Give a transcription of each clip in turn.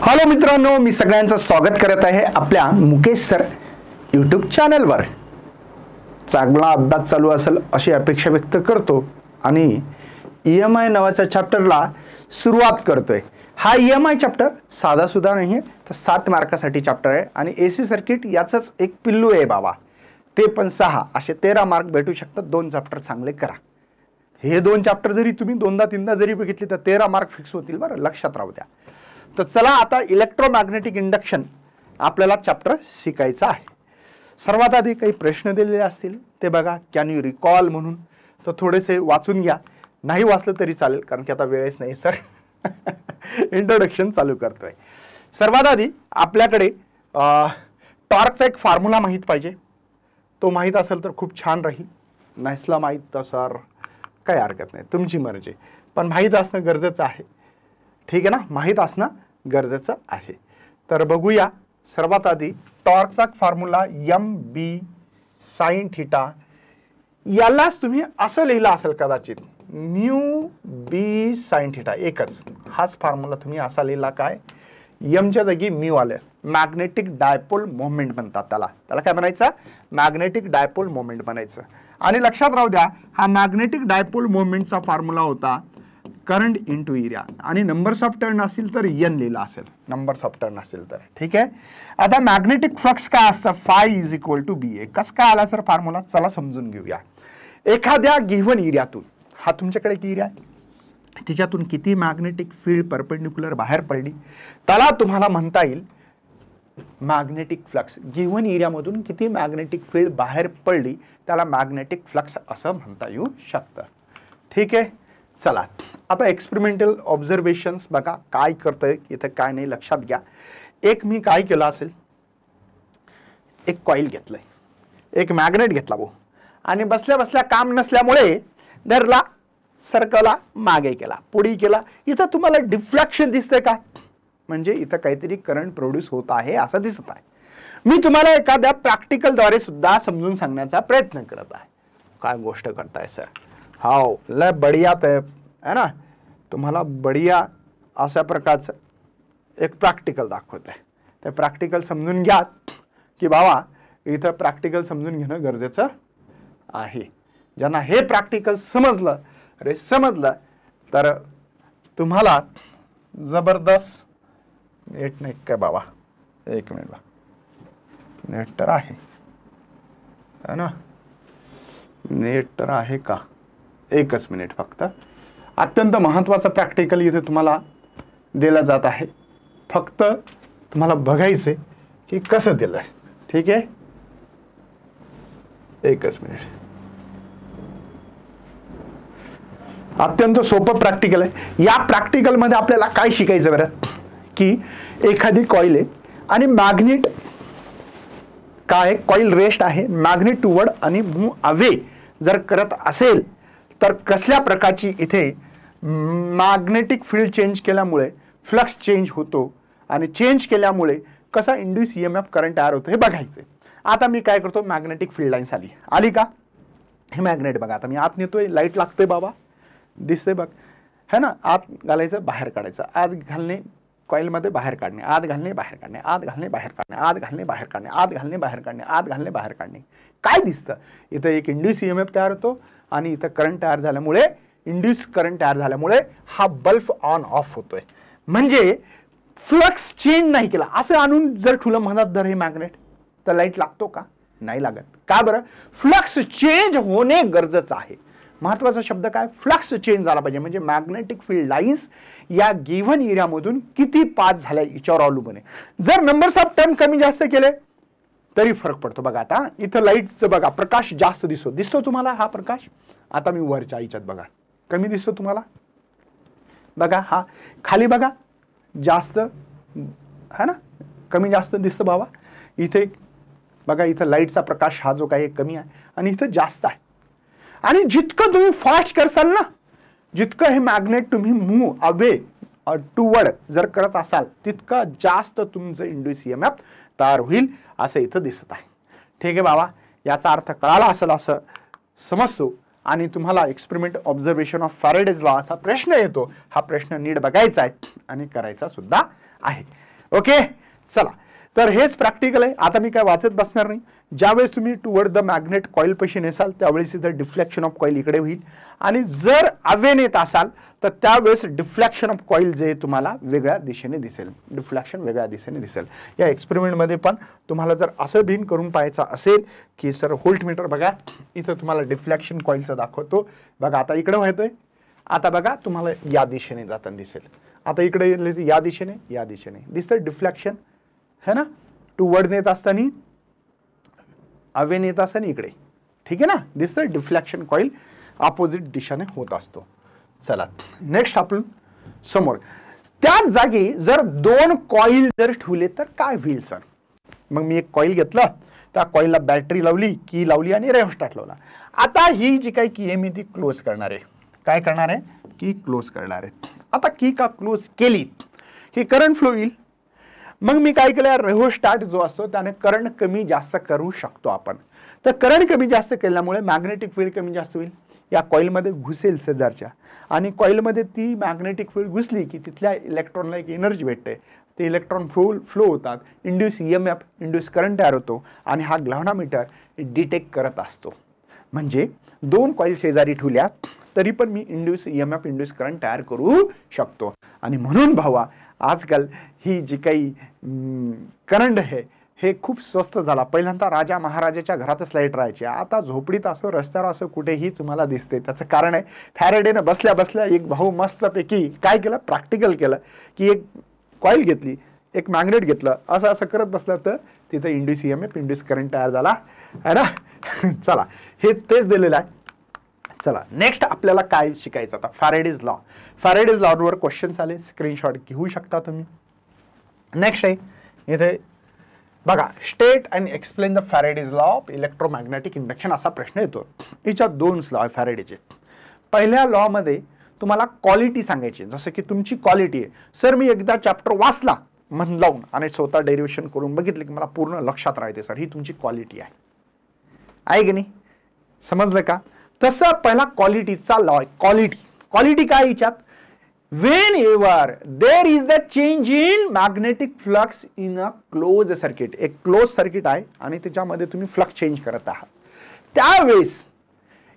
Hello मित्रांनो, मी सगळ्यांचं स्वागत करत आहे आपल्या मुकेश सर यूट्यूब चॅनलवर। चांगला अभ्यास चालू असेल अशी अपेक्षा व्यक्त करतो आणि EMI नावाच्या चॅप्टरला सुरुवात करतोय। हा EMI चॅप्टर साधा सुद्धा नाही आहे, तर 7 मार्कासाठी चॅप्टर आहे आणि AC सर्किट याचंच एक पिल्लू आहे बाबा। ते पण 6 असे 13 मार्क भेटू शकतात। 2 चॅप्टर चांगले करा। हे 2 चॅप्टर जरी तुम्ही दोनदा तीनदा जरी बघितले तर 13 मार्क फिक्स होतील बरं, लक्षात राहू द्या। तर चला आता इलेक्ट्रोमॅग्नेटिक इंडक्शन आपल्याला चॅप्टर शिकायचा आहे। सर्वात आधी काही प्रश्न दिलेले असतील ते बघा, कॅन यू रिकॉल म्हणून, तर थोडेसे वाचून घ्या। नाही वाचलं तरी चालेल कारण की आता वेळच नाही सर। इंट्रोडक्शन चालू करतोय। सर्वात आधी आपल्याकडे टॉर्कचा एक फॉर्म्युला माहित पाहिजे। तो माहित असेल तर खूप छान राहील, नसला माहित तर सर काही हरकत नाही, तुमची मर्जी, पण माहित असणं गरजेचं आहे। ठीक आहे ना, माहित असणं गरजेचं आहे। तर बघूया सर्वात आधी टॉर्कचा फॉर्म्युला MB sin थीटा, यालाच तुम्ही असं लिहिलं असेल कदाचित म्यू बी साइन थीटा, एकच हाच फॉर्म्युला तुम्ही असा लिहिला काय, M च्या जागी म्यू आले। मॅग्नेटिक डायपोल मोमेंट म्हणतात त्याला, काय म्हणायचं, मॅग्नेटिक डायपोल मोमेंट म्हणायचं। आणि लक्षात राहू द्या, हा मॅग्नेटिक डायपोल मोमेंटचा फॉर्म्युला होता करंट इंटू एरिया, आणि नंबर्स ऑफ टर्न असतील तर N लिहिला असेल, नंबर्स ऑफ टर्न असेल तर। ठीक आहे, आता मॅग्नेटिक फ्लक्स काय असतं, five is equal to be ए। कसं काय आला सर फॉर्म्युला, चला समजून घेऊया। एखाद्या गिव्हन एरियातून, हा तुमच्याकडे एक एरिया आहे, तिच्यातून किती मॅग्नेटिक फील्ड परपेंडिक्युलर बाहेर पडली त्याला तुम्हाला म्हणता येईल मॅग्नेटिक फ्लक्स। गिव्हन एरियामधून किती मॅग्नेटिक फील्ड बाहेर पडली त्याला मॅग्नेटिक फ्लक्स असं म्हणता येऊ शकतं। ठीक आहे, चला आता एक्सपेरिमेंटल ऑब्झर्वेशन्स बघा काय करतंय इथं, काय नाही लक्षात घ्या। एक मी काय केलं असेल, एक कॉईल घेतलंय, एक मॅग्नेट घेतला भाऊ, आणि बसल्या बसल्या काम नसल्यामुळे धरला, सर्कलला मागे केला, पुढे केला। इथं तुम्हाला डिफ्लेक्शन दिसतंय का, म्हणजे इथं काहीतरी करंट प्रोड्यूस होत आहे असं दिसत आहे। मी तुम्हाला एखाद्या प्रॅक्टिकलद्वारे सुद्धा समजून सांगण्याचा प्रयत्न करत आहे। काय गोष्ट करताय सर, हाव लय बढिया है ना, तुम्हाला बढिया अशा प्रकारचं एक प्रॅक्टिकल दाखवत आहे। ते प्रॅक्टिकल समजून घ्या की बाबा इथं प्रॅक्टिकल समजून घेणं गरजेचं आहे। ज्यांना हे प्रॅक्टिकल समजलं, अरे समजलं, तर तुम्हाला जबरदस्त नेट नाही काय बाबा, एक मिनिट बा, नेट तर आहे ना, नेट तर आहे का, एकच मिनिट फक्त। अत्यंत महत्त्वाचं प्रॅक्टिकल इथे तुम्हाला दिलं जात आहे, फक्त तुम्हाला बघायचे की कसं दिलंय। ठीक आहे, एकच मिनिट। अत्यंत सोपं प्रॅक्टिकल आहे। या प्रॅक्टिकल मध्ये आपल्याला काय शिकायचं बरं, की एखादी कॉईल आहे आणि मॅग्नेट काय, कॉईल रेस्ट आहे, मॅग्नेट टुवर्ड आणि मूव्ह अवे जर करत असेल तर कसल्या प्रकारची इथे मॅग्नेटिक फील्ड चेंज केल्यामुळे फ्लक्स चेंज होतो, आणि चेंज केल्यामुळे कसा इंड्यूस EMF करंट तयार होतो हे बघायचं। आता मी काय करतो, मॅग्नेटिक फील्ड लाईन्स आली का, हे मॅग्नेट बघा, आता मी आत नेतोय, लाईट लागते बाबा, दिसते बघ है ना, आत घालायचं बाहेर काढायचं, आत घालणे कॉईलमध्ये बाहेर काढणे, आत घालणे बाहेर काढणे, आत घालणे बाहेर काढणे, आत घालणे बाहेर काढणे, आत घालणे बाहेर काढणे, आत घालणे बाहेर काढणे। काय दिसतं इथं, एक इंड्यूस EMF तयार होतो, आणि इथं करंट तयार झाल्यामुळे, इंड्यूस करंट तयार झाल्यामुळे हा बल्ब ऑन ऑफ होतोय। म्हणजे फ्लक्स चेंज नाही केला, असं आणून जर ठुलं म्हणत दर हे मॅग्नेट, तर लाईट लागतो का, नाही लागत। का बरं, फ्लक्स चेंज होणे गरजेचं आहे। महत्वाचा शब्द काय, फ्लक्स चेंज झाला पाहिजे, म्हणजे मॅग्नेटिक फील्ड लाईन्स या गिव्हन एरियामधून किती पास झाल्या याच्यावर अवलंबून आहे। जर नंबर्स ऑफ टर्न कमी जास्त केले तरी फरक पडतो। बघा आता इथं लाईटचं बघा, प्रकाश जास्त दिसतो तुम्हाला, हा प्रकाश आता मी वरच्या याच्यात बघा कमी दिसतो तुम्हाला, बघा हा खाली बघा जास्त है ना, कमी जास्त दिसतं बाबा। इथे बघा, इथं लाईटचा प्रकाश हा जो काही कमी आहे आणि इथं जास्त आहे। आणि जितकं तुम्ही फास्ट करसाल ना, जितकं हे मॅग्नेट तुम्ही मूव्ह अवे टुवर्ड जर करत असाल, तितकं जास्त तुमचं इंड्यूस EMF तयार होईल असं इथं दिसत आहे। ठीक आहे बाबा, याचा अर्थ कळाला असेल असं समजतो। आणि तुम्हाला experiment observation of Faraday's law असा प्रश्न येतो, हा प्रश्न नीट बघायचा आहे आणि करायचा सुद्धा आहे। ओके, चला तर हेच प्रॅक्टिकल आहे. आता मी काय वाचत बसणार नाही. ज्यावेळेस तुम्ही टुवर्ड द मॅग्नेट कॉईल पैशी नेसाल त्यावेळेस इथं डिफ्लेक्शन ऑफ कॉईल इकडे होईल, आणि जर अवे नेत असाल तर त्यावेळेस डिफ्लेक्शन ऑफ कॉईल जे तुम्हाला वेगळ्या दिशेने दिसेल, डिफ्लेक्शन वेगळ्या दिशेने दिसेल. या एक्सपेरिमेंटमध्ये पण तुम्हाला जर असं भिन करून पाहायचं असेल की सर व्होल्टमीटर बघा इथं तुम्हाला डिफ्लेक्शन कॉईलचं दाखवतो बघा, आता इकडे होतोय, आता बघा तुम्हाला या दिशेने जाताना दिसेल, आता इकडे या दिशेने दिसतं डिफ्लेक्शन है ना, टुवर्ड नेत असताना अवे नेत असताना इकडे, ठीक आहे ना, दिसतं डिफ्लेक्शन कॉईल अपोजिट दिशेने होत असतो. चला नेक्स्ट आपण समोर त्याच जागी जर दोन कॉईल जर ठेवले तर काय होईल सर. मग मी एक कॉईल घेतला, त्या कॉईलला बॅटरी लावली, की लावली आणि रेओस्टॅट लावला. आता ही जी काही की आहे मी ती क्लोज करणार आहे. काय करणार आहे की क्लोज करणार आहे. आता की का क्लोज केली की करंट फ्लो येईल. मग मी काय केलं, रेओस्टॅट जो असतो त्याने करंट कमी जास्त करू शकतो आपण. तर करंट कमी जास्त केल्यामुळे मॅग्नेटिक फील्ड कमी जास्त होईल, या कॉईलमध्ये घुसेल शेजारच्या, आणि कॉईलमध्ये ती मॅग्नेटिक फील्ड घुसली की तिथल्या इलेक्ट्रॉनला एक एनर्जी भेटते, ते इलेक्ट्रॉन फ्लो होतात, इंड्यूस EMF इंड्यूस करंट तयार होतो, आणि हा ग्लॅव्हनोमीटर डिटेक्ट करत असतो. म्हणजे दोन कॉईल शेजारी ठेवल्या तरी पण मी इंड्यूस EMF इंड्यूस करंट तयार करू शकतो. आणि म्हणून भावा आजकाल ही जी काही करंट आहे हे खूप स्वस्त झाला. पहिल्यांदा राजा महाराजाच्या घरातच लाईट राहायची, आता झोपडीत असो रस्त्यावर असो कुठेही तुम्हाला दिसते. त्याचं कारण आहे फॅरेडेनं बसल्या बसल्या एक भाऊ मस्तपैकी काय केलं, प्रॅक्टिकल केलं की एक कॉईल घेतली, एक मॅग्नेट घेतलं, असं असं करत बसलं तर तिथं इंड्यूस EMF इंड्यूस करंट तयार झाला है ना. चला हे तेच दिलेलं आहे. चला नेक्स्ट आपल्याला काय शिकायचं आता, Faraday's law. Faraday's lower questions आले, स्क्रीनशॉट घेऊ शकता तुम्ही. नेक्स्ट आहे इथे बघा, state and explain the Faraday's law of electromagnetic induction असा प्रश्न येतो. याच्यात दोन लॉ आहे फॅरेडेचे. पहिल्या लॉ मध्ये तुम्हाला क्वालिटी सांगायची, जसं की तुमची क्वालिटी आहे. सर मी एकदा चॅप्टर वाचला मन लावून आणि स्वतः डेरिव्हेशन करून बघितलं की मला पूर्ण लक्षात राहते सर, ही तुमची क्वालिटी आहे की नाही, समजलं का. तसं पहिला क्वालिटीचा लॉ आहे. क्वालिटी काय याच्यात, whenever there is the change in magnetic flux in a closed circuit, एक क्लोज सर्किट आहे आणि त्याच्यामध्ये तुम्ही फ्लक्स चेंज करत आहात, त्यावेळेस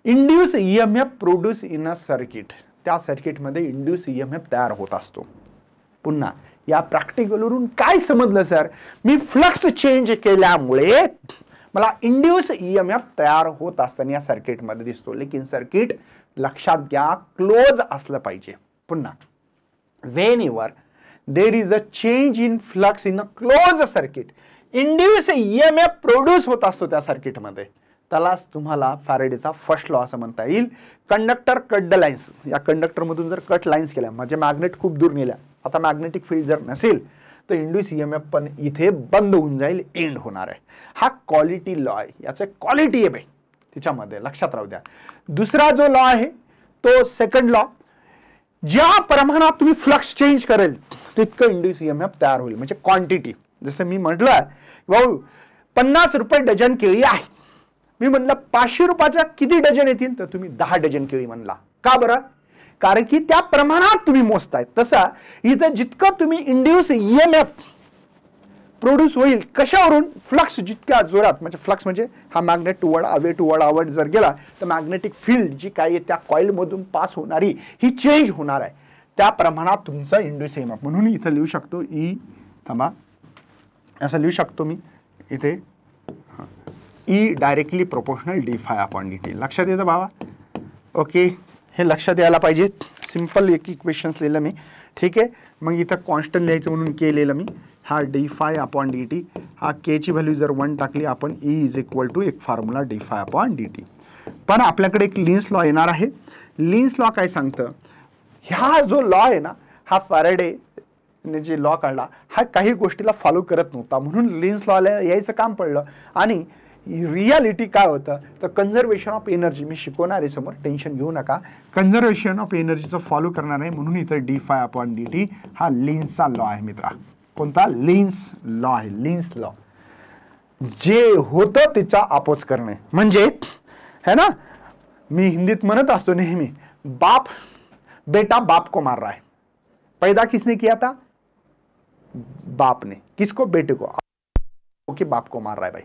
induce EMF produce in a circuit, त्या सर्किटमध्ये इंड्यूस EMF तयार होत असतो. पुन्हा या प्रॅक्टिकलवरून काय समजलं सर, मी फ्लक्स चेंज केल्यामुळे मला इंड्यूस EMF तयार होत असताना या सर्किटमध्ये दिसतो. लेकिन सर्किट लक्षात घ्या क्लोज असलं पाहिजे. पुन्हा whenever there is a change in flux in a closed circuit, induced EMF produce होत असतो त्या सर्किटमध्ये, त्यालाच तुम्हाला फॅरेडेचा फर्स्ट लॉ असं म्हणता येईल. कंडक्टर कट द लाईन्स, या कंडक्टर मधून जर कट लाईन्स केल्या म्हणजे मॅग्नेट खूप दूर नेल्या, आता मॅग्नेटिक फील्ड जर नसेल तर इंड्यूस EMF पण इथे बंद होऊन जाईल, एंड होणार आहे. हा क्वालिटी लॉ आहे, याचं क्वालिटी आहे बाई तिच्यामध्ये, लक्षात राहू द्या. दुसरा जो लॉ आहे तो सेकंड लॉ, ज्या प्रमाणात तुम्ही फ्लक्स चेंज करेल तितकं इंड्यूस EMF तयार होईल. म्हणजे क्वांटिटी, जसं मी म्हटलं भाऊ 50 रुपये डझन केळी आहे, मी म्हणलं 500 रुपयाच्या किती डझन येतील, तर तुम्ही 10 डझन केळी म्हणला. का बरं, कारण की त्या प्रमाणात तुम्ही मोजताय. तसा इथं जितकं तुम्ही इंड्यूस EMF प्रोड्यूस होईल कशावरून, फ्लक्स जितक्या जोरात, म्हणजे फ्लक्स म्हणजे हा मॅग्नेट टुवर्ड अवे जर गेला तर मॅग्नेटिक फील्ड जी काय आहे त्या कॉईल मधून पास होणारी ही चेंज होणार आहे, त्या प्रमाणात तुमचा इंड्यूस EMF. म्हणून इथं लिहू शकतो थांबा असं लिहू शकतो मी इथे, E डायरेक्टली प्रोपोर्शनल d∅dt. लक्षात येतं भावा. ओके, हे लक्षात यायला पाहिजे. सिंपल एक इक्वेशन्स लिहिलं मी, ठीक आहे. मग इथं कॉन्स्टंट लिहायचं म्हणून के लिहिलं मी. हा d∅dt, हा के ची व्हॅल्यू जर 1 टाकली आपण, E = एक फॉर्म्युला d∅dt. पण आपल्याकडे एक लिन्स लॉ येणार आहे. लिन्स लॉ काय सांगतं, ह्या जो लॉ आहे ना, हा फॅरेडेने जे लॉ काढला हा काही गोष्टीला फॉलो करत नव्हता, म्हणून लिन्स लॉला यायचं काम पडलं. आणि रियालिटी काय होतं तर कन्झर्वेशन ऑफ एनर्जी, मी शिकवणार आहे समोर, टेन्शन घेऊ नका, कन्झर्वेशन ऑफ एनर्जीचं फॉलो करणार आहे. म्हणून इथं d∅dt हा लिन्सचा लॉ आहे मित्रा. कोणता, लिन्स लॉ आहे. लिन्स लॉ जे होतं तिचा अपोज करणे, म्हणजे है ना, मी हिंदीत म्हणत असतो नेहमी, बेटा बाप को मार रहा है. पैदा किसने किया था, बाप ने, किसको, बेटे को, की बाप को मार रहा है भाई,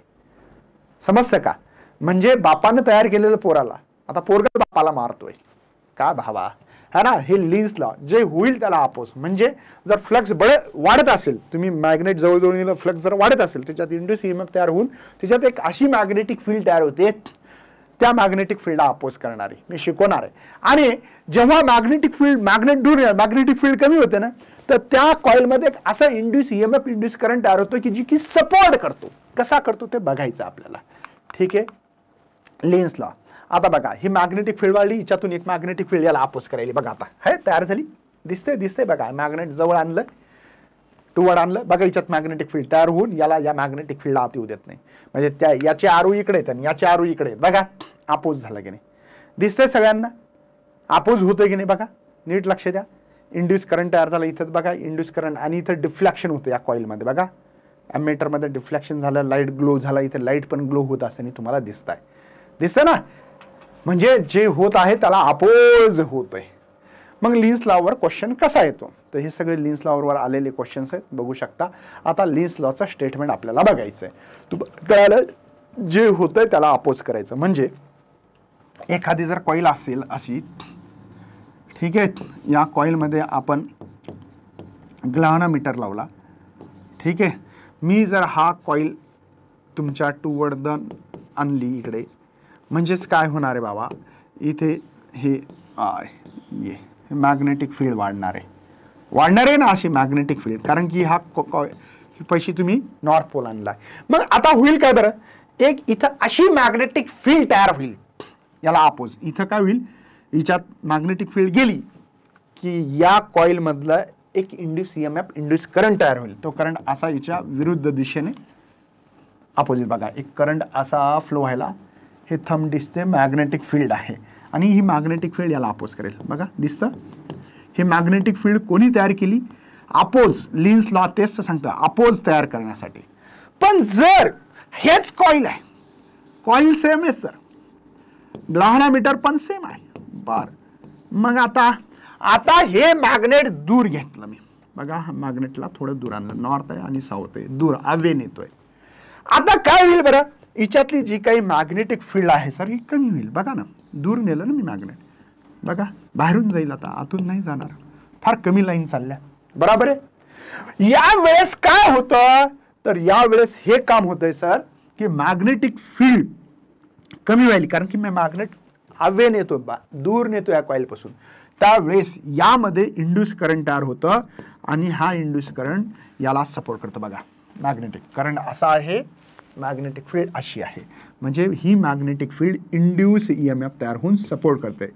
समजतं का? म्हणजे बापानं तयार केलेलं पोराला आता पोरगा बापाला मारतोय का भावा, है ना? हे लिन्स लॉ जे होईल त्याला अपोज. म्हणजे जर फ्लक्स वाढत असेल, तुम्ही मॅग्नेट जवळजवळ नेलं, फ्लक्स जर वाढत असेल, त्याच्यात इंड्यूस ईएमएफ तयार होऊन त्याच्यात एक अशी मॅग्नेटिक फील्ड तयार होते, त्या मॅग्नेटिक फील्डला अपोज करणारी मी शिकवणार आहे. आणि जेव्हा मॅग्नेटिक फील्ड, मॅग्नेट दूर, मॅग्नेटिक फील्ड कमी होते ना, तर त्या कॉइलमध्ये एक असा इंड्यूस ईएमएफ, इंड्यूस करंट तयार होतो की जी की सपोर्ट करतो. कसा करतो ते बघायचं आपल्याला, ठीक आहे? Lens law. आता बघा, ही मॅग्नेटिक फील्ड वाढली, हिच्यातून एक मॅग्नेटिक फील्ड याला अपोज करायली. बघा आता हे तयार झाली, दिसते बघा, मॅग्नेट जवळ आणलं, टूवर्ड आणलं, बघा हिच्यात मॅग्नेटिक फील्ड तयार होऊन याला या मॅग्नेटिक फील्डला आत येऊ देत नाही. म्हणजे त्या याचे आरू इकडे आहेत आणि याचे आरू इकडे आहेत. बघा अपोज झाला की नाही, दिसतंय सगळ्यांना अपोज होतोय की नाही? बघा नीट लक्ष द्या. इंड्यूस करंट तयार झाला इथं, बघा इंड्यूस करंट, आणि इथं डिफ्लेक्शन होतं या कॉइलमध्ये. बघा ॲमेटरमध्ये डिफ्लेक्शन झालं, लाईट ग्लो झाला, इथे लाईट पण ग्लो होत असताना तुम्हाला दिसतंय ना? म्हणजे जे होत आहे त्याला अपोज होतोय. मग लिन्स लॉवर क्वेश्चन कसा येतो? तर हे सगळे लिन्स लॉवर आलेले क्वेश्चन्स आहेत, बघू शकता. आता लिन्स लॉचं स्टेटमेंट आपल्याला बघायचं आहे. तुम्हाला कळालं, जे होतंय त्याला अपोज करायचं. म्हणजे एखादी जर कॉईल असेल अशी, ठीक आहे, या कॉईलमध्ये आपण ग्लाव्हनोमीटर लावला, ठीक आहे. मी जर हा कॉईल तुमच्या टूवर्ड आणली इकडे, म्हणजेच काय होणार आहे बाबा, इथे हे मॅग्नेटिक फील्ड वाढणार आहे ना, अशी मॅग्नेटिक फील्ड, कारण की हा पैसे तुम्ही नॉर्थ पोल आणलाय. मग आता होईल काय बरं, एक इथं अशी मॅग्नेटिक फील्ड तयार होईल, याला अपोज. इथं काय होईल, हिच्यात मॅग्नेटिक फील्ड गेली की या कॉईल मधलं एक इंड्यूस ईएमएफ, इंड्यूस करंट तयार होईल. तो करंट असा हिच्या विरुद्ध दिशेने अपोजिट, बघा एक करंट असा फ्लो व्हायला, हे थंब दिसते, मॅग्नेटिक फील्ड आहे, आणि ही मॅग्नेटिक फील्ड याला अपोज करेल. बघा दिसतं, हे मॅग्नेटिक फील्ड कोणी तयार केली? अपोज. लिन्स लॉ तेच सांगतं, अपोज तयार करण्यासाठी. पण जर हेच कॉईल आहे, कॉईल सेम आहे सर, ग्लाव्हनोमीटर पण सेम आहे, बर, मग आता हे मॅग्नेट दूर घेतलं मी, बघा मॅग्नेटला थोडं दूर आणलं, नॉर्थ आहे आणि साऊथ आहे, दूर अवेन येतोय. आता काय होईल बरं, हिच्यातली जी काही मॅग्नेटिक फील्ड आहे सर ही कमी होईल. बघा ना, दूर नेलं ना मी मॅग्नेट, बघा बाहेरून जाईल, आता आतून नाही जाणार, फार कमी लाईन चालल्या, बरोबर आहे. यावेळेस काय होतं, तर यावेळेस हे काम होतंय सर की मॅग्नेटिक फील्ड कमी व्हायली, कारण की मी मॅग्नेट अवेन येतो, दूर नेतो या कॉईल पासून. त्यावेळेस यामध्ये इंड्यूस करंट तयार होतं, आणि हा इंड्यूस करंट याला सपोर्ट करतो. बघा मॅग्नेटिक करंट असा आहे, मॅग्नेटिक फील्ड अशी आहे, म्हणजे ही मॅग्नेटिक फील्ड इंड्यूस ईएमएफ तयार होऊन सपोर्ट करते,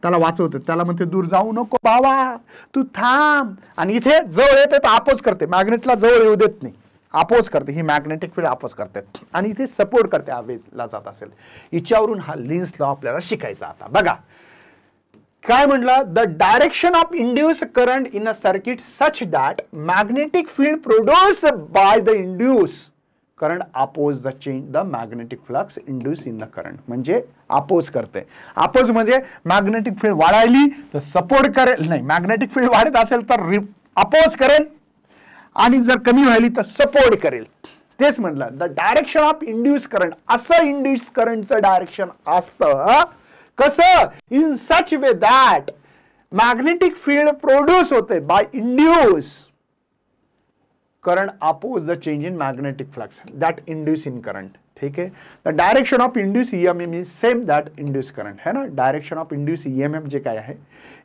त्याला वाचवते, त्याला म्हणते दूर जाऊ नको बाबा, तू थांब. आणि इथे जवळ येते तर अपोज करते, मॅग्नेटला जवळ येऊ देत नाही, अपोज करते, ही मॅग्नेटिक फील्ड अपोज करते, आणि इथे सपोर्ट करते हवेला जात असेल. हिच्यावरून हा लिन्स लॉ आपल्याला शिकायचा. आता बघा काय म्हटलं, the direction of induce current in a circuit such that magnetic field produce by the induce current oppose the change the magnetic flux induce in the current. म्हणजे अपोज करते. अपोज म्हणजे magnetic field वाढायली तर support करेल, नाही magnetic field वाढत असेल तर अपोज करेल, आणि जर कमी व्हायली तर सपोर्ट करेल. तेच म्हटलं, the direction of induce current, असं इंड्यूस करंटचं डायरेक्शन असतं कसं, in such way that magnetic field produce होते by induce current oppose the change in magnetic flux that induce in current. ठीक आहे, the direction of induce EMF is same that induce current, है ना. Direction of induce EMF जे काय आहे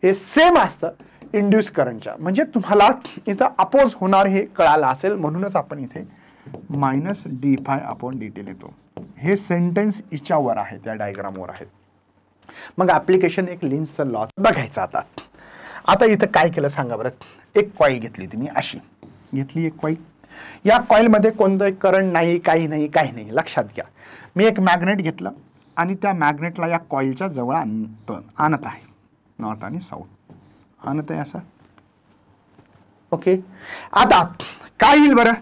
हे same असतं इंड्यूस करंटच्या. म्हणजे तुम्हाला इथं अपोज होणार हे कळालं असेल, म्हणूनच आपण इथे -d∅dt लिहितो. हे सेंटेन्स हिच्यावर आहे, त्या डायग्रामवर आहे. मग ऍप्लिकेशन एक लिन्सचं लॉ बघायचं. आता इथं काय केलं सांगा बरं. एक कॉईल घेतली तुम्ही, अशी घेतली एक कॉईल, या कॉईलमध्ये कोणतं करंट नाही, काही नाही. लक्षात घ्या, मी एक मॅग्नेट घेतलं आणि त्या मॅग्नेटला या कॉईलच्या जवळ आणत आहे, नॉर्थ आणि साऊथ आणत आहे असं. ओके, आता काय होईल बरं,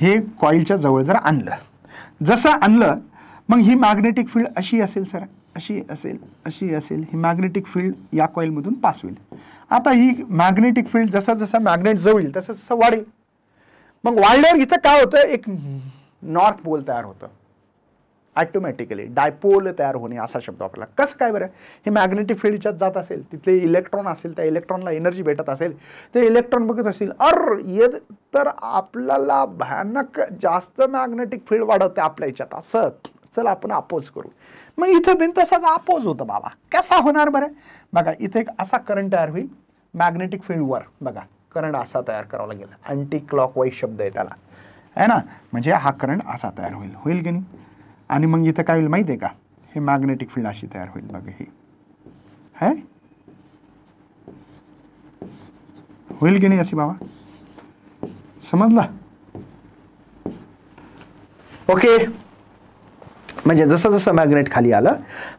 हे कॉईलच्या जवळ जर आणलं, जसं आणलं मग ही मॅग्नेटिक फील्ड अशी असेल सर, अशी असेल ही मॅग्नेटिक फील्ड या कॉईलमधून पास होईल. आता ही मॅग्नेटिक फील्ड जसं जसं मॅग्नेट जवळ येईल तसं तसं वाढेल. मग वाढल्यावर इथं काय होतं, एक नॉर्थ पोल तयार होतं ऑटोमॅटिकली. डायपोल तयार होणे असा शब्द वापरला. कसं काय बरं, हे मॅग्नेटिक फील्डच्यात जात असेल, तिथले इलेक्ट्रॉन असेल, त्या इलेक्ट्रॉनला एनर्जी भेटत असेल, ते इलेक्ट्रॉन बघत असेल, ये तर आपल्याला भयानक जास्त मॅग्नेटिक फील्ड वाढवते आपल्या याच्यात, असं चला आपण अपोज करू. मग इथं बिन तसाच अपोज होतं बाबा. कसा होणार बरं, बघा इथे एक असा करंट तयार होईल मॅग्नेटिक फील्डवर. बघा करंट असा तयार करावा लागेल, अँटी क्लॉकवाईज शब्द आहे त्याला, आहे ना. म्हणजे हा करंट असा तयार होईल की नाही. आणि मग इथं काय होईल माहिती आहे का, हे मॅग्नेटिक फील्ड अशी तयार होईल. बघा हे है होईल की नाही अशी बाबा, समजला. ओके, म्हणजे जसं जसं मॅग्नेट खाली आलं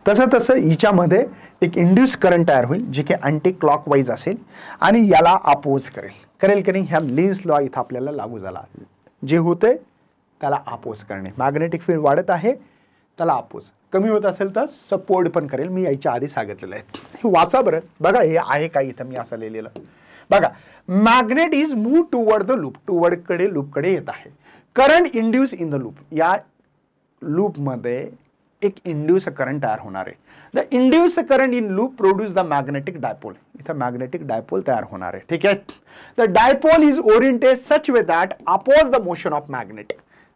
तसं तसं हिच्यामध्ये एक इंड्यूस करंट तयार होईल जे की अँटी क्लॉकवाईज असेल आणि याला अपोज करेल की नाही. ह्या लिन्स लॉ इथं आपल्याला लागू झाला. जे होते त्याला अपोज करणे. मॅग्नेटिक फील्ड वाढत आहे त्याला अपोज, कमी होत असेल तर सपोर्ट पण करेल. मी याच्या आधी सांगितलेलं आहे, हे वाचा बरं. बघा हे आहे का इथं मी असं लिहिलेलं. बघा magnet is move toward the loop, टुवर्डकडे लूपकडे येत आहे. Current induce in the loop, या लूपमध्ये एक इंड्यूस करंट तयार होणार आहे. The induce current in loop produce the magnetic dipole, इथं मॅग्नेटिक डायपोल तयार होणार आहे. ठीक आहे. The dipole is oriented such way that oppose the motion of magnet,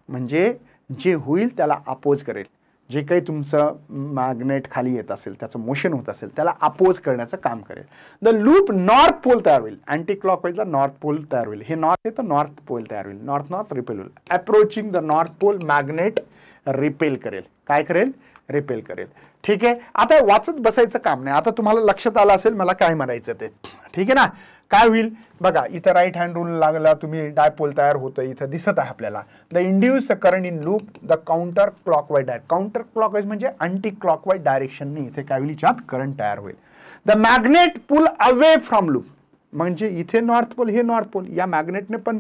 म्हणजे जे होईल त्याला अपोज करेल. जे काही तुमचं मॅग्नेट खाली येत असेल त्याचं मोशन होत असेल त्याला अपोज करण्याचं काम करेल. द लूप नॉर्थ पोल तयार होईल, अँटी क्लॉकवाईजला नॉर्थ पोल तयार होईल. हे नॉर्थ आहे तर नॉर्थ पोल तयार होईल, नॉर्थ नॉर्थ रिपेल होईल. Approaching the north pole magnet repel करेल. काय करेल, रिपेल करेल. ठीक आहे. आता वाचत बसायचं काम नाही. आता तुम्हाला लक्षात आलं असेल मला काय म्हणायचं ते. ठीक आहे ना. काय होईल बघा, इथं राईट हँड रूल लागला, तुम्ही डायपोल तयार होतं इथं दिसत आहे आपल्याला. The induce current in loop the counter clockwise counter clockwise म्हणजे अँटी क्लॉकवाईज डायरेक्शनने इथे काय होईल, याच्यात करंट तयार होईल. The magnet pull away from loop, म्हणजे इथे नॉर्थ पोल, हे नॉर्थ पोल, या मॅग्नेटने पण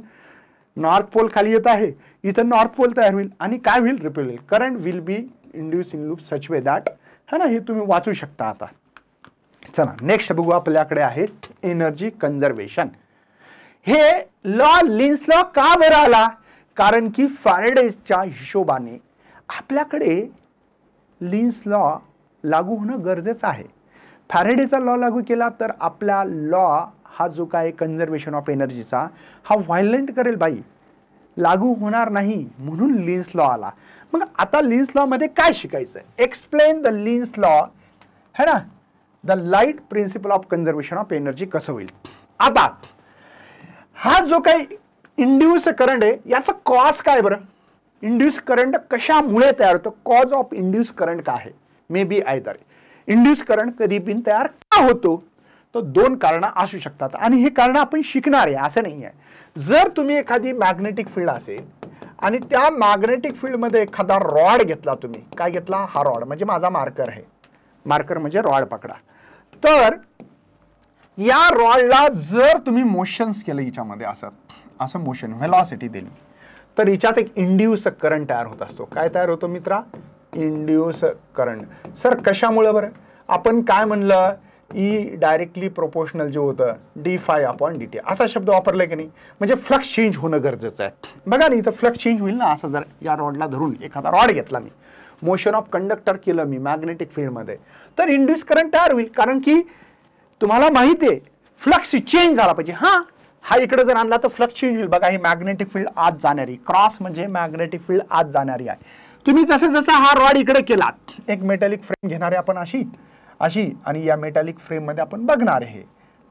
नॉर्थ पोल खाली येत आहे, इथं नॉर्थ पोल तयार होईल आणि काय होईल, रिपेल होईल. Current will be induce in loop such way that, है ना. हे तुम्ही वाचू शकता. आता चला नेक्स्ट बघू, आपल्याकडे आहे एनर्जी कन्झर्वेशन. हे लॉ लिन्स लॉ का बरं आला, कारण की फॅरेडेच्या हिशोबाने आपल्याकडे लिन्स लॉ लागू होणं गरजेचं आहे. फॅरेडेचा लॉ लागू केला तर आपला लॉ हा जो काय कन्झर्वेशन ऑफ एनर्जीचा हा व्हायलेंट करेल बाई, लागू होणार नाही, म्हणून लिन्स लॉ आला. मग आता लिन्स लॉ मध्ये काय शिकायचं, एक्सप्लेन द लिन्स लॉ, है ना. The light principle of conservation of energy कसं होईल. आता हा जो काही इंड्यूस करंट आहे याचा कॉज काय बरं, इंड्यूस करंट कशामुळे तयार होतो, कॉज ऑफ इंड्यूस करंट काय आहे. May be either induce current कधी पण तयार का होतो, तो दोन कारण असू शकतात आणि हे कारण आपण शिकणार आहे असं नाही आहे. जर तुम्ही एखादी मॅग्नेटिक फील्ड असेल आणि त्या मॅग्नेटिक फील्डमध्ये एखादा रॉड घेतला, तुम्ही काय घेतला, हा रॉड म्हणजे माझा मार्कर आहे, मार्कर म्हणजे रॉड पकडा. तर या रॉडला जर तुम्ही मोशन्स केलं हिच्यामध्ये असं मोशन व्हेलॉसिटी दिली तर हिच्यात एक इंड्यूस करंट तयार होत असतो. काय तयार होतो मित्रा, इंड्यूस करंट. सर कशामुळे बरं, आपण काय म्हणलं, ई डायरेक्टली प्रोपोर्शनल जे होतं d∅/dt असा शब्द वापरलाय की नाही, म्हणजे फ्लक्स चेंज होणं गरजेचं आहे. बघा ना इथं फ्लक्स चेंज होईल ना. असं जर या रॉडला धरून एखादा रॉड घेतला मी, मोशन ऑफ कंडक्टर केलं मी मॅग्नेटिक फील्डमध्ये, तर इंड्यूस करंट तयार होईल. कारण की तुम्हाला माहिती आहे फ्लक्स चेंज झाला पाहिजे. हा इकडे जर आणला तर फ्लक्स चेंज होईल. बघा ही मॅग्नेटिक फील्ड आत जाणारी, क्रॉस म्हणजे मॅग्नेटिक फील्ड आत जाणारी आहे. तुम्ही जसं जसं हा रॉड इकडे केला, एक मेटॅलिक फ्रेम घेणार आहे आपण अशी आणि या मेटॅलिक फ्रेम मध्ये आपण बघणार आहे.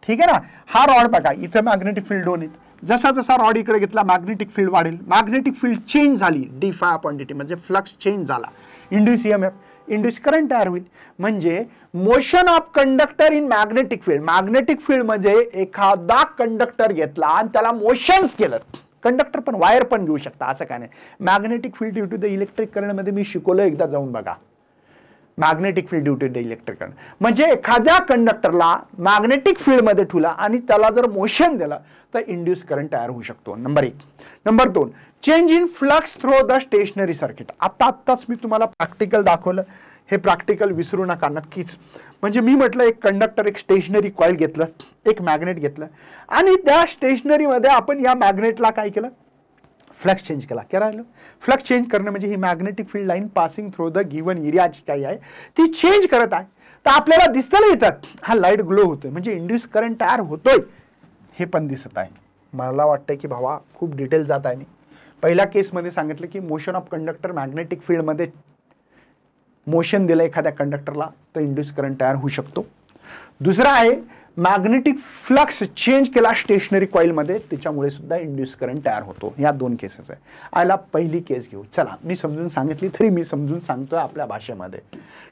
ठीक आहे ना. हा रॉड बघा इथं मॅग्नेटिक फील्ड दोन आहेत, जसा जसा रॉड इकडे घेतला मॅग्नेटिक फील्ड वाढेल, मॅग्नेटिक फील्ड चेंज झाली d∅/dt म्हणजे फ्लक्स चेंज झाला, इंड्यूस ईएमएफ, इंड्यूस करंट तयार होईल. म्हणजे motion of conductor in magnetic field, magnetic field मध्ये एखादा कंडक्टर घेतला आणि त्याला मोशन्स केलं, कंडक्टर पण वायर पण घेऊ शकता असं काय नाही. Magnetic field due to the electric current मध्ये मी शिकवलं, एकदा जाऊन बघा. Magnetic field due to the electric current म्हणजे एखाद्या कंडक्टरला मॅग्नेटिक फील्ड मध्ये ठेवला आणि त्याला जर मोशन दिलं तर इंड्यूस करंट तयार होऊ शकतो. Number 1. Number 2, change in flux through the stationary circuit. आताच मी तुम्हाला प्रॅक्टिकल दाखवलं. हे प्रॅक्टिकल विसरू नका नक्कीच. म्हणजे मी म्हटलं एक कंडक्टर, एक स्टेशनरी कॉईल घेतलं, एक मॅग्नेट घेतलं आणि त्या स्टेशनरीमध्ये आपण या मॅग्नेटला काय केलं, फ्लक्स चेंज केला. काय राहिलं, फ्लक्स चेंज करणं म्हणजे ही magnetic field line passing through the given area जी काही आहे ती चेंज करत आहे. तर आपल्याला दिसतं येतात हा लाईट ग्लो होतोय म्हणजे इंड्यूस करंट तयार होतोय हे पण दिसत आहे. मला वाटतंय की भावा खूप डिटेल जात आहे. पहिल्या केसमध्ये सांगितलं की मोशन ऑफ कंडक्टर, मॅग्नेटिक फील्डमध्ये मोशन दिलं एखाद्या कंडक्टरला तर इंड्यूस करंट तयार होऊ शकतो. दुसरा आहे मॅग्नेटिक फ्लक्स चेंज केला स्टेशनरी कॉईलमध्ये, त्याच्यामुळे सुद्धा इंड्यूस करंट तयार होतो. या दोन केसेस आहे. आयला पहिली केस घेऊ. चला, मी समजून सांगितली तरी मी समजून सांगतोय आपल्या भाषेमध्ये.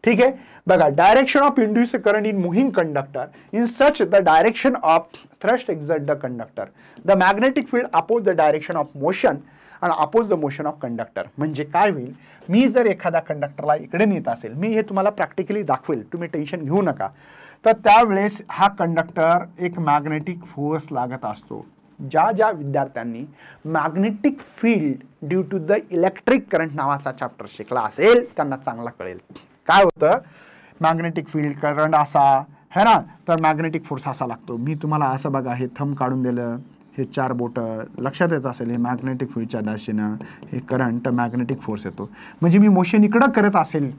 ठीक आहे, बघा, direction of induce current in moving conductor in such the direction of thrust exert the conductor the magnetic field oppose the direction of motion आणि oppose the motion of conductor. म्हणजे काय होईल, मी जर एखाद्या कंडक्टरला इकडे नेत असेल, मी हे तुम्हाला प्रॅक्टिकली दाखवेल, तुम्ही टेन्शन घेऊ नका. तर त्यावेळेस हा कंडक्टर एक मॅग्नेटिक फोर्स लागत असतो. ज्या ज्या विद्यार्थ्यांनी magnetic field due to the electric current नावाचा चॅप्टर शिकला असेल त्यांना चांगला कळेल काय होतं. मॅग्नेटिक फील्ड करंट असा है ना, तर मॅग्नेटिक फोर्स असा लागतो. मी तुम्हाला असं बघा, हे थंब काढून दिलं, हे 4 बोटं लक्षात येत असेल, हे मॅग्नेटिक फील्डच्या दिशेनं हे करंट मॅग्नेटिक फोर्स येतो. म्हणजे मी मोशन इकडं करत असेल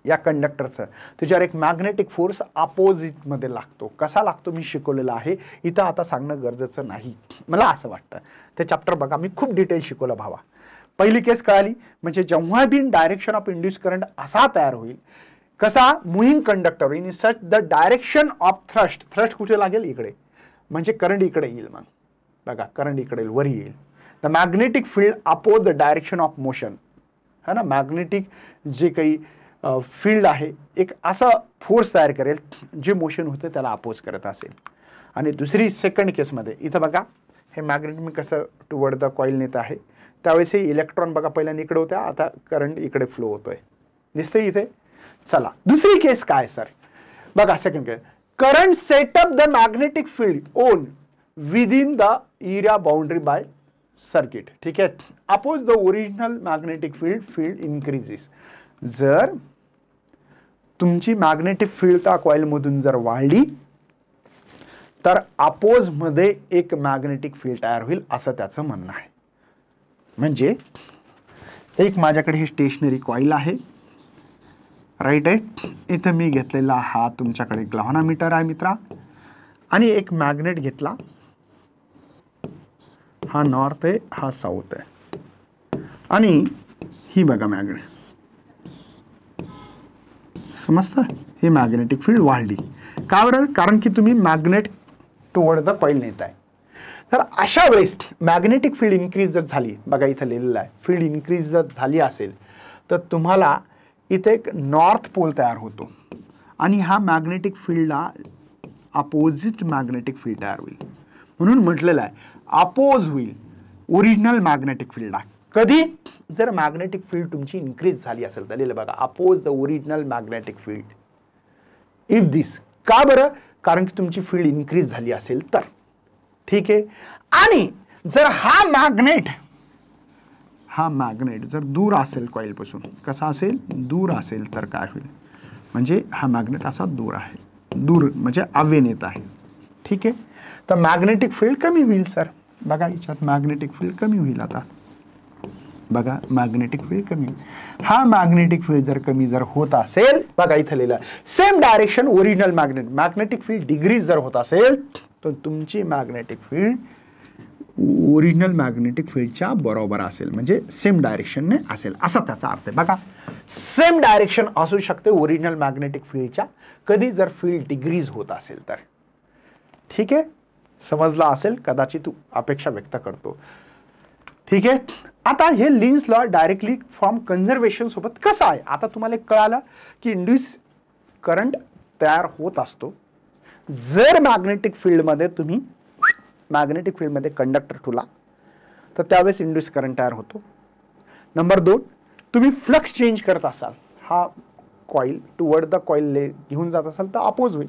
या कंडक्टरचं, त्याच्यावर एक मॅग्नेटिक फोर्स अपोजिटमध्ये लागतो. कसा लागतो मी शिकवलेला आहे, इथं आता सांगणं गरजेचं नाही मला असं वाटतं. ते चॅप्टर बघा, मी खूप डिटेल शिकवलं भावा. पहिली केस कळाली म्हणजे जेव्हा बी डायरेक्शन ऑफ इंड्यूस करंट असा तयार होईल, कसा, moving conductor in such the direction of thrust. Thrust कुठे लागेल, इकडे, म्हणजे करंट इकडे येईल. मग बघा, करंट इकडे वर येईल. The magnetic field oppose the direction of motion, है ना, मॅग्नेटिक जे काही फील्ड आहे एक असा फोर्स तयार करेल जे मोशन होतं त्याला अपोज करत असेल. आणि दुसरी सेकंड केसमध्ये इथं बघा, हे मॅग्नेट मी कसं टुवर्ड द कॉईल नेत आहे, त्यावेळेस हे इलेक्ट्रॉन बघा पहिल्यांदा इकडे होत्या, आता करंट इकडे फ्लो होतोय, दिसतंय इथे. चला, दुसरी केस काय सर, बघा second case, current set up the magnetic field own within the area boundary by circuit. ठीक आहे, oppose the original magnetic field increases. जर तुमची मॅग्नेटिक फील्ड त्या कॉइलमधून जर वाढली तर अपोज मध्ये एक मॅग्नेटिक फील्ड तयार होईल असं त्याचं म्हणणं आहे. म्हणजे एक माझ्याकडे ही स्टेशनरी कॉईल आहे, राईट आहे, इथं मी घेतलेला हा तुमच्याकडे ग्लाव्हनोमीटर आहे मित्रा, आणि एक मॅग्नेट घेतला, हा नॉर्थ आहे, हा साऊथ आहे, आणि ही बघा मॅग्नेट, समजतं, ही मॅग्नेटिक फील्ड वाढली. का बरं, कारण की तुम्ही मॅग्नेट टुवर्ड द कॉईल नेत आहे. तर अशा वेळेस मॅग्नेटिक फील्ड इन्क्रीज जर झाली, बघा इथं लिहिलेलं आहे, फील्ड इन्क्रीज जर झाली असेल तर तुम्हाला इथे एक नॉर्थ पोल तयार होतो आणि हा मॅग्नेटिक फील्डला अपोजिट मॅग्नेटिक फील्ड तयार होईल. म्हणून म्हटलेलं आहे अपोज होईल ओरिजिनल मॅग्नेटिक फील्डला. कधी, जर मॅग्नेटिक फील्ड तुमची इन्क्रीज झाली असेल तर लिहिलं बघा, oppose the original magnetic field if this. का बरं, कारण की तुमची फील्ड इन्क्रीज झाली असेल तर. ठीक आहे, आणि जर हा मॅग्नेट जर दूर असेल कॉइलपासून, कसा असेल, दूर असेल तर काय होईल, म्हणजे हा मॅग्नेट असा दूर आहे, दूर म्हणजे अवेन येत आहे. ठीक आहे, तर मॅग्नेटिक फील्ड कमी होईल सर. बघा याच्यात मॅग्नेटिक फील्ड कमी होईल. आता बघा मॅग्नेटिक फील्ड कमी, हा मॅग्नेटिक फील्ड जर कमी जर होत असेल, बघा इथं लिहिलं same direction original magnetic field degrees जर होत असेल तर तुमची मॅग्नेटिक फील्ड ओरिजिनल मॅग्नेटिक फील्डच्या बरोबर असेल, म्हणजे सेम डायरेक्शनने असेल असा त्याचा अर्थ आहे. बघा, सेम डायरेक्शन असू शकते ओरिजिनल मॅग्नेटिक फील्डच्या कधी जर फील्ड डिग्रीज होत असेल तर. ठीक आहे, समजला असेल कदाचित, अपेक्षा व्यक्त करतो. ठीक आहे, आता हे leans law directly from conservation सोबत कसं आहे, आता तुम्हाला एक कळालं की इंड्यूस करंट तयार होत असतो जर मॅग्नेटिक फील्डमध्ये तुम्ही मॅग्नेटिक फील्डमध्ये कंडक्टर ठेवला तर त्यावेळेस इंड्यूस करंट तयार होतो. नंबर 2, तुम्ही फ्लक्स चेंज करत असाल, हा कॉईल टुवर्ड द कॉईल घेऊन जात असाल तर अपोज होईल,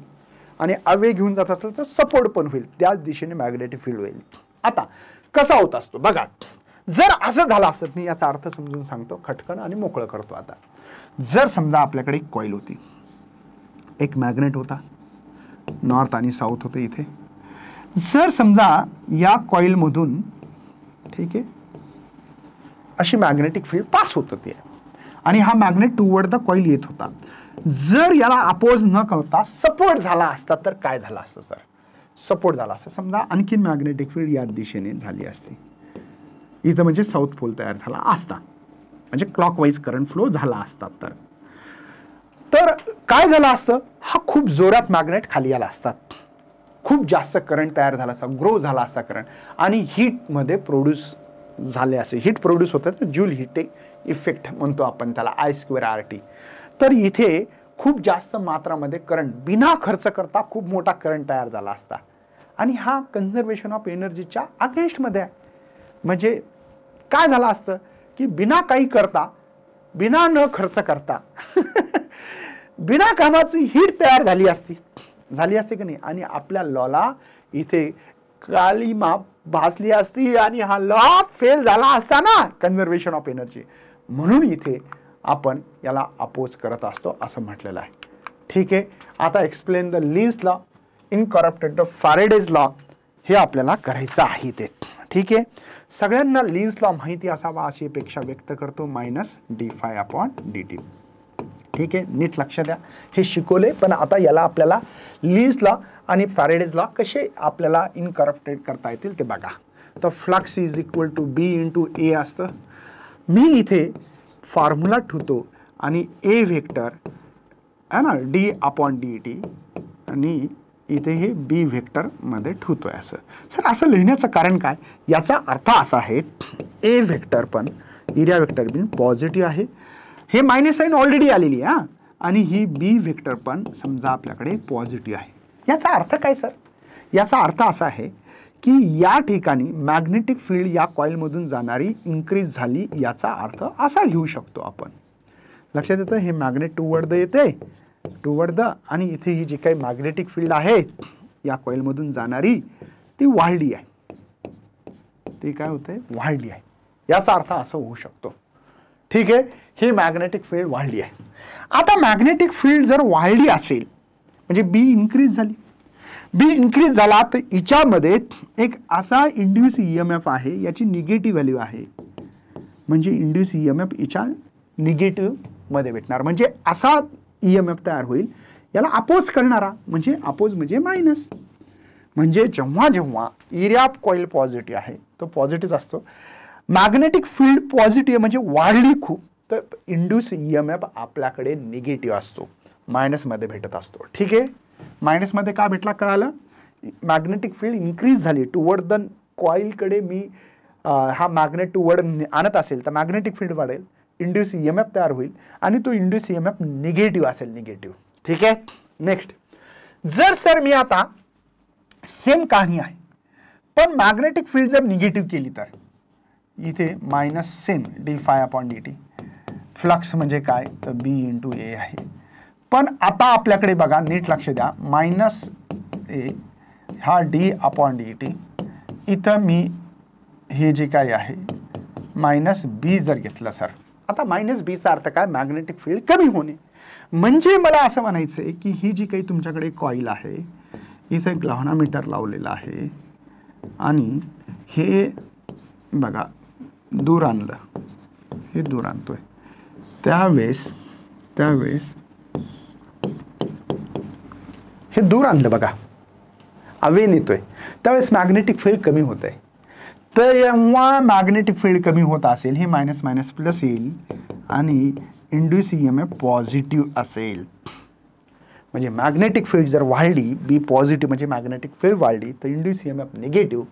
आणि अवे घेऊन जात असाल तर सपोर्ट पण होईल, त्याच दिशेने मॅग्नेटिक फील्ड होईल. आता कसा होत असतो बघा, जर असं झालं असतं, मी याचा अर्थ समजून सांगतो खटकन आणि मोकळं करतो. आता जर समजा आपल्याकडे एक कॉईल होती, एक मॅग्नेट होता, नॉर्थ आणि साऊथ होते इथे. जर समजा या कॉईल मधून, ठीक आहे, अशी मॅग्नेटिक फील्ड पास होत होती आणि हा मॅग्नेट टुवर्ड द कॉईल येत होता. जर याला अपोज न करता सपोर्ट झाला असता तर काय झालं असतं सर? सपोर्ट झाला असता, समजा आणखीन मॅग्नेटिक फील्ड या दिशेने झाली असती, इथं म्हणजे साऊथ पोल तयार झाला असता, म्हणजे क्लॉकवाईज करंट फ्लो झाला असता. तर काय झालं असतं? हा खूप जोरात मॅग्नेट खाली आला असतात, खूप जास्त करंट तयार झाला असता, ग्रो झाला असता करंट, आणि हीट मध्ये प्रोड्यूस झाले असे. हीट प्रोड्यूस होतात, जूल हीटिंग इफेक्ट म्हणतो आपण त्याला, I²RT. तर इथे खूप जास्त मात्रामध्ये करंट बिना खर्च करता खूप मोठा करंट तयार झाला असता, आणि हा कन्झर्वेशन ऑफ एनर्जीच्या अगेन्स्ट मध्ये आहे. म्हणजे काय झालं असतं की बिना काही करता, बिना न खर्च करता बिना कामाची हीट तयार झाली असती की नाही, आणि आपल्या लॉला इथे काळी माप भासली असती आणि हा लॉ फेल झाला असता ना, कन्झर्वेशन ऑफ एनर्जी. म्हणून इथे आपण याला अपोज करत असतो असं म्हटलेलं आहे. ठीक आहे. आता explain the Lenz law, incorporated Faraday's law, हे आपल्याला करायचं आहे ते. ठीक आहे. सगळ्यांना लीन्स लॉ माहिती असावा अशी अपेक्षा व्यक्त करतो, -dφ/dt. ठीक आहे, नीट लक्ष द्या. हे शिकवले, पण आता याला आपल्याला लीन्स लॉ आणि फॅरेडेज लॉ कसे आपल्याला इनकरप्टेड करता येतील ते बघा. तर flux is equal to B × A असतं. मी इथे फॉर्म्युला ठेवतो आणि A व्हेक्टर आहे ना, d/dt, आणि इथे हे B व्हेक्टर मध्ये ठेवतोय असं. सर असं लिहिण्याचं कारण काय? याचा अर्थ असा आहे, A व्हेक्टर पण, एरिया व्हेक्टर पण पॉझिटिव्ह आहे, हे मायनस साईन ऑलरेडी आलेली आहे, आणि ही B व्हेक्टर पण समजा आपल्याकडे पॉझिटिव्ह आहे. याचा अर्थ काय सर? याचा अर्थ असा आहे की या ठिकाणी मॅग्नेटिक फील्ड या कॉईलमधून जाणारी इन्क्रीज झाली, याचा अर्थ असा घेऊ शकतो आपण. लक्षात येतं? हे मॅग्नेट टुवर्ड द येते, टुवर्ड द, आणि इथे ही जी काही मॅग्नेटिक फील्ड आहे या कॉईलमधून जाणारी ती वाढली आहे. ती काय होते? वाढली आहे. याचा अर्थ असा होऊ शकतो. ठीक आहे, ही मॅग्नेटिक फील्ड वाढली आहे. आता मॅग्नेटिक फील्ड जर वाढली असेल म्हणजे B इन्क्रीज झाली, B इन्क्रीज झाला तर हिच्यामध्ये एक असा इंड्यूस EMF आहे, याची निगेटिव्ह व्हॅल्यू आहे, म्हणजे इंड्यूस EMF हिच्या निगेटिव्ह मध्ये भेटणार, म्हणजे असा EMF तयार होईल, याला अपोज करणारा, म्हणजे अपोज म्हणजे मायनस. म्हणजे जेव्हा जेव्हा एरिया ऑफ कॉईल पॉझिटिव्ह आहे, तो पॉझिटिव्ह असतो, मॅग्नेटिक फील्ड पॉझिटिव्ह म्हणजे वाढली खूप, तर इंड्यूस EMF आपल्याकडे निगेटिव्ह असतो, मायनसमध्ये भेटत असतो. ठीक आहे, मायनसमध्ये का भेटला कळालं? मॅग्नेटिक फील्ड इन्क्रीज झाली टुवर्ड द कॉईलकडे, मी हा मॅग्नेट टुवर्ड आणत असेल तर मॅग्नेटिक फील्ड वाढेल, इंड्यूस EMF तयार होईल, आणि तो इंड्यूस EMF निगेटिव्ह असेल, निगेटिव्ह. ठीक आहे. नेक्स्ट, जर सर मी आता सेम कहाणी आहे पण मॅग्नेटिक फील्ड जर निगेटिव्ह केली तर इथे मायनस सेम dφ/dt, फ्लक्स म्हणजे काय तर B × A आहे. पण आता आपल्याकडे बघा, नीट लक्ष द्या, -A हा d/dt, इथं मी हे जे काय आहे -B जर घेतलं सर, आता -B चा अर्थ काय? मॅग्नेटिक फील्ड कमी होणे. म्हणजे मला असं म्हणायचं आहे की ही जी काही तुमच्याकडे कॉईल आहे, इथे एक ग्लॅव्हनोमीटर लावलेला आहे, आणि हे बघा दूर आणलं, हे दूर आणतोय, त्यावेळेस हे दूर आणलं बघा, अवे नेतोय, त्यावेळेस मॅग्नेटिक फील्ड कमी होत आहे. तर जेव्हा मॅग्नेटिक फील्ड कमी होत असेल, हे मायनस मायनस प्लस येईल, आणि इंड्यूस EMF पॉझिटिव्ह असेल. म्हणजे मॅग्नेटिक फील्ड जर वाढली, B पॉझिटिव्ह म्हणजे मॅग्नेटिक फील्ड वाढली, तर इंड्यूस EMF निगेटिव्ह,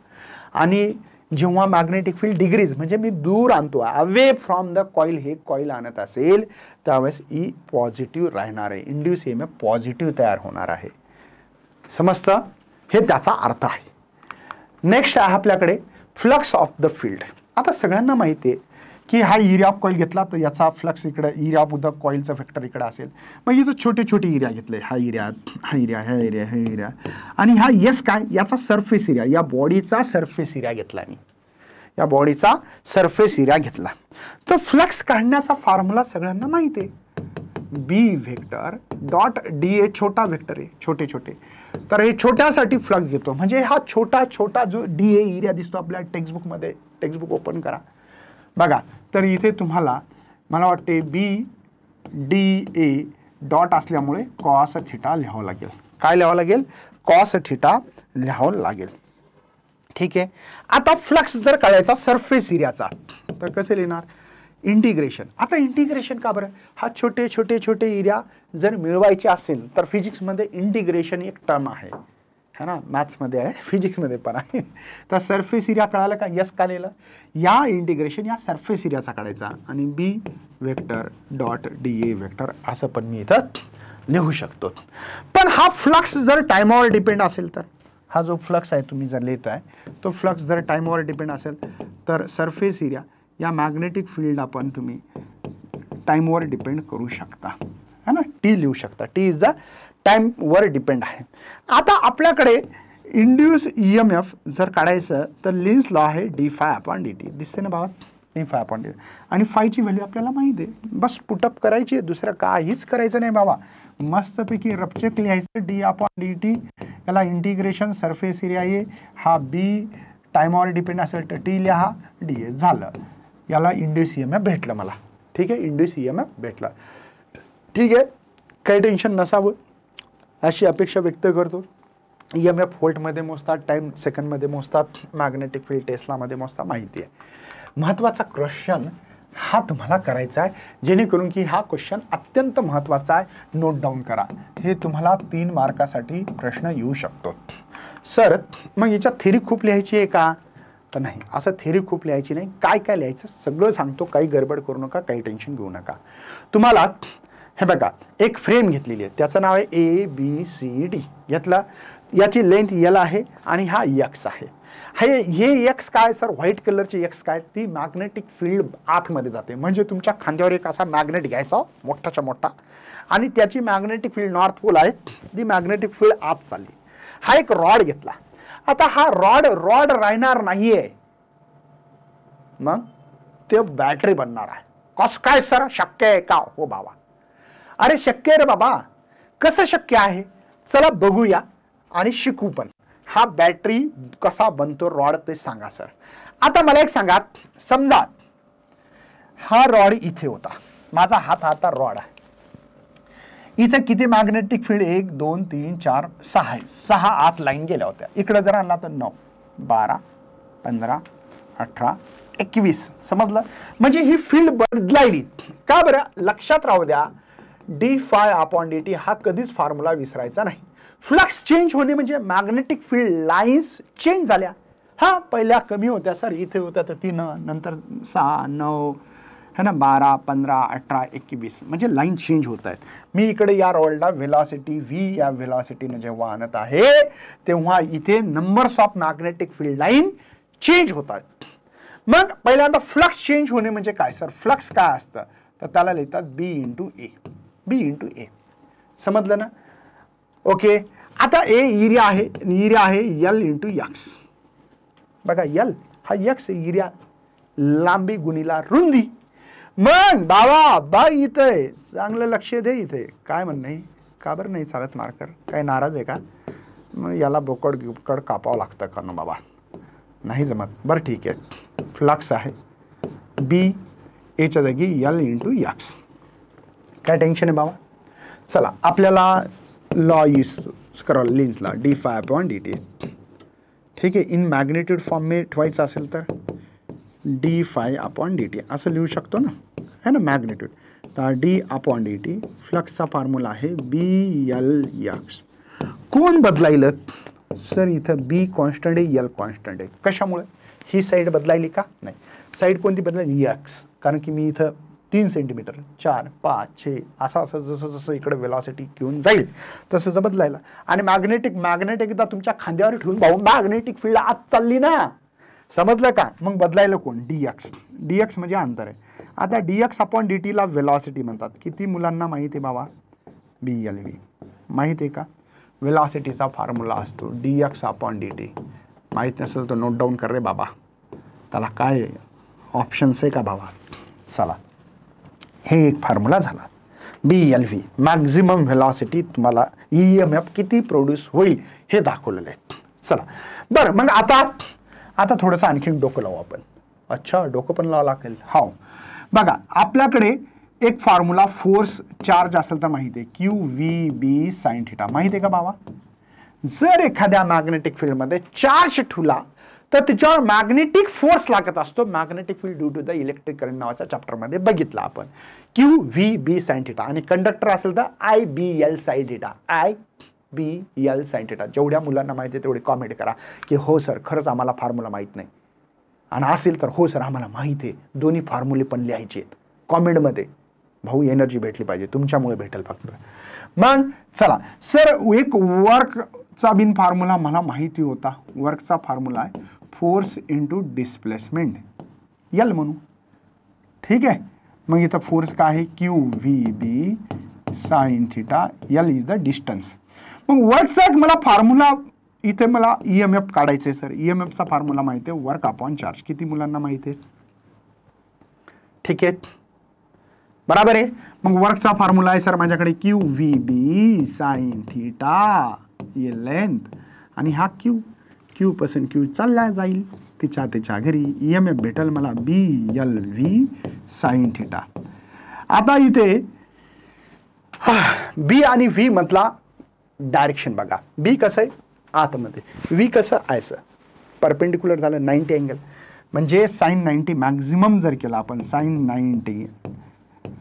आणि जेव्हा मॅग्नेटिक फील्ड डिग्रीज म्हणजे मी दूर आणतो, अवे फ्रॉम द कॉईल, हे कॉईल आणत असेल, त्यावेळेस E पॉझिटिव्ह राहणार आहे, इंड्यूस EMF पॉझिटिव्ह तयार होणार आहे. समजतं? हे त्याचा अर्थ आहे. नेक्स्ट आहे आपल्याकडे फ्लक्स ऑफ द फील्ड. आता सगळ्यांना माहिती आहे की हा एरिया ऑफ कॉईल घेतला तर याचा फ्लक्स इकडे, एरिया ऑफ द कॉईलचा फॅक्टर इकडे असेल. मग इथं छोटे छोटे एरिया घेतले, हा एरिया, हा एरिया, हा एरिया, हा एरिया, आणि हा काय याचा सरफेस एरिया, या बॉडीचा सरफेस एरिया घेतला मी. या बॉडीचा सरफेस एरिया घेतला. तर फ्लक्स काढण्याचा फॉर्म्युला सगळ्यांना माहिती आहे. बी व्हेक्टर डॉट डी ए छोटा व्हेक्टर आहे, छोटे छोटे. तर हे छोट्यासाठी फ्लक्स घेतो, म्हणजे हा छोटा छोटा जो डी ए एरिया दिसतो आपल्या टेक्स्टबुकमध्ये, टेक्स्टबुक ओपन करा बघा. तर इथे तुम्हाला मला वाटते बी डी ए डॉट असल्यामुळे कॉस थिटा लिहावं लागेल. काय लिहावं लागेल? कॉस थिटा लिहावं लागेल. ठीक आहे. आता फ्लक्स जर काढायचा सरफेस एरियाचा तर कसे लिहिणार? इंटिग्रेशन. आता इंटिग्रेशन का बरं? हा छोटे छोटे छोटे एरिया जर मिळवायचे असेल तर फिजिक्समध्ये इंटिग्रेशन एक टर्म आहे, है ना, मॅथ्समध्ये आहे, फिजिक्समध्ये पण आहे. तर सरफेस एरिया कळालं का? यस का लिहिलं? या इंटिग्रेशन या सरफेस एरियाचा काढायचा आणि B vector dot D A vector असं पण मी इथं लिहू शकतो. पण हा फ्लक्स जर टाइमवर डिपेंड असेल तर, हा जो फ्लक्स आहे तुम्ही जर लिहिताय तो फ्लक्स जर टाइमवर डिपेंड असेल तर सरफेस एरिया या मॅग्नेटिक फील्ड आपण तुम्ही टाइमवर डिपेंड करू शकता, है ना. टी लिहू शकता. टी इज द टाइमवर डिपेंड आहे. आता आपल्याकडे इंड्यूस ई एम एफ जर काढायचं तर लिन्स लॉ आहे D phi upon D T. दिसते ना बाबा? D phi upon D T. आणि फायची व्हॅल्यू आपल्याला माहिती आहे, बस पुटअप करायची आहे, दुसरं काहीच करायचं नाही बाबा. मस्तपैकी रपचेक लिहायचं डी अपॉन डी टी. याला इंटिग्रेशन सरफेस एरिया आहे, हा बी टाइमवर डिपेंड असेल तर टी लिहा, डी ए झालं. याला इंड्यूस ई एम एफ भेटलं मला. ठीक आहे, इंड्यूस ई एम एफ भेटलं. ठीक आहे, काही टेन्शन नसावं अशी अपेक्षा व्यक्त करतो. ई एम एफ व्होल्टमध्ये मोजतात, टाइम सेकंडमध्ये मोजतात, मॅग्नेटिक फील्ड टेस्लामध्ये मोजतात, माहिती आहे. महत्त्वाचा क्वेश्चन हा तुम्हाला करायचा आहे, जेणेकरून की हा क्वेश्चन अत्यंत महत्त्वाचा आहे. नोट डाऊन करा. हे तुम्हाला 3 मार्कासाठी प्रश्न येऊ शकतो. सर मग याच्यात थेरी खूप लिहायची आहे का? तर नाही, असं थेरी खूप लिहायची नाही. काय काय लिहायचं सगळं सांगतो, काही गडबड करू नका, काही टेन्शन घेऊ नका. तुम्हाला हे बघा एक फ्रेम घेतलेली आहे, त्याचं नाव आहे ए बी सी डी. याची लेंथ यल आहे आणि हा यक्स आहे. हे यक्स काय सर? व्हाईट कलरची यक्स काय? ती मॅग्नेटिक फील्ड आतमध्ये जाते. म्हणजे तुमच्या खांद्यावर एक असा मॅग्नेट घ्यायचा मोठाच्या मोठा आणि त्याची मॅग्नेटिक फील्ड नॉर्थ पोल आहे, ती मॅग्नेटिक फील्ड आत चालली. हा एक रॉड घेतला. आता हा रॉड राहणार नाहीये, मग ते बॅटरी बनणार आहे. कसं काय सर? शक्य आहे का? हो बाबा, अरे शक्य आहे रे बाबा. कसं शक्य आहे? चला बघूया आणि शिकू पण. हा बॅटरी कसा बनतो रॉड ते सांगा सर. आता मला एक सांगा, समजा हा रॉड इथे होता, माझा हात आता रॉड आहे. इथे किती मॅग्नेटिक फील्ड? 1 2 3 4 6 आहे. 6 आत लाईन गेल्या होत्या. इकडे जर आणला तर 9 12 15 18 21. समजलं? म्हणजे ही फील्ड बदलायली का बरं? लक्षात राहू द्या, D phi upon D T हा कधीच फॉर्म्युला विसरायचा नाही. फ्लक्स चेंज होणे म्हणजे मॅग्नेटिक फील्ड लाईन्स चेंज झाल्या. हा पहिल्या कमी होत्या सर, इथे होत्या तर 3, नंतर 6 9 है ना, 12 15 18 21, म्हणजे लाईन चेंज होत आहेत. मी इकडे या रॉडला व्हेलॉसिटी व्ही या व्हेलॉसिटीने जेव्हा आणत आहे तेव्हा इथे numbers of magnetic field line change होत आहेत. मग पहिल्यांदा फ्लक्स चेंज होणे म्हणजे काय सर? फ्लक्स काय असतं तर त्याला लिहितात बी इंटू ए. बी इंटू ए. समजलं ना? ओके. आता एरिया आहे यल इंटू यक्स. बघा यल हा यक्स एरिया, लांबी गुणिला रुंदी. मग बाबा इथे चांगलं लक्ष दे. इथे काय म्हणणं आहे? का बरं नाही चालत मार्कर? काय नाराज आहे का? मग याला बोकड कापावं लागतं का ना बाबा? नाही जमत. बरं ठीक आहे. फ्लक्स आहे बी एच्या जागी यल इंटू यक्स. काय टेन्शन आहे बाबा? चला आपल्याला लॉ यूज करा लिन्सला D phi upon D T. ठीक आहे. इन मॅग्नेट्यूड फॉर्म में ठेवायचं असेल तर D phi upon D T असं लिहू शकतो ना, है ना, मॅग्नेट्यूड. तर डी अपॉन डी टी फ्लक्सचा फॉर्म्युला आहे बी यल यक्स. कोण बदलायलं सर? इथं बी कॉन्स्टंट आहे, यल कॉन्स्टंट आहे. कशामुळे? ही साईड बदलायली का? नाही. साईड कोणती बदलायली? यक्स. कारण की मी इथं 3 सेंटीमीटर 4 5 6 असं जसं जसं इकडे वेलॉसिटी घेऊन जाईल तसं बदलायला. आणि मॅग्नेट एकदा तुमच्या खांद्यावर ठेवून भाऊ मॅग्नेटिक फील्ड आत चालली ना. समजलं का? मग बदलायला कोण? डीएक्स. डीएक्स म्हणजे अंतर आहे. आता डीएक्स अपॉन डी टीला वेलॉसिटी म्हणतात. किती मुलांना माहिती आहे बाबा? बी एल व्ही माहिती आहे का? वेलॉसिटीचा फॉर्म्युला असतो डीएक्स अपॉन डी टी. माहीत नसेल तर नोट डाऊन कर रे बाबा. त्याला काय ऑप्शन्स आहे का भावा? चला, हे एक फॉर्म्युला झाला. BLV मॅक्झिमम व्हेलॉसिटी, तुम्हाला EMF किती प्रोड्यूस होईल हे दाखवलेलं आहे. चला बरं, मग आता थोडंसं आणखीन डोकं लावू आपण. अच्छा, डोकं पण लावावं लागेल. हो बघा, आपल्याकडे एक फॉर्म्युला फोर्स चार्ज असेल तर माहिती आहे, QVB sin θ माहिती आहे का बाबा? जर एखाद्या मॅग्नेटिक फील्डमध्ये चार्ज ठेवला तर त्याच्यावर मॅग्नेटिक फोर्स लागत असतो. Magnetic field due to the electric current नावाच्या चॅप्टरमध्ये बघितलं आपण. QVB sin θ आणि कंडक्टर असेल तर IBL sin θ. IBL sin θ. जेवढ्या मुलांना माहिती आहे तेवढे कॉमेंट करा की हो सर, खरंच आम्हाला फॉर्म्युला माहीत नाही, आणि असेल तर हो सर आम्हाला माहिती आहे. दोन्ही फॉर्म्युले पण लिहायचे आहेत कॉमेंटमध्ये. भाऊ, एनर्जी भेटली पाहिजे, तुमच्यामुळे भेटेल फक्त. मग चला सर, एक वर्कचा बिन फॉर्म्युला मला माहिती होता. वर्कचा फॉर्म्युला आहे फोर्स इंटू डिस्प्लेसमेंट, L म्हणू. ठीक आहे, मग इथं फोर्स काय आहे? QVB sin θ. L is the distance. मग वर्कचा एक मला फॉर्म्युला इथे मला EMF काढायचं आहे सर. EMFचा फॉर्म्युला माहिती आहे, वर्क अपॉन चार्ज. किती मुलांना माहिती आहे? ठीक आहे, बराबर आहे. मग वर्कचा फॉर्म्युला आहे सर माझ्याकडे QVB sin θ, ये लेंथ, आणि हा Q पासून Q चालला जाईल तिच्या घरी. EMF भेटेल मला BLV sin θ. आता इथे B आणि V मधला डायरेक्शन बघा. B कसं आहे आतमध्ये, V कसं आहे परपेंडिक्युलर झालं 90 अँगल, म्हणजे sin 90 मॅक्झिमम जर केलं आपण, sin 90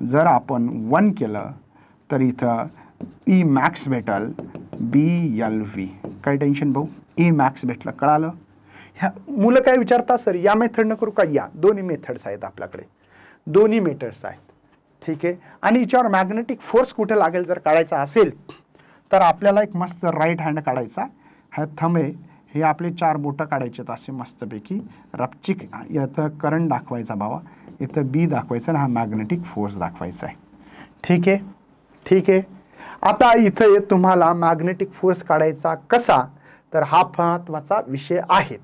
जर आपण 1 केलं तर इथं E मॅक्स भेटल BLV. काही टेन्शन भाऊ, E मॅक्स भेटलं, कळालं? ह्या मुलं काय विचारतात सर, या मेथडनं करू का? या दोन्ही मेथड्स आहेत आपल्याकडे, दोन्ही मेथड्स आहेत. ठीक आहे, आणि याच्यावर मॅग्नेटिक फोर्स कुठे लागेल जर काढायचा असेल तर आपल्याला एक मस्त राईट हँड काढायचा. हा थंब आहे, हे आपले 4 बोटं काढायचे असे मस्तपैकी रपचिक. याचं करंट दाखवायचा भावा, इथं B दाखवायचं आणि हा मॅग्नेटिक फोर्स दाखवायचा आहे. ठीक आहे, ठीक आहे. आता इथं तुम्हाला मॅग्नेटिक फोर्स काढायचा कसा, तर हा महत्त्वाचा विषय आहे.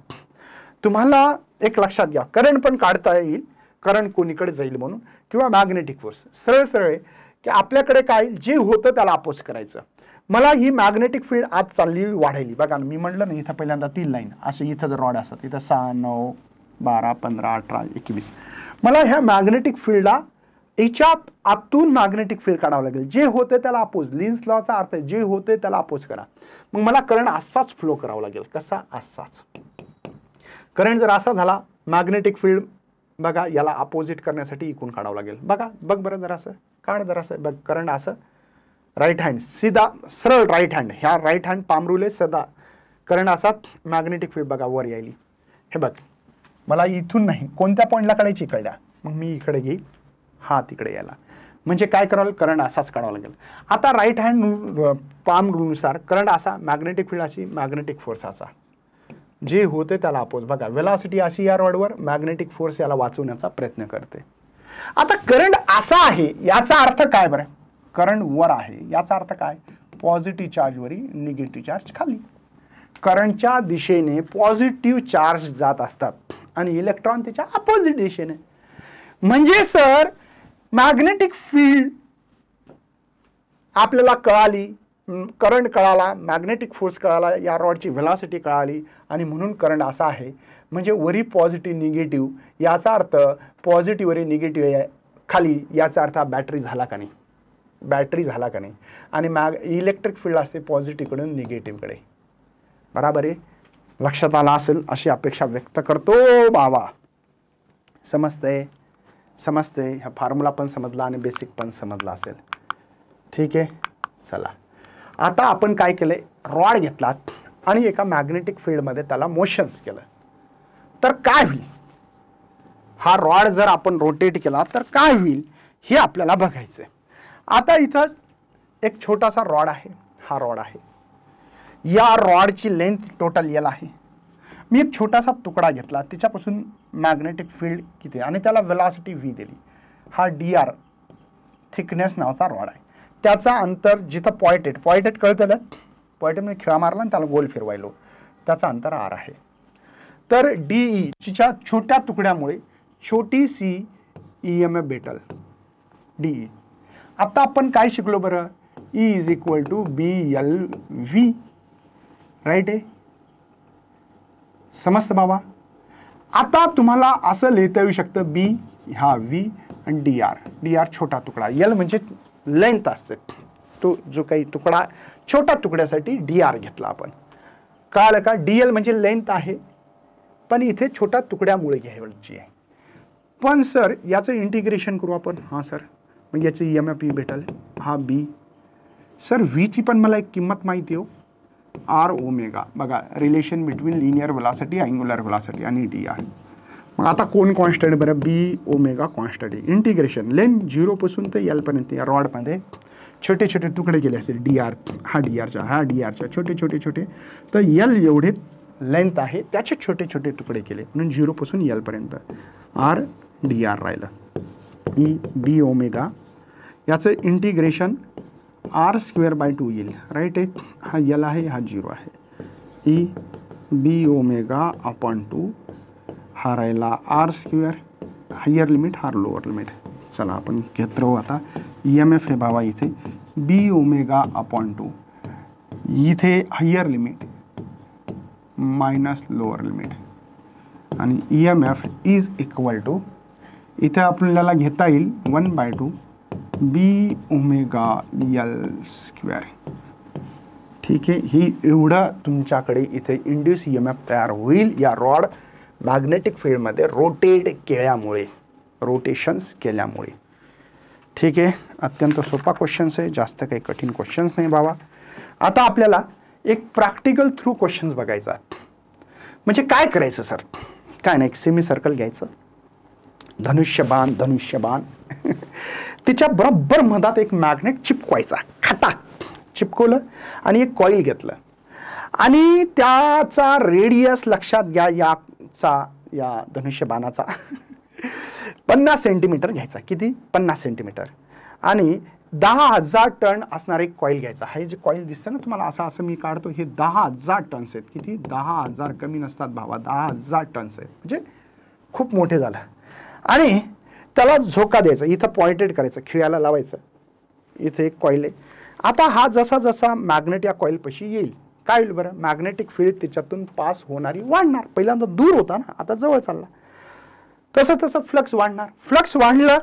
तुम्हाला एक लक्षात घ्या, करंट पण काढता येईल, करंट कोणीकडे जाईल म्हणून, किंवा मॅग्नेटिक फोर्स. सरळ सरळ की आपल्याकडे काय जे होतं त्याला अपोज करायचं. मला ही मॅग्नेटिक फील्ड आज चालली वाढायली. बघा मी म्हटलं ना, इथं पहिल्यांदा 3 लाईन असे इथं जर रॉड असतात, इथं 6, 9, 12, 15, 18, 21. मला ह्या मॅग्नेटिक फील्डला याच्यात आतून मॅग्नेटिक फील्ड काढावं लागेल. जे होते त्याला अपोज, लिन्स लॉचा अर्थ आहे जे होते त्याला अपोज करा. मग मला करंट असाच फ्लो करावा लागेल. कसा? असाच. करंट जर असा झाला, मॅग्नेटिक फील्ड बघा याला अपोजिट करण्यासाठी इकून काढावं लागेल. बघा बघ बरं जरासं काढ, जरासं बघ. करंट असं राईट हँड सीधा सरळ राईट हँड, ह्या राईट हँड पाम रूल आहे सदा. करंट असा मॅग्नेटिक फील्ड बघा वर यायली. हे बघ, मला इथून नाही, कोणत्या पॉईंटला काढायची इकडल्या, मग मी इकडे घेईल, हा तिकडे यायला. म्हणजे काय करावं, करंट असाच काढावा लागेल. आता राईट हँड पाम रूलनुसार करंट असा, मॅग्नेटिक फील्ड अशी, मॅग्नेटिक फोर्स असा, जे होते त्याला अपोज. बघा वेलॉसिटी अशी या रॉडवर, मॅग्नेटिक फोर्स याला वाचवण्याचा प्रयत्न करते. आता करंट असा आहे याचा अर्थ काय बरं, करंट वर आहे याचा अर्थ काय, पॉझिटिव्ह चार्ज वरी, निगेटिव्ह चार्ज खाली. करंटच्या दिशेने पॉझिटिव्ह चार्ज जात असतात आणि इलेक्ट्रॉन त्याच्या अपोजिट दिशेने. म्हणजे सर मॅग्नेटिक फील्ड आपल्याला कळाली, करंट कळाला, मॅग्नेटिक फोर्स कळाला, या रॉडची व्हेलॉसिटी कळाली, आणि म्हणून करंट असा आहे. म्हणजे वरी पॉझिटिव्ह निगेटिव्ह, याचा अर्थ पॉझिटिव्ह वरी निगेटिव्ह खाली, याचा अर्थ बॅटरी झाला का नाही, बॅटरी झाला का नाही. आणि इलेक्ट्रिक फील्ड असते पॉझिटिव्हकडून निगेटिव्हकडे. बराबर आहे, लक्षात आला असेल अशी अपेक्षा व्यक्त करतो बाबा. समजतंय? समजतंय? ह्या फॉर्म्युला पण समजला आणि बेसिक पण समजला असेल. ठीक आहे, चला आता आपण काय केलंय, रॉड घेतला आणि एका मॅग्नेटिक फील्डमध्ये त्याला मोशन्स केलं तर काय होईल. हा रॉड जर आपण रोटेट केला तर काय होईल हे आपल्याला बघायचं आहे. आता इथं एक छोटासा रॉड आहे, हा रॉड आहे, या रॉडची लेंथ टोटल L आहे. मी एक छोटासा तुकडा घेतला, त्याच्यापासून मॅग्नेटिक फील्ड किती आणि त्याला वेलॉसिटी V दिली. हा dr थिकनेस नावाचा रॉड आहे. त्याचा अंतर जिथं पॉइंटेड कळतं ना, पॉइंटेडमध्ये खिळा मारला आणि त्याला गोल फिरवायलो, त्याचा अंतर r आहे. तर DE च्या छोट्या तुकड्यामुळे छोटीशी EMF भेटल DE. आता आपण काय शिकलो बरं, E is equal to BLV, right आहे, समजतं बाबा. आता तुम्हाला असं लिहिता येऊ शकतं B हा V आणि DR छोटा तुकडा, L म्हणजे लेंथ असते, तो जो काही तुकडा छोट्या तुकड्यासाठी DR घेतला आपण, कळलं का. DL म्हणजे लेंथ आहे, पण इथे छोट्या तुकड्यामुळे घ्यायची आहे. पण सर याचं इंटिग्रेशन करू आपण. हां सर, मग याचं EMF भेटेल, हा B. सर Vची पण मला एक किंमत माहिती हो, R ओमेगा. बघा relation between linear velocity, angular velocity आणि DR. मग आता कोण कॉन्स्टंट बरं, B ओमेगा कॉन्स्टंट आहे. इंटिग्रेशन लेंथ 0 पासून ते L पर्यंत या रॉडमध्ये छोटे छोटे तुकडे केले असतील, DR हा DRच्या छोटे छोटे छोटे, तर L एवढे लेंथ आहे त्याचे छोटे छोटे तुकडे केले, म्हणून 0 पासून L पर्यंत R DR राहिलं. E B ओमेगा याचं इंटिग्रेशन R²/2 येईल, राईट आहे. हा L आहे, हा 0 आहे. E B ओमेगा अपॉन 2 हा राहिला R², हायर लिमिट हा लोअर लिमिट. चला आपण घेत राहू आता. EMF हे भावा इथे B ओमेगा अपॉन 2, इथे higher limit minus lower limit, आणि EMF इज इक्वल टू, इथे आपल्याला घेता येईल 1/2 B ओमेगा L². ठीक आहे. ही एवढं तुमच्याकडे इथे इंड्यूस EMF तयार होईल या रॉड मॅग्नेटिक फील्डमध्ये रोटेशन्स केल्यामुळे. ठीक आहे. अत्यंत सोपा क्वेश्चन्स आहे, जास्त काही कठीण क्वेश्चन्स नाही बाबा. आता आपल्याला एक प्रॅक्टिकल थ्रू क्वेश्चन्स बघायचा. म्हणजे काय करायचं सर, काय नाही, सेमी सर्कल घ्यायचं, धनुष्यबाण तिच्या बरोबर मधात एक मॅग्नेट चिपकवायचा, खटाक चिपकवलं, आणि एक कॉईल घेतलं, आणि त्याचा रेडियस लक्षात घ्या, या धनुष्यबाणाचा 50 सेंटीमीटर घ्यायचा. किती? 50 सेंटीमीटर. आणि 10,000 टन असणारे एक कॉईल घ्यायचा. हे जे कॉईल दिसतं ना तुम्हाला, असं मी काढतो, हे 10,000 टन्स आहेत. किती? 10,000, कमी नसतात भावा, 10,000 टन्स आहेत, म्हणजे खूप मोठे झालं. आणि त्याला झोका द्यायचा, इथं पॉइंटेड करायचं, खिळ्याला लावायचं, इथे एक कॉईल आहे. आता हा जसा जसा मॅग्नेट या कॉईलपाशी येईल, काय होईल बरं, मॅग्नेटिक फील्ड त्याच्यातून पास होणारी वाढणार. पहिल्यांदा दूर होता ना, आता जवळ चालला, तसं तसं फ्लक्स वाढणार. फ्लक्स वाढलं,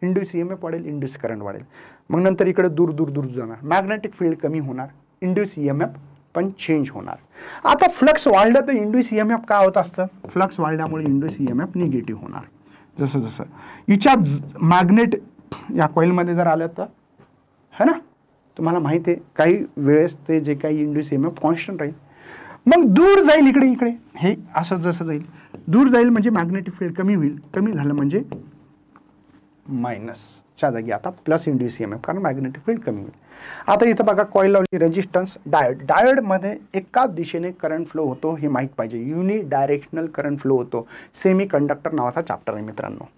इंड्यूस EMF वाढेल, इंड्यूस करंट वाढेल. मग नंतर इकडे दूर दूर दूर जाणार, मॅग्नेटिक फील्ड कमी होणार, इंड्यूस EMF पण चेंज होणार. आता फ्लक्स वाढलं तर इंड्यूस EMF काय होत असतं, फ्लक्स वाढल्यामुळे इंड्यूस EMF निगेटिव्ह होणार. जसं जसं हिच्या मॅग्नेट या कॉईलमध्ये जर आलं तर, है ना, तुम्हाला माहिती आहे काही वेळेस ते जे काही इंड्यूस EMF कॉन्स्टंट राहील. मग दूर जाईल, इकडे हे असं जसं जाईल, दूर जाईल म्हणजे मॅग्नेटिक फील्ड कमी होईल, कमी झालं म्हणजे मायनसच्या जागी आता प्लस इंड्यूस EMF, कारण मॅग्नेटिक फील्ड कमी होईल. आता इथं बघा कॉईल लावली, रेजिस्टन्स, डायोडमध्ये एकाच दिशेने करंट फ्लो होतो हे माहीत पाहिजे. युनि डायरेक्शनल करंट फ्लो होतो. सेमी कंडक्टर नावाचा चॅप्टर आहे मित्रांनो.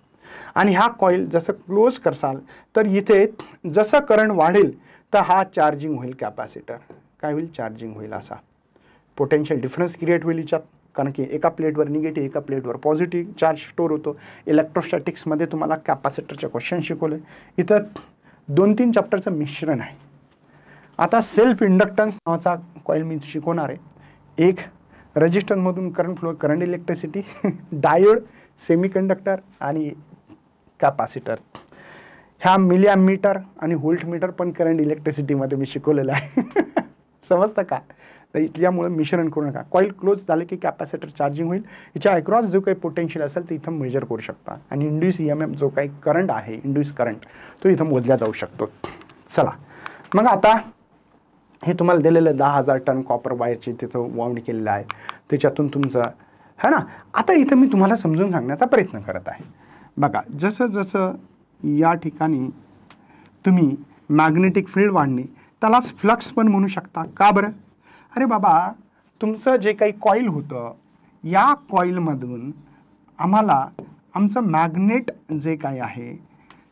आणि हा कॉईल जसं क्लोज करसाल तर इथे जसं करंट वाढेल तर हा चार्जिंग होईल, कॅपॅसिटर काय होईल, चार्जिंग होईल. असा पोटेन्शियल डिफरन्स क्रिएट होईल याच्यात, कारण की एका प्लेटवर निगेटिव्ह, एका प्लेटवर पॉझिटिव्ह चार्ज स्टोर होतो. इलेक्ट्रोस्टॅटिक्समध्ये तुम्हाला कॅपॅसिटरचे क्वेश्चन शिकवले. इथं 2-3 चॅप्टरचं मिश्रण आहे. आता सेल्फ इंडक्टन्स नावाचा कॉईल मी शिकवणार आहे. एक रेजिस्टन्समधून current flow, current electricity, diode, semiconductor आणि कॅपॅसिटर. ह्या मिली ॲमीटर आणि व्होल्ट मीटर पण करंट इलेक्ट्रिसिटीमध्ये मी शिकवलेलं आहे. समजतं का? तर इथल्यामुळे मिश्रण करू नका. कॉईल क्लोज झाले की कॅपॅसिटर चार्जिंग होईल. याच्या अक्रॉस जो काही पोटेन्शियल असेल ते इथं मेजर करू शकता. आणि इंड्यूस EMF जो काही करंट आहे, इंड्यूस करंट, तो इथं मोजला जाऊ शकतो. चला मग आता हे तुम्हाला दिलेलं 10,000 टन कॉपर वायरचे तिथं वाउंड केलेलं आहे, त्याच्यातून तुमचं है ना. आता इथं मी तुम्हाला समजून सांगण्याचा प्रयत्न करत आहे. बघा जसं जसं या ठिकाणी तुम्ही मॅग्नेटिक फील्ड वाढणे, त्यालाच फ्लक्स पण म्हणू शकता. का बरं? अरे बाबा, तुमचं जे काही कॉईल होतं, या कॉईलमधून आम्हाला आमचं मॅग्नेट जे काही आहे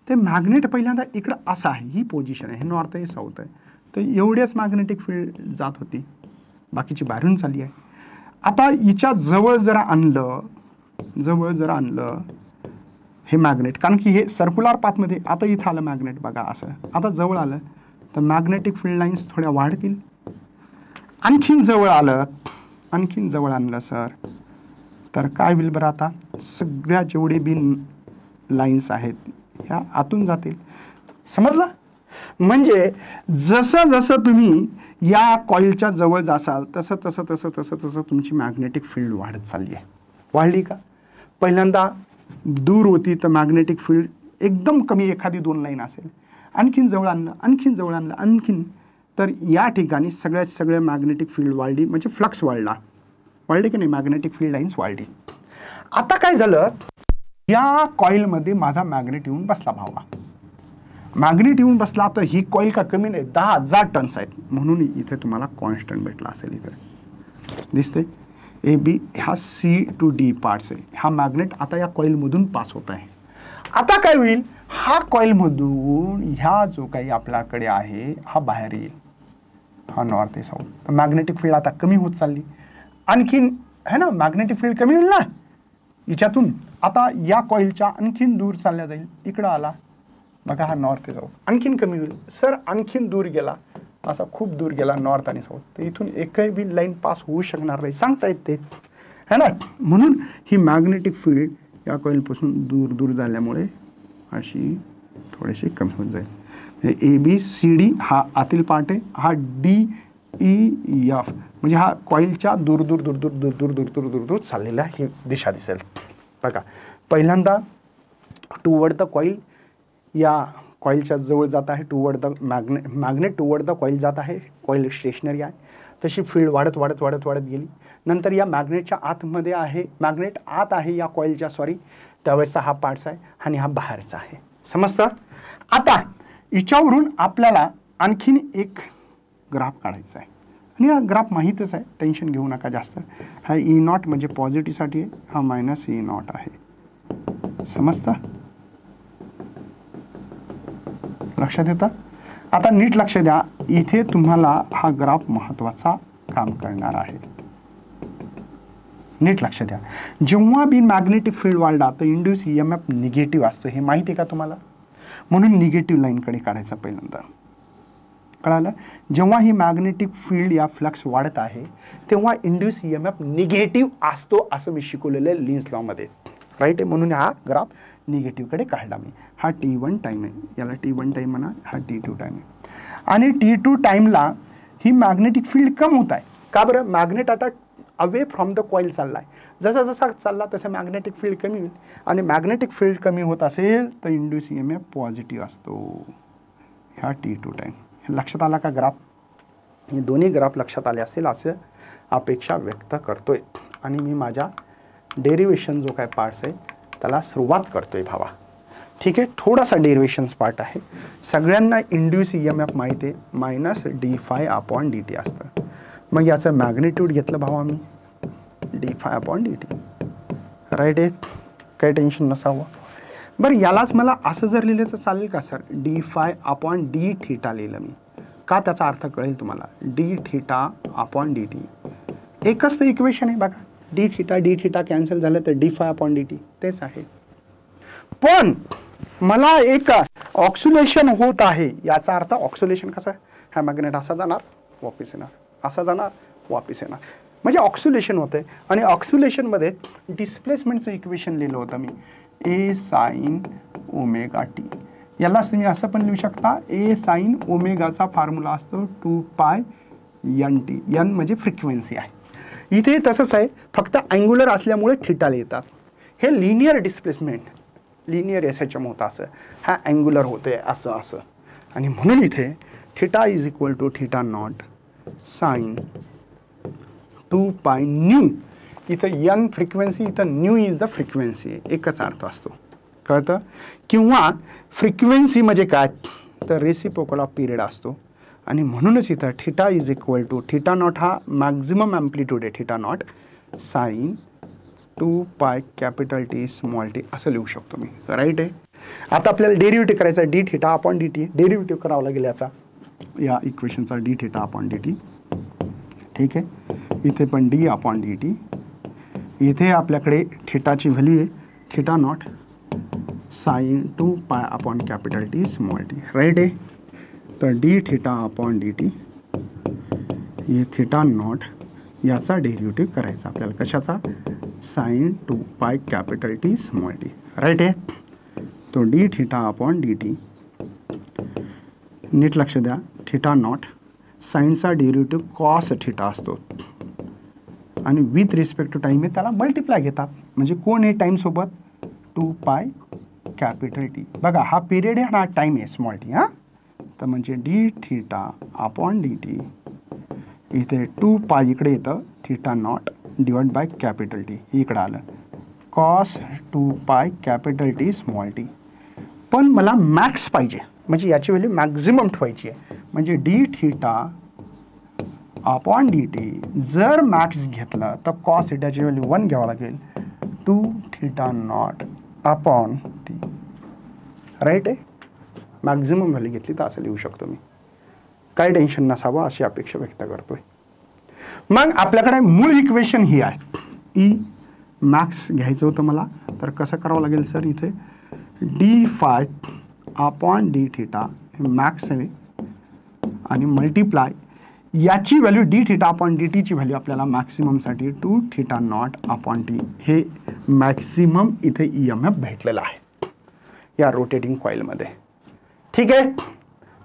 ते मॅग्नेट पहिल्यांदा इकडं असं आहे, ही पोझिशन आहे, हे नॉर्थ आहे, साऊथ आहे, तर एवढेच मॅग्नेटिक फील्ड जात होती, बाकीची बाहेरून चालली आहे. आता हिच्या जवळ जर आणलं हे मॅग्नेट, कारण की हे सर्क्युलर पाथमध्ये, आता इथं आलं मॅग्नेट बघा असं, आता जवळ आलं तर मॅग्नेटिक फील्ड लाईन्स थोड्या वाढतील. आणखीन जवळ आणलं सर तर काय होईल बरं, आता सगळ्या जेवढे बी लाईन्स आहेत ह्या आतून जातील. समजलं? म्हणजे जसं जसं तुम्ही या कॉईलच्या जवळ जासाल तसं तसं तसं तसं तसं तुमची मॅग्नेटिक फील्ड वाढत चालली आहे. वाढली का? पहिल्यांदा दूर होती तर मॅग्नेटिक फील्ड एकदम कमी, एखादी 2 लाईन असेल. आणखीन जवळ आणलं आणखीन, तर या ठिकाणी सगळ्या मॅग्नेटिक फील्ड वाढली, म्हणजे फ्लक्स वाढले की नाही, मॅग्नेटिक फील्ड लाईन्स वाढली. आता काय झालं, या कॉईलमध्ये माझा मॅग्नेट येऊन बसला भावा. मॅग्नेट येऊन बसला तर ही कॉईल का कमी नाही, 10,000 टन्स आहेत, म्हणून इथे तुम्हाला कॉन्स्टंट भेटला असेल. इथे दिसते ए बी, हा C to D पार्ट्स आहे. हा मॅग्नेट आता या कॉईलमधून पास होत आहे. आता काय होईल, हा कॉईलमधून ह्या जो काही आपल्याकडे आहे हा बाहेर येईल, हा नॉर्थ आहे साऊथ. तर मॅग्नेटिक फील्ड आता कमी होत चालली. आणखीन है ना, मॅग्नेटिक फील्ड कमी होईल ना हिच्यातून. आता या कॉईलच्या आणखीन दूर चालल्या जाईल, इकडं आला बघा, हा नॉर्थ आहे साऊथ, आणखीन कमी होईल. सर आणखीन दूर गेला, असा खूप दूर गेला नॉर्थ आणि साऊथ, तर इथून एकही बी लाईन पास होऊ शकणार नाही, सांगता येते है ना. म्हणून ही मॅग्नेटिक फील्ड या कॉईलपासून दूर झाल्यामुळे अशी थोडीशी कमी होत जाईल. ABCD हा आतील पार्ट आहे, हा DEF म्हणजे हा कॉईलच्या दूर चाललेला ही दिशा दिसेल. बघा पहिल्यांदा टूवर्ड द कॉईल, या कॉईलच्या जवळ जात आहे, toward the magnet toward the coil जात आहे. कॉईल स्टेशनरी आहे, तशी फील्ड वाढत गेली. नंतर या मॅग्नेटच्या आतमध्ये आहे, मॅग्नेट आत आहे या कॉईलच्या, त्यावेळेस हा पार्ट्स आहे आणि हा बाहेरचा आहे. समजतं? आता हिच्यावरून आपल्याला आणखीन एक ग्राफ काढायचा आहे, आणि हा ग्राफ माहीतच आहे, टेन्शन घेऊ नका जास्त. हा E0 म्हणजे पॉझिटिव्हसाठी आहे, हा -E0 आहे. समजतं? लक्षात येतं? आता नीट लक्ष द्या, इथे तुम्हाला हा ग्राफ महत्त्वाचा काम करणार आहे. नीट लक्ष द्या. जेव्हा बी मॅग्नेटिक फील्ड वाढला तर इंड्यूस EMF निगेटिव्ह असतो, हे माहिती आहे का तुम्हाला? म्हणून निगेटिव्ह लाईनकडे काढायचा पहिल्यांदा. कळालं? जेव्हा ही मॅग्नेटिक फील्ड या फ्लक्स वाढत आहे तेव्हा इंड्यूस EMF निगेटिव्ह असतो, असं मी शिकवलेलं आहे लिन्स लॉमध्ये, राईट आहे. म्हणून हा ग्राफ निगेटिव्हकडे काढला मी. हा T1 टाईम आहे, याला T1 टाईम म्हणा, हा T2 टाईम आहे. आणि T2 टाईमला ही मॅग्नेटिक फील्ड कम होत आहे. का बरं? मॅग्नेट आता अवे फ्रॉम द कॉईल चालला आहे. जसा जसा चालला तसं मॅग्नेटिक फील्ड कमी होईल, आणि मॅग्नेटिक फील्ड कमी होत असेल तर इंड्यूस EMF पॉझिटिव्ह असतो. ह्या T2 टाईम लक्षात आला का ग्राफ? हे दोन्ही ग्राफ लक्षात आले असतील असं अपेक्षा व्यक्त करतोय. आणि मी माझ्या डेरिवेशन जो काय पार्ट्स आहे त्याला सुरुवात करतोय भावा. ठीक आहे, थोडासा डेरिवेशन्स पार्ट आहे. सगळ्यांना इंड्यूस EMF माहिती आहे, -d∅/dt असतं. मग याचं मॅग्निट्यूड घेतलं भावा मी, d∅/dt, राईट आहे, काही टेन्शन नसावं. बरं यालाच मला असं जर लिहिलं तर चालेल का सर? d∅/dθ लिहिलं मी, का त्याचा अर्थ कळेल तुम्हाला. dθ/dt एकच तर इक्वेशन आहे बघा, dθ कॅन्सल झालं तर d∅/dt तेच आहे. पण मला एक ऑक्सिलेशन होत आहे, याचा अर्थ ऑक्सिलेशन कसं, हा मॅग्नेट असा जाणार वापिस येणार, असा जाणार वापिस येणार, म्हणजे ऑक्सिलेशन होते. आणि ऑक्सिलेशनमध्ये डिस्प्लेसमेंटचं इक्वेशन लिहिलं होतं मी, A sin ω t. यालाच तुम्ही असं पण लिहू शकता, A sin ओमेगाचा फॉर्म्युला असतो 2π n म्हणजे फ्रिक्वेन्सी आहे. इथे तसंच आहे, फक्त अँग्युलर असल्यामुळे थिटा लिहितात. हे लिनियर डिस्प्लेसमेंट, लिनियर SHM होतं असं, हा अँग्युलर होते असं असं. आणि म्हणून इथे theta is equal to θ0 sine 2π nu. इथं n फ्रिक्वेन्सी, इथं न्यू इज द फ्रिक्वेन्सी, एकच अर्थ असतो, कळतं? किंवा फ्रिक्वेन्सी म्हणजे काय तर रेसिप्रोकल ऑफ पिरियड असतो. आणि म्हणूनच इथं थिटा इज इक्वल टू θ0 हा मॅक्झिमम ॲम्प्लिट्यूड आहे, θ0 sine 2π capital T small t असं लिहू शकतो मी, राईट आहे. आता आपल्याला डेरिव्हेटिव्ह करायचा dθ/dt, डेरिव्हेटिव्ह करावा लागेल याचा, या इक्वेशनचा dθ/dt. ठीक आहे, इथे पण डी अपॉन डी टी. इथे आपल्याकडे थिटाची व्हॅल्यू आहे theta naught sine 2 pi upon capital T small T, right आहे. तर D theta upon D T, हे थिटा नॉट याचा डेरिव्हेटिव्ह करायचा आपल्याला, कशाचा, sine 2 pi capital T small T, right आहे. तो D theta upon D T, नीट लक्ष द्या, थिटा नॉट साइनचा डेरिव्हेटिव्ह कॉस थिटा असतो आणि विथ रिस्पेक्ट टू टाईम आहे त्याला मल्टिप्लाय घेतात, म्हणजे कोण आहे टाईमसोबत, 2 पाय कॅपिटल टी. बघा हा पिरियड आहे हा टाईम आहे स्मॉल टी. हां, तर म्हणजे D theta upon D T, इथे 2 पाय इकडे येतं theta not divide by capital T, इकडं आलं cos 2 pi capital T small T. पण मला मॅक्स पाहिजे, म्हणजे याची व्हॅल्यू मॅक्झिमम ठेवायची आहे, म्हणजे D theta upon D T. जर मॅक्स घेतलं तर कॉस थिटाची व्हॅल्यू 1 घ्यावं लागेल, 2 theta not upon T, right आहे. मॅक्झिमम व्हॅल्यू घेतली तर असं लिहू शकतो मी, काही टेन्शन नसावं अशी अपेक्षा व्यक्त करतोय. मग आपल्याकडे मूळ इक्वेशन ही आहे, ई मॅक्स घ्यायचं होतं मला, तर कसं करावं लागेल सर, इथे D phi upon D theta हे मॅक्स आहे आणि मल्टिप्लाय याची value D theta upon D टीची व्हॅल्यू आपल्याला मॅक्सिममसाठी 2 थिटा नॉट अपॉन टी, हे मॅक्सिमम इथे ई एम एफ भेटलेलं आहे या रोटेटिंग कॉईलमध्ये. ठीक आहे,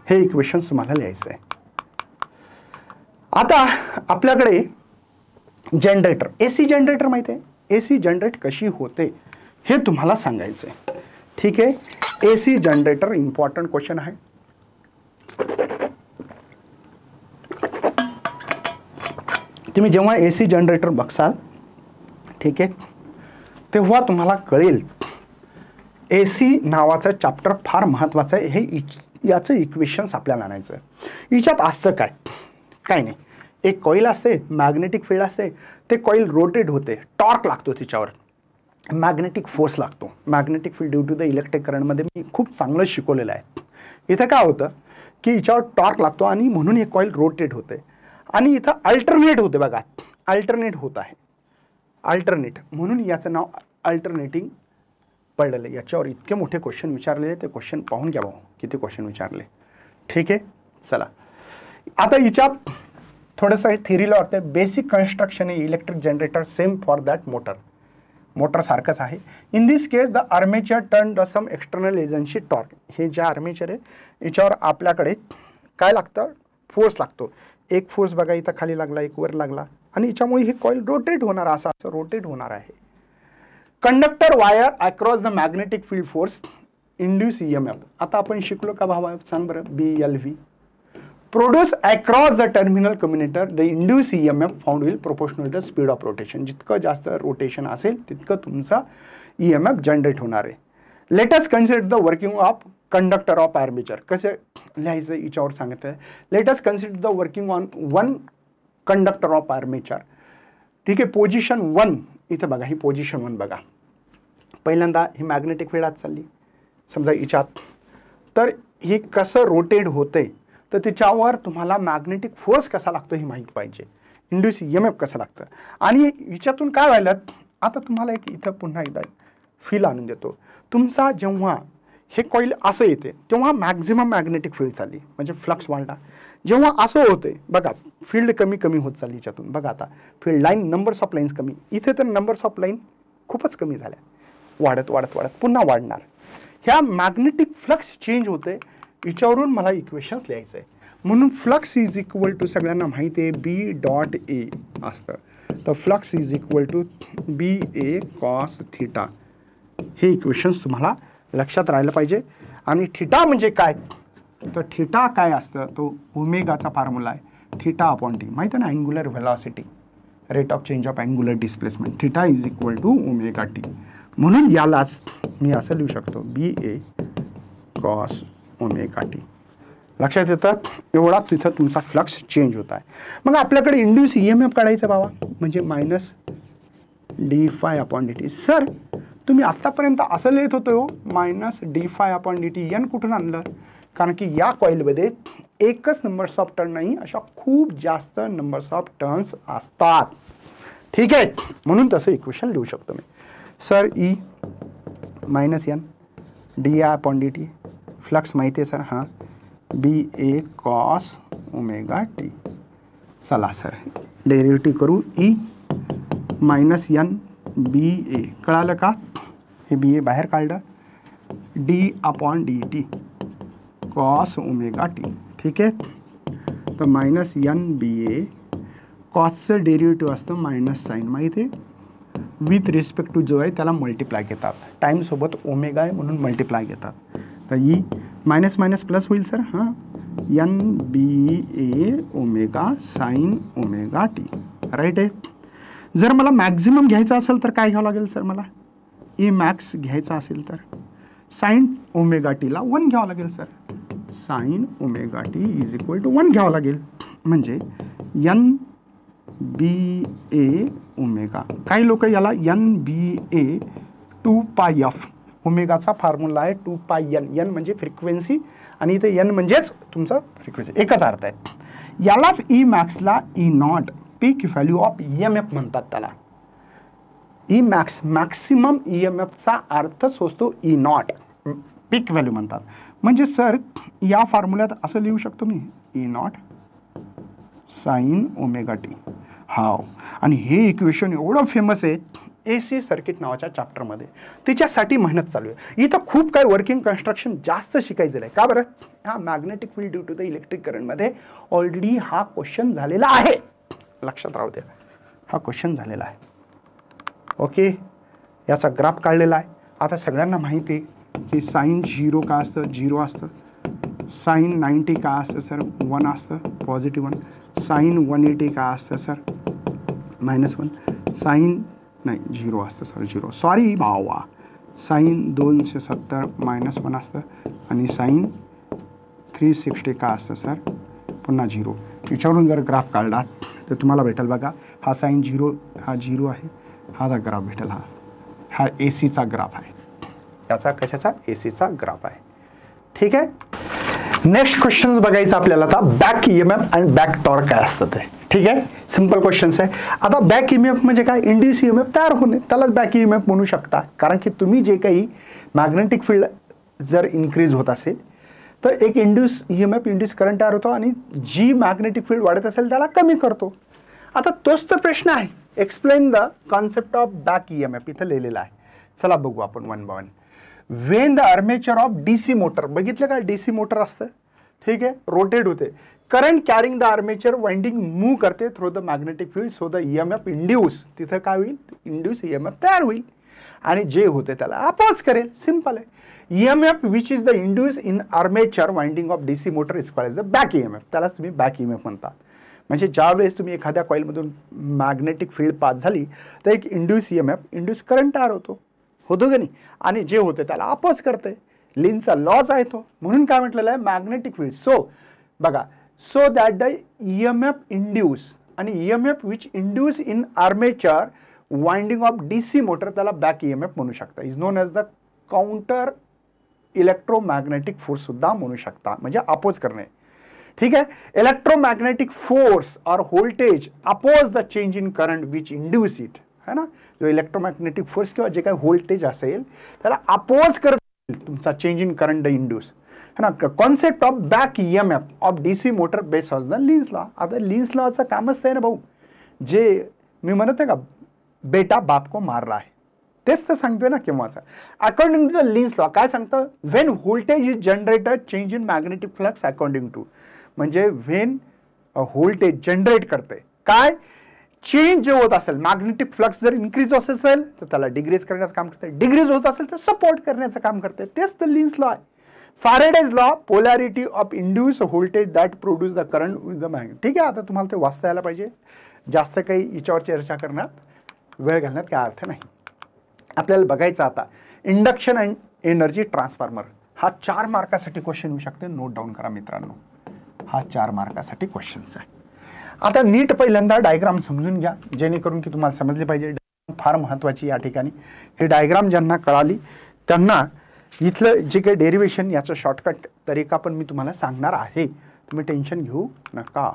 हे इक्वेशन तुम्हाला लिहायचं आहे. आता आपल्याकडे जनरेटर, एसी जनरेटर माहिती आहे, एसी जनरेट कशी होते हे तुम्हाला सांगायचं आहे. ठीक आहे, एसी जनरेटर इम्पॉर्टंट क्वेश्चन आहे. तुम्ही जेव्हा एसी जनरेटर बघसाल, ठीक आहे, तेव्हा तुम्हाला कळेल एसी नावाचं चॅप्टर फार महत्त्वाचं आहे. हे याचं इक्वेशन्स आपल्याला आणायचं आहे. याच्यात असतं काय, काय नाही, एक कॉईल असते, मॅग्नेटिक फील्ड असते, ते कॉईल रोटेट होते, टॉर्क लागतो तिच्यावर, मॅग्नेटिक फोर्स लागतो. Magnetic field due to the electric करंटमध्ये मी खूप चांगलं शिकवलेलं आहे. इथं काय होतं की याच्यावर टॉर्क लागतो आणि म्हणून हे कॉईल रोटेट होते आणि इथं अल्टरनेट होते. बघा अल्टरनेट होत आहे, अल्टरनेट, म्हणून याचं नाव अल्टरनेटिंग पडलेलं आहे. याच्यावर इतके मोठे क्वेश्चन विचारलेले, ते क्वेश्चन पाहून घ्या भाऊ किती क्वेश्चन विचारले. ठीक आहे, चला आता हिच्यात थोडंसं हे थिरीला वाटतं. बेसिक कन्स्ट्रक्शन आहे electric generator same for that motor, motor सारखंच आहे. In this case the armature turn the some external agency torque. हे जे आर्मेचर आहे याच्यावर आपल्याकडे काय लागतं, फोर्स लागतो. एक फोर्स बघा इथं खाली लागला, एक वर लागला आणि याच्यामुळे हे कॉईल रोटेट होणार, असं रोटेट होणार आहे. Conductor wire across the magnetic field force induce EMF. आता आपण शिकलो का भावा, सांग बरं, BLV. Produce across the terminal commutator the induce EMF found will proportional the speed of rotation. जितकं जास्त रोटेशन असेल तितकं तुमचा EMF जनरेट होणार आहे. Let us consider the working of conductor of armature. कसं लिहायचं याच्यावर सांगितलं आहे. Let us consider the working on one conductor of armature. ठीक आहे, पोझिशन 1 इथं बघा, ही पोझिशन 1 बघा. पहिल्यांदा ही मॅग्नेटिक फील्ड आत चालली समजा हिच्यात, तर हे कसं रोटेट होते तर त्याच्यावर तुम्हाला मॅग्नेटिक फोर्स कसा लागतो हे माहीत पाहिजे, इंड्यूस EMF कसं लागतं. आणि हिच्यातून काय व्हायला, आता तुम्हाला एक इथं पुन्हा एकदा फील आणून देतो. तुमचा जेव्हा हे कॉईल असं येते तेव्हा मॅक्झिमम मॅग्नेटिक फील्ड चालली, म्हणजे फ्लक्स वाढला. जेव्हा असं होते बघा, फील्ड कमी कमी होत चालली याच्यातून. बघा आता field line, numbers of lines कमी, इथे तर नंबर्स ऑफ लाईन खूपच कमी झाल्या, वाढत वाढत वाढत पुन्हा वाढणार. ह्या मॅग्नेटिक फ्लक्स चेंज होते, याच्यावरून मला इक्वेशन्स लिहायचं आहे. म्हणून फ्लक्स इज इक्वल टू, सगळ्यांना माहिती आहे, B.A असतं. तर flux is equal to BA cos theta. हे इक्वेशन्स तुम्हाला लक्षात राहिलं पाहिजे. आणि थिटा म्हणजे काय, तर थिटा काय असतं, तो ओमेगाचा फॉर्म्युला आहे, थिटा अपॉन टी. माहिती आहे ना, angular velocity, rate of change of angular displacement. Theta is equal to omega T. म्हणून यालाच मी असं लिहू शकतो, BA कॉस ओमेगा टी. लक्षात येतात, एवढा तिथं तुमचा फ्लक्स चेंज होत आहे. मग आपल्याकडे इंड्यूस EMF काढायचं बाबा, म्हणजे minus d∅ upon dt. Sir तुम्ही आत्तापर्यंत असं लिहित होतो minus d∅ upon dt, N कुठून आणलं, कारण की या कॉईलमध्ये एकच नंबर्स ऑफ टर्न नाही, अशा खूप जास्त नंबर्स ऑफ टर्न्स असतात. ठीक आहे, म्हणून तसं इक्वेशन लिहू शकतो मी. Sir E minus N D I upon D T, flux माहिती आहे सर, हां B A cos omega T. चला सर डेरिव्हेटिव्ह करू. E minus N B A, कळालं का? हे बी ए बाहेर काढलं, D upon D T cos omega T. ठीक आहे, तर मायनस एन बी ए, कॉसचं डेरिव्हेटिव्ह असतं मायनस साईन, माहिती आहे, विथ रिस्पेक्ट टू जो आहे त्याला मल्टिप्लाय घेतात, टाईमसोबत ओमेगा आहे म्हणून मल्टिप्लाय घेतात. तर ई मायनस मायनस प्लस होईल सर, हां N B A omega sine omega T. Right आहे. जर मला मॅक्झिमम घ्यायचा असेल तर काय घ्यावं लागेल सर? मला ई मॅक्स घ्यायचा असेल तर साईन ओमेगा टीला 1 घ्यावं लागेल sir. Sine omega T is equal to 1 घ्यावं लागेल. म्हणजे एन बी ए ओमेगा, काही लोक याला एन बी ए 2 पाय एफ, ओमेगाचा फॉर्म्युला आहे 2 पाय एन. एन म्हणजे फ्रिक्वेन्सी आणि इथे एन म्हणजेच तुमचं फ्रिक्वेन्सी, एकच अर्थ आहे. यालाच ई मॅक्सला E naught peak value of E M F म्हणतात. त्याला E max maximum E M एफचा अर्थच असतो ई नॉट, पीक व्हॅल्यू म्हणतात. म्हणजे सर या फॉर्म्युल्यात असं लिहू शकतो मी, E naught sine omega T. हाव, आणि हे इक्वेशन एवढं फेमस आहे AC सर्किट नावाच्या चॅप्टरमध्ये, त्याच्यासाठी मेहनत चालू आहे. इथं खूप काही वर्किंग कन्स्ट्रक्शन जास्त शिकायचं आहे. का बरं? हा magnetic field due to the electric करंटमध्ये ऑलरेडी हा क्वेश्चन झालेला आहे, लक्षात राहू द्या, हा क्वेश्चन झालेला आहे. ओके, याचा ग्राफ काढलेला आहे. आता सगळ्यांना माहिती आहे की साईन 0 का असतं? 0 असतं. साईन 90 का असतं सर? 1 असतं, पॉझिटिव्ह 1. साईन 180 का असतं सर? -1. साईन नाही 0 असतं सर, 0, सॉरी भावा. साईन 270 -1 असतं. आणि साईन 360 का असतं सर? पुन्हा 0. याच्यावरून जर ग्राफ काढला तर तुम्हाला भेटेल बघा, हा साईन 0, हा 0 आहे, हा जा ग्राफ भेटेल. हा ACचा ग्राफ आहे. याचा कशाचा? ACचा ग्राफ आहे. ठीक आहे. नेक्स्ट क्वेश्चन बघायचं आपल्याला आता, बॅक EMF आणि बॅक टॉर्क काय असतं ते. ठीक आहे, सिंपल क्वेश्चन्स आहे. आता बॅक EMF म्हणजे काय? इंड्यूस EMF तयार होणे, त्यालाच बॅक EMF म्हणू शकता. कारण की तुम्ही जे काही मॅग्नेटिक फील्ड जर इन्क्रीज होत असेल तर एक इंड्यूस EMF, इंड्यूस करंट तयार होतो, आणि जी मॅग्नेटिक फील्ड वाढत असेल त्याला कमी करतो. आता तोच तर प्रश्न आहे. Explain the concept of back EMF इथं लिहिलेला आहे. चला बघू आपण one by one. When the armature of DC motor, बघितलं का? DC मोटर असतं, ठीक आहे, रोटेट होते. Current carrying the armature winding move करते through the magnetic field, so the EMF induce, तिथं काय होईल? इंड्यूस EMF तयार होईल, आणि जे होते त्याला अपोज करेल. सिंपल आहे. EMF which is the induce in armature winding of DC motor is called the back EMF. त्यालाच तुम्ही बॅक EMF म्हणता. म्हणजे ज्यावेळेस तुम्ही एखाद्या कॉईलमधून मॅग्नेटिक फील्ड पास झाली तर एक इंड्यूस EMF, इंड्यूस करंट तयार होतो का नाही, आणि जे होते त्याला अपोज करते. लिनचा लॉज आहे तो. म्हणून काय म्हटलेलं आहे? Magnetic field. सो बघा, so that the EMF induce आणि EMF which induce in armature winding of DC motor, त्याला बॅक EMF म्हणू शकता. Is known as the counter electromagnetic force सुद्धा म्हणू शकता, म्हणजे अपोज करणे. ठीक आहे. इलेक्ट्रोमॅग्नेटिक फोर्स और voltage oppose the change in current which induce it, है ना. जो इलेक्ट्रोमॅग्नेटिक फोर्स किंवा जे काही व्होल्टेज असेल त्याला अपोज करत तुमचा change in current the induce, है ना. Concept of back EMF of DC motor based on the Lenz law. आता लिन्स लॉचं कामच आहे ना भाऊ, जे मी म्हणत आहे का, बेटा बाप को मारला आहे, तेच तर सांगतोय ना केव्हाचा. According to the Lenz law काय सांगतं? When voltage is generated change in magnetic flux according to, म्हणजे व्हेन व्होल्टेज जनरेट करते काय, चेंज जे होत असेल, मॅग्नेटिक फ्लक्स जर इन्क्रीज होत असेल तर त्याला डिग्रीज करण्याचं काम करते, डिग्रीज होत असेल तर सपोर्ट करण्याचं काम करते. तेच तर लिन्स लॉ आहे. Faraday's law, polarity of induce voltage that produce the current with the magnet. ठीक आहे, आता तुम्हाला ते वाचता यायला पाहिजे. जास्त काही याच्यावर चर्चा करण्यात वेळ घालण्यात काय अर्थ नाही. आपल्याला बघायचं आता इंडक्शन अँड एनर्जी ट्रान्सफॉर्मर. हा 4 मार्कासाठी क्वेश्चन येऊ शकते. नोट डाऊन करा मित्रांनो, हा 4 मार्कासाठी क्वेश्चन्स आहे. आता नीट पहिल्यांदा डायग्राम समजून घ्या, जेणेकरून की तुम्हाला समजले पाहिजे. फार महत्त्वाची या ठिकाणी. हे डायग्राम ज्यांना कळाली त्यांना इथलं जे काही डेरिवेशन याचं शॉर्टकट तरीका पण मी तुम्हाला सांगणार आहे, तुम्ही टेन्शन घेऊ नका.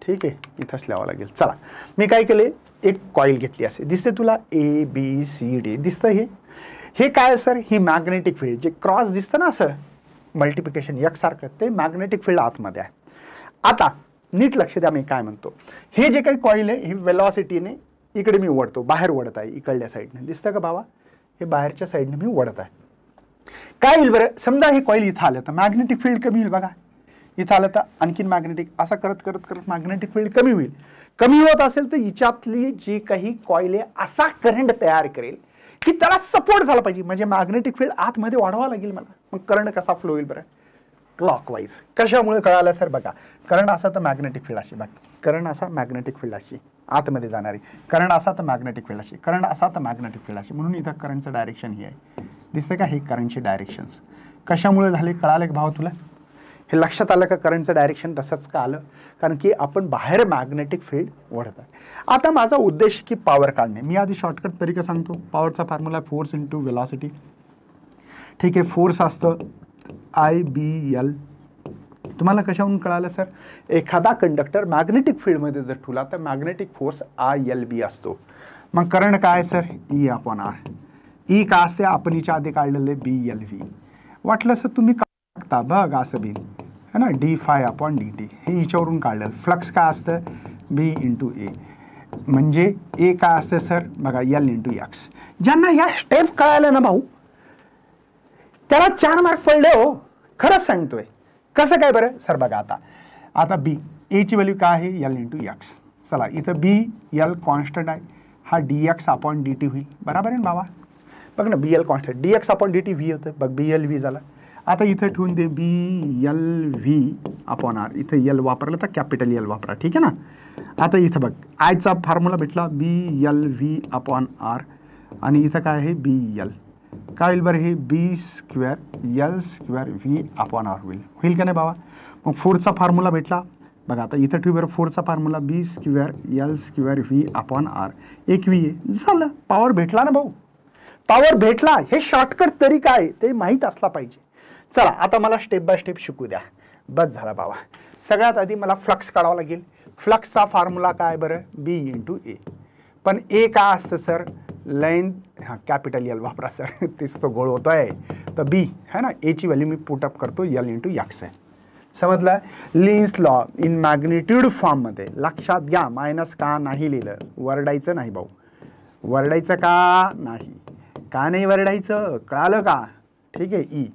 ठीक आहे, इथंच लिहावं लागेल. चला, मी काय केले, एक कॉईल घेतली असे दिसते तुला, ABCD दिसतं. हे काय सर, ही मॅग्नेटिक फील्ड, जे क्रॉस दिसतं ना असं मल्टिप्लिकेशन एकसारखं, ते मॅग्नेटिक फील्ड आतमध्ये आहे. आता नीट लक्ष द्या मी काय म्हणतो. हे जे काही कॉईल आहे, ही वेलॉसिटीने इकडे मी ओढतो, बाहेर ओढत आहे इकडल्या साईडने, दिसतं का बाबा, हे बाहेरच्या साईडने मी ओढत आहे. काय होईल बरं, समजा हे कॉईल इथं आलं तर मॅग्नेटिक फील्ड कमी होईल. बघा इथं आलं तर आणखीन मॅग्नेटिक, असं करत करत करत मॅग्नेटिक फील्ड कमी होईल. कमी होत असेल तर हिच्यातली जी काही कॉईल आहे असा करंट तयार करेल की त्याला सपोर्ट झाला पाहिजे, म्हणजे मॅग्नेटिक फील्ड आतमध्ये वाढवावं लागेल मला. मग करंट कसा फ्लो होईल बरं, क्लॉकवाईज. कशामुळे कळालं सर, बघा करंट असा तर मॅग्नेटिक फील्ड अशी, बघा करंट असा मॅग्नेटिक फील्ड अशी आतमध्ये जाणारी, करंट असा तर मॅग्नेटिक फील्ड अशी, करंट असा तर मॅग्नेटिक फील्ड अशी. म्हणून इथं करंटचं डायरेक्शन ही आहे, दिसतं का, हे करंटचे डायरेक्शन्स कशामुळे झाले कळालं का भाव तुला. हे लक्षात आलं का, करंटचं डायरेक्शन तसंच का आलं, कारण की आपण बाहेर मॅग्नेटिक फील्ड ओढत आहे. आता माझा उद्देश की पॉवर काढणे. मी आधी शॉर्टकट तरीका सांगतो. पॉवरचा फॉर्म्युला फोर्स इंटू वेलॉसिटी. ठीक आहे, फोर्स असतं IBL. तुम्हाला कशाहून कळालं सर, एखादा कंडक्टर मॅग्नेटिक फील्डमध्ये जर ठेवला तर मॅग्नेटिक फोर्स ILB असतो. मग करंट काय सर, E/R. E का असते, आपण हिच्या आधी काढलेले BLV. वाटलं सर तुम्ही टाकता बघ असं बी है ना, d∅/dt. हे हिच्यावरून काढलं. फ्लक्स काय असतं, B × A. म्हणजे A काय असतं सर, बघा L × X. ज्यांना ह्या स्टेप कळाल्या ना भाऊ, त्याला 4 मार्क पडले हो, खरंच सांगतोय. कसं काय बरं सर, बघा आता B, A ची व्हॅल्यू काय आहे, L × X. चला इथं BL कॉन्स्टंट आहे, हा dx/dt होईल. बरोबर आहे ना बाबा, बघ ना, BL कॉन्स्टंट, dx/dt V होतं, बघ BLV झाला. आता इथं ठेवून दे BLV/R. इथं L वापरलं तर कॅपिटल L वापरा, ठीक आहे ना. आता इथं बघ आयचा फॉर्म्युला भेटला BLV/R आणि इथं काय आहे BL. काय होईल बरं, हे B² L² V/R होईल का नाही बाबा. मग फोर्सचा फॉर्म्युला भेटला, बघा आता इथं ठेवू बरं, फोर्सचा फॉर्म्युला B² L² V/R. एक V आहे, झालं, पॉवर भेटला ना भाऊ, पॉवर भेटला. हे शॉर्टकट तरीका आहे, ते माहीत असला पाहिजे. चला आता मला स्टेप बाय स्टेप शिकू द्या, बस झाला बाबा. सगळ्यात आधी मला फ्लक्स काढावा लागेल. फ्लक्सचा फॉर्म्युला काय बरं, B × A. पण A काय असतं सर, लेंथ, हां कॅपिटल L वापरा सर, तेच तो गोळ होतोय. तर B है ना, A ची व्हॅल्यू मी पुटअप करतो, L × X आहे. समजलं. लिन्स लॉ इन मॅग्निट्यूड फॉर्ममध्ये लक्षात घ्या, मायनस का नाही लिहिलं, वरडायचं नाही भाऊ, वरडायचं का नाही, का नाही वरडायचं, कळालं का. ठीक आहे. E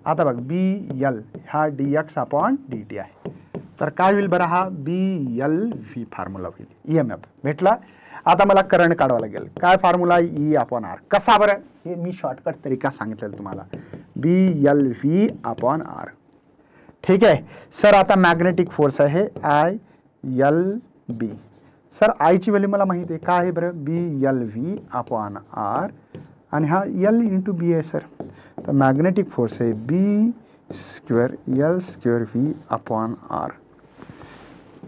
आता बघ BL हा dx/dt आहे, तर काय होईल बरं, हा BLV फॉर्म्युला होईल. EMF भेटला. आता मला करंट काढावा लागेल. काय फॉर्म्युला, E/R. कसा बरं, हे मी शॉर्टकट तरीका सांगितलेला तुम्हाला, BLV/R. ठीक आहे सर. आता मॅग्नेटिक फोर्स आहे ILB. सर आयची व्हॅल्यू मला माहिती आहे, काय आहे बरं, BLV/R आणि हा L × B आहे सर. तर मॅग्नेटिक फोर्स आहे B² L² V/R.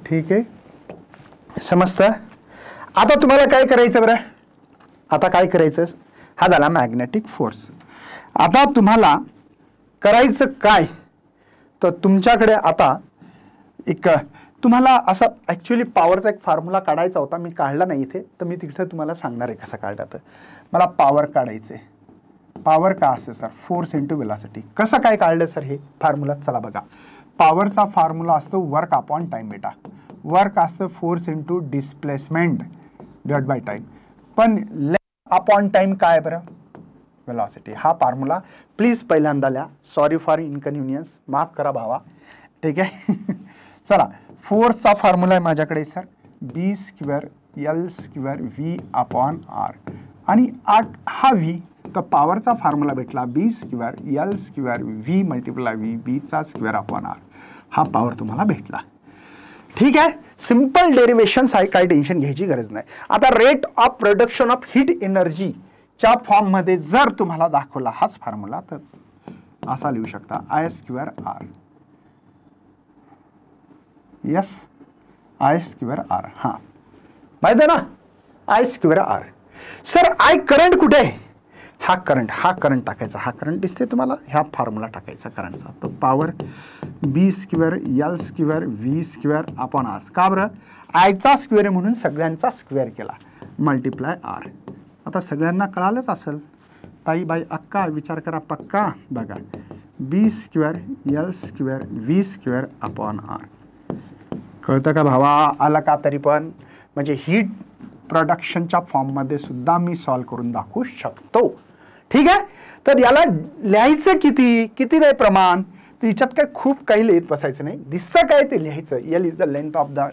ठीक आहे, समजतं. आता तुम्हाला काय करायचं बरं, आता काय करायचं, हा झाला मॅग्नेटिक फोर्स. आता तुम्हाला करायचं काय, तर तुमच्याकडे आता एक तुम्हाला असा ॲक्च्युली पॉवरचा एक फॉर्म्युला काढायचा होता, मी काढला नाही इथे, तर मी तिथे तुम्हाला सांगणार आहे कसं काढलं. तर मला पॉवर काढायचं आहे. पॉवर का असते सर, फोर्स × वेलॉसिटी. कसं काय काढलं सर हे फॉर्म्युला, चला बघा. पॉवरचा फॉर्म्युला असतो वर्क/टाइम बेटा. वर्क असतं फोर्स × डिस्प्लेसमेंट / टाइम. पण लेंथ/टाइम काय बरं, वेलॉसिटी. हा फॉर्म्युला प्लीज पहिल्यांदा लिहा. सॉरी फॉर इनकन्व्हिनियन्स, माफ करा भावा. ठीक आहे. चला, फोर्सचा फॉर्म्युला आहे माझ्याकडे सर, B² L² V/R आणि हा V. तर पॉवरचा फॉर्म्युला भेटला B² L² V × V B²/R. हा पॉवर तुम्हाला भेटला. ठीक आहे, सिंपल डेरिवेशन्स आहे, काही टेन्शन घ्यायची गरज नाही. आता rate of production of heat energy च्या फॉर्ममध्ये जर तुम्हाला दाखवला हाच फॉर्म्युला, तर असा लिहू शकता I²R. Yes, I²R. हां माहिती आहे ना, I²R. सर आय करंट कुठे आहे, हा करंट टाकायचा, हा करंट दिसते तुम्हाला, ह्या फॉर्म्युला टाकायचा करंटचा. तर power B square L square V square upon R. का बरं? आयचा स्क्वेअर आहे म्हणून सगळ्यांचा स्क्वेअर केला, मल्टिप्लाय आर. आता सगळ्यांना कळालंच असेल. ताई बाई अक्का विचार करा पक्का. बघा B square L square V square upon R. कळतं का भावा? आलं का तरी पण? म्हणजे हीट प्रोडक्शनच्या फॉर्ममध्ये सुद्धा मी सॉल्व करून दाखवू शकतो. ठीक आहे. तर याला लिहायचं किती नाही प्रमाण, तर याच्यात काय खूप काही लिहित बसायचं नाही. दिसतं काय ते लिहायचं. L is the length of the